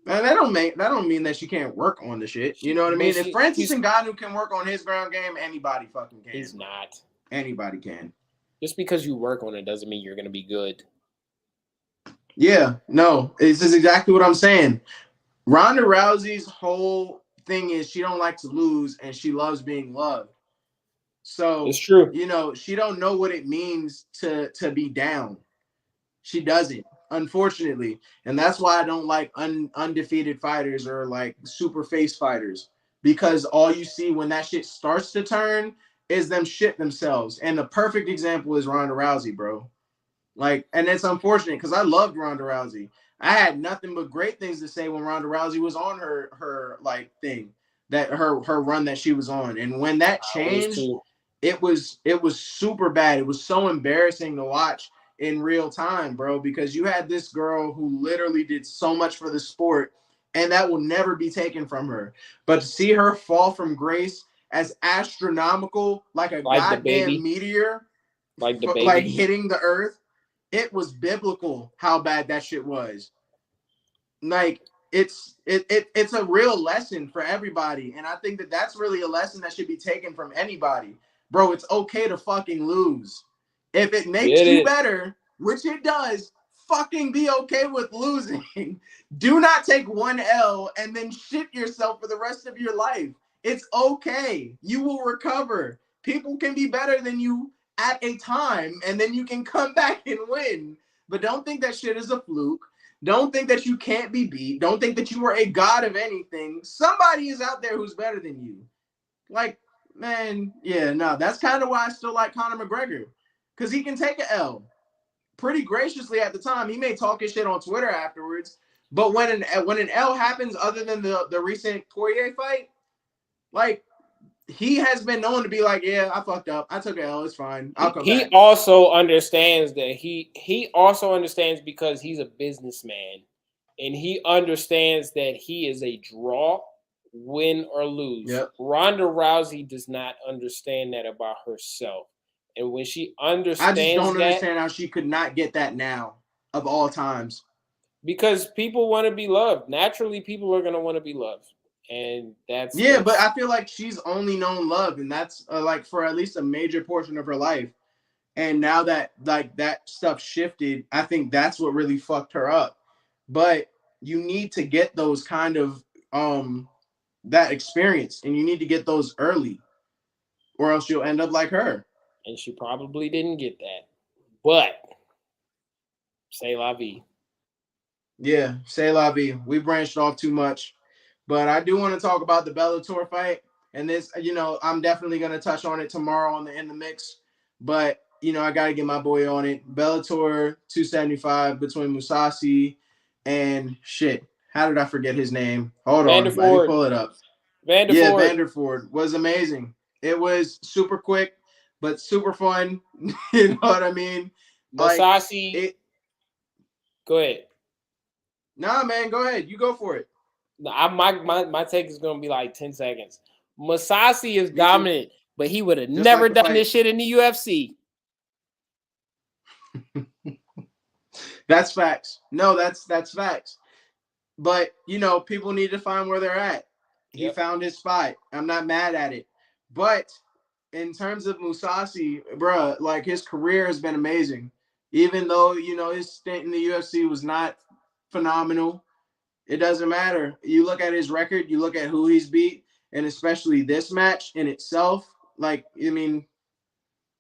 And that don't mean that she can't work on the shit. You know what I mean? If Francis Ngannou can work on his ground game, anybody fucking can. He's not. Anybody can. Just because you work on it doesn't mean you're going to be good. Yeah, no, this is exactly what I'm saying. Ronda Rousey's whole thing is she don't like to lose and she loves being loved. So it's true. She don't know what it means to be down. She doesn't. Unfortunately, and that's why I don't like undefeated fighters or like super face fighters, because all you see when that shit starts to turn is them shit themselves. And the perfect example is Ronda Rousey, bro. Like, and it's unfortunate because I loved Ronda Rousey. I had nothing but great things to say when Ronda Rousey was on her like thing, that her run that she was on. And when that changed, it was super bad. It was so embarrassing to watch in real time, bro, because you had this girl who literally did so much for the sport, and that will never be taken from her. But to see her fall from grace as astronomical, like a goddamn meteor, like hitting the earth, it was biblical how bad that shit was. Like, it's a real lesson for everybody, and I think that that's really a lesson that should be taken from anybody, bro, it's okay to fucking lose. If it makes you better, which it does, fucking be okay with losing. Do not take one L and then shit yourself for the rest of your life. It's okay. You will recover. People can be better than you at a time, and then you can come back and win. But don't think that shit is a fluke. Don't think that you can't be beat. Don't think that you are a god of anything. Somebody is out there who's better than you. Like, man, yeah, no, that's kind of why I still like Conor McGregor, because he can take an L pretty graciously at the time. He may talk his shit on Twitter afterwards, but when an L happens, other than the recent Poyer fight, like, he has been known to be like, yeah, I fucked up. I took an L. It's fine. I'll come back. He also understands that he also understands, because he's a businessman, and he understands that he is a draw, win or lose. Yep. Ronda Rousey does not understand that about herself. And when she understands, I just don't understand how she could not get that now, of all times. Because people want to be loved. Naturally, people are going to want to be loved. And that's... Yeah, but I feel like she's only known love, and that's like for at least a major portion of her life. And now that like that stuff shifted, I think that's what really fucked her up. But you need to get those kind of that experience, and you need to get those early, or else you'll end up like her. And she probably didn't get that. But c'est la vie. Yeah, c'est la vie. We branched off too much. But I do want to talk about the Bellator fight. And this, you know, I'm definitely going to touch on it tomorrow on the In the Mix. But, you know, I got to get my boy on it. Bellator 275 between Mousasi and shit. How did I forget his name? Hold on. Let me pull it up. Vanderford was amazing. It was super quick, but super fun. You know what I mean? Mousasi. Like, go ahead. Nah, man, go ahead. You go for it. My take is going to be like 10 seconds. Mousasi is dominant, but he would have never done this shit in the UFC. That's facts. No, that's facts. But, you know, people need to find where they're at. He found his spot. I'm not mad at it. But in terms of Mousasi, bruh, like, his career has been amazing. Even though, you know, his stint in the UFC was not phenomenal, it doesn't matter. You look at his record, you look at who he's beat, and especially this match in itself, like, I mean,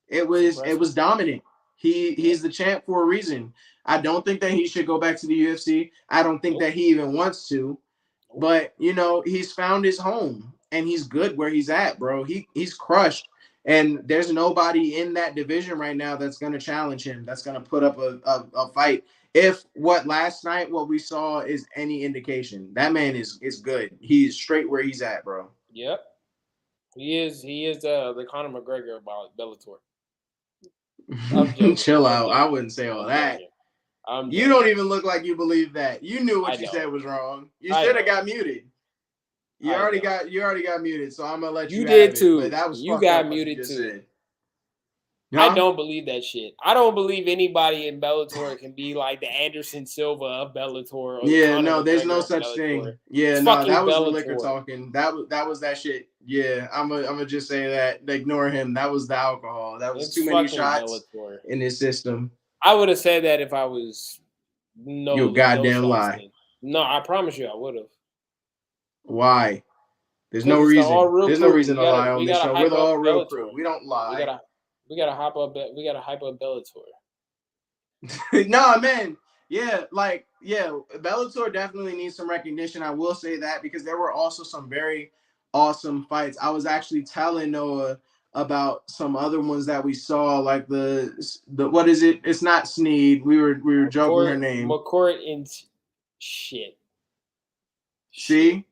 it was dominant. He's the champ for a reason. I don't think that he should go back to the UFC. I don't think that he even wants to. But, you know, he's found his home, and he's good where he's at, bro. He's crushed. And there's nobody in that division right now that's going to challenge him, that's going to put up a fight. If what we saw is any indication, that man is good. He's straight where he's at, bro. Yep. He is the Conor McGregor about Bellator. Chill out. I wouldn't say all that. You don't even look like you believe that. You knew what you said was wrong. You should have got muted. You already got muted, so I'm gonna let you. You did it, too. But that was you got muted too. Huh? I don't believe that shit. I don't believe anybody in Bellator can be like the Anderson Silva of Bellator. Yeah, no, there's no such thing. Yeah, no, that was Replica talking. That was that shit. Yeah, I'm gonna just say that. Ignore him. That was the alcohol. That was too many shots in his system. I would have said that if I was you goddamn lie. No, I promise you, I would have. Why? There's no reason. There's no reason to lie on this show. We're the all real crew. We don't lie. We gotta hype up Bellator. Nah, man. Yeah, Bellator definitely needs some recognition. I will say that, because there were also some very awesome fights. I was actually telling Noah about some other ones that we saw, like the what is it? It's not Sneed. We were joking her name. McCourt and shit. See?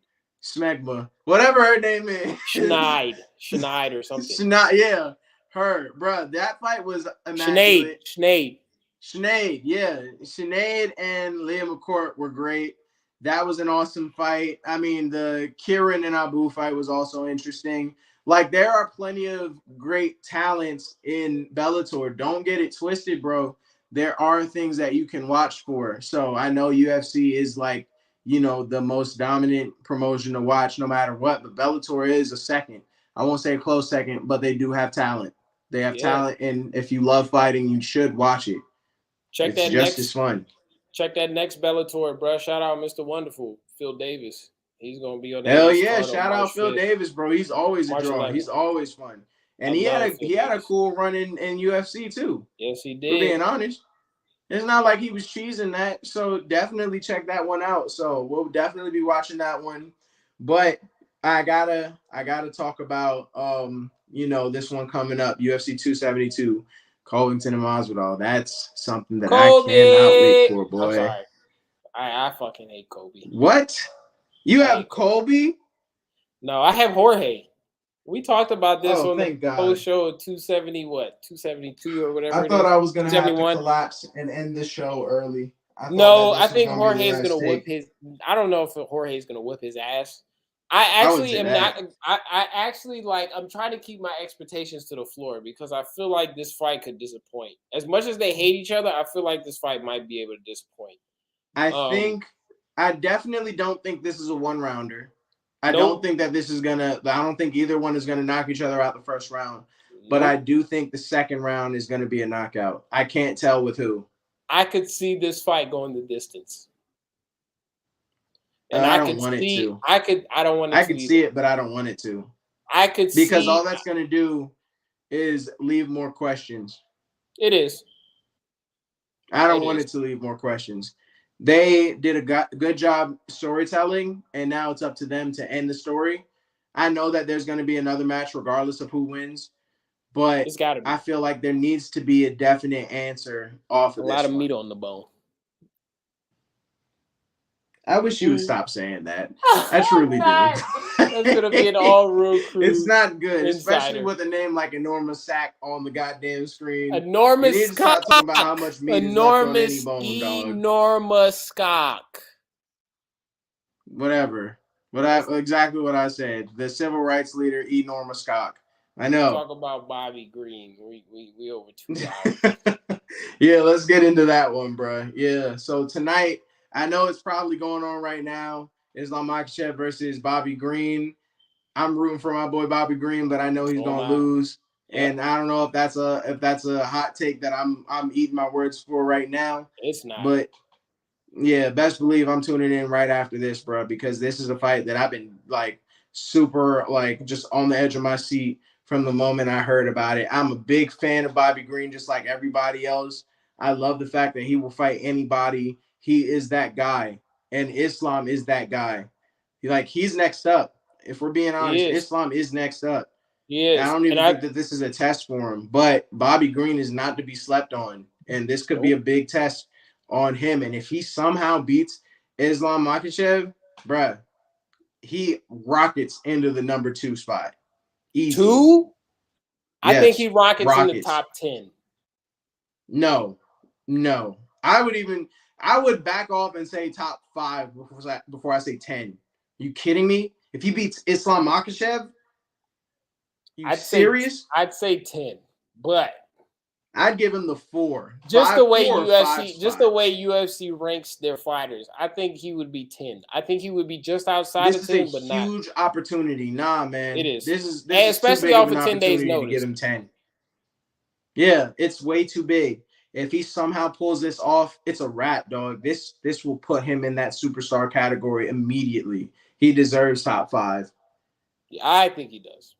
Smegma. Whatever her name is. Schneid or something. Yeah. Her, bro, that fight was immaculate. Sinead, yeah. Sinead and Leah McCourt were great. That was an awesome fight. I mean, the Kieran and Abu fight was also interesting. Like, there are plenty of great talents in Bellator. Don't get it twisted, bro. There are things that you can watch for. So I know UFC is like, you know, the most dominant promotion to watch no matter what, but Bellator is a second. I won't say a close second, but they do have talent. They have talent, and if you love fighting, you should watch it. It's just as fun. Check that next Bellator, bro. Shout out Mr. Wonderful, Phil Davis. He's gonna be on that. Hell yeah! Shout out Phil Davis, bro. He's always a draw. 11th. He's always fun, and he had a cool run in UFC too. Yes, he did. For being honest, it's not like he was cheesing that. So definitely check that one out. So we'll definitely be watching that one. But I gotta talk about this one coming up, UFC 272, Covington and Masvidal. That's something that Kobe! I cannot wait for, boy. I'm sorry. I fucking hate Kobe. What? You have Kobe? No, I have Jorge. We talked about this on the post show of 272 or whatever. I thought I was gonna have to collapse and end the show early. I think Jorge is gonna whip his. I don't know if Jorge is gonna whip his ass. I actually am not. I actually I'm trying to keep my expectations to the floor because I feel like this fight could disappoint. As much as they hate each other, I feel like this fight might be able to disappoint. I definitely don't think this is a one-rounder. I don't think that I don't think either one is gonna knock each other out the first round. But I do think the second round is gonna be a knockout. I can't tell with who. I could see this fight going the distance. And I don't want it to. I don't want it to. I could see it, but I don't want it to. Because all that's gonna do is leave more questions. It is. I don't want it to leave more questions. They did a good job storytelling, and now it's up to them to end the story. I know that there's going to be another match regardless of who wins, but I feel like there needs to be a definite answer off of this. A lot of meat on the bone. I wish you would stop saying that. I truly do. That's going to be an all-real crew. It's not good, especially with a name like Enormous Sack on the goddamn screen. Enormous Cock. Talking about how much meat enormous, is left on any bone, dog. Enormous Cock. Whatever. Exactly what I said. The civil rights leader, Enormous Cock. I know. Talk about Bobby Green. We over 2 hours. Yeah, let's get into that one, bro. Yeah. So tonight, I know it's probably going on right now. Islam Makhachev versus Bobby Green. I'm rooting for my boy Bobby Green, but I know he's gonna lose. Yep. And I don't know if that's a hot take that I'm eating my words for right now. It's not. But yeah, best believe I'm tuning in right after this, bro, because this is a fight that I've been super just on the edge of my seat from the moment I heard about it. I'm a big fan of Bobby Green, just like everybody else. I love the fact that he will fight anybody. He is that guy, and Islam is that guy. He's next up. If we're being honest, Islam is next up. He is. I don't even think that this is a test for him, but Bobby Green is not to be slept on, and this could be a big test on him. And if he somehow beats Islam Makhachev, bruh, he rockets into the number 2 spot. Easy. 2? I think he rockets in the top 10. No. I would back off and say top 5 before I say 10. You kidding me? If he beats Islam Makhachev, serious? I'd say 10, but I'd give him the 4. Just the way UFC ranks their fighters, I think he would be 10. I think he would be just outside of 10, but not. This is a huge opportunity. Nah, man. It is. This is especially off of 10 days notice. To get him 10. Yeah, it's way too big. If he somehow pulls this off, it's a wrap, dog. This will put him in that superstar category immediately. He deserves top 5. Yeah, I think he does.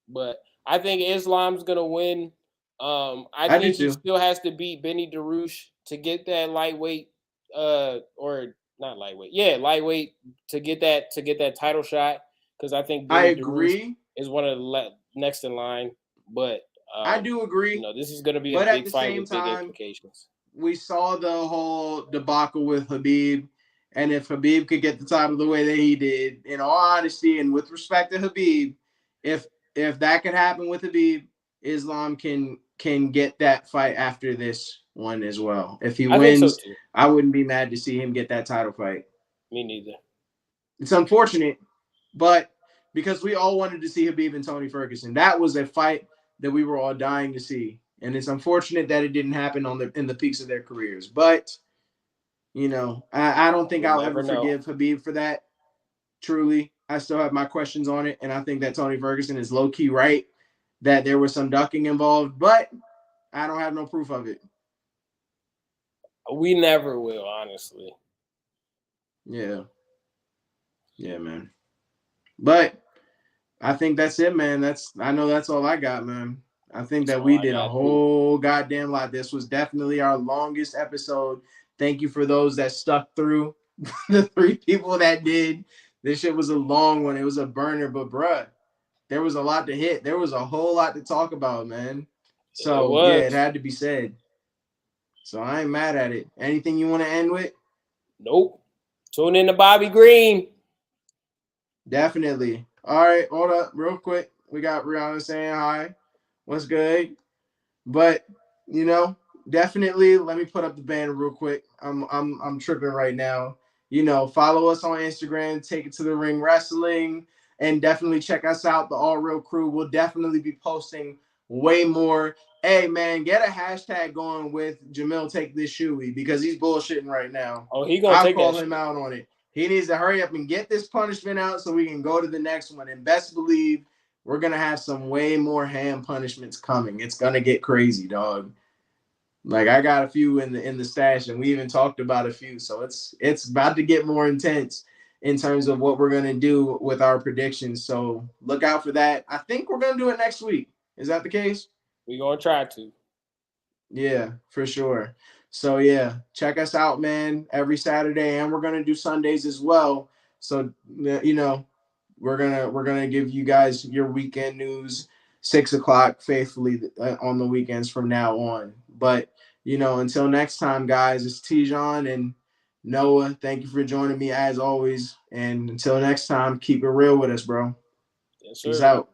But I think Islam's going to win. I think he still has to beat Benny DeRouche to get that lightweight or not lightweight. Yeah, lightweight to get that title shot, because I think Benny DeRouche is one of the next in line, but I do agree. This is going to be a big fight with big implications. We saw the whole debacle with Khabib, and if Khabib could get the title the way that he did, in all honesty and with respect to Khabib, if that could happen with Khabib, Islam can get that fight after this one as well. If he wins, I wouldn't be mad to see him get that title fight. Me neither. It's unfortunate, but because we all wanted to see Khabib and Tony Ferguson, that was a fight that we were all dying to see, and it's unfortunate that it didn't happen in the peaks of their careers. But I don't think I'll ever forgive Khabib for that. Truly, I still have my questions on it, and I think that Tony Ferguson is low key right that there was some ducking involved, but I don't have no proof of it. We never will, honestly. Yeah, man. But I think that's it, man. I know that's all I got, man. I think that we did a whole goddamn lot. This was definitely our longest episode. Thank you for those that stuck through. The 3 people that did. This shit was a long one. It was a burner, but bruh, there was a lot to hit. There was a whole lot to talk about, man. So yeah, it had to be said. So I ain't mad at it. Anything you want to end with? Nope. Tune in to Bobby Green. Definitely. All right, hold up real quick. We got Rihanna saying hi. What's good? But you know, definitely let me put up the banner real quick. I'm tripping right now. You know, follow us on Instagram, Take It to the Ring Wrestling, and definitely check us out, the All Real Crew. We'll definitely be posting way more. Hey man, get a hashtag going with Jamil Take This Shoey because he's bullshitting right now. Oh, he gonna I'll call him out on it. He needs to hurry up and get this punishment out so we can go to the next one. And best believe we're gonna have some way more hand punishments coming. It's gonna get crazy, dog. Like I got a few in the stash, and we even talked about a few. So it's about to get more intense in terms of what we're gonna do with our predictions. So look out for that. I think we're gonna do it next week. Is that the case? We're gonna try to. Yeah, for sure. So yeah, check us out, man, every Saturday, and we're gonna do Sundays as well. So you know, we're gonna give you guys your weekend news 6 o'clock faithfully on the weekends from now on. But you know, until next time, guys, it's Tijon and Noah. Thank you for joining me as always. And until next time, keep it real with us, bro. Yes, sir. Peace out.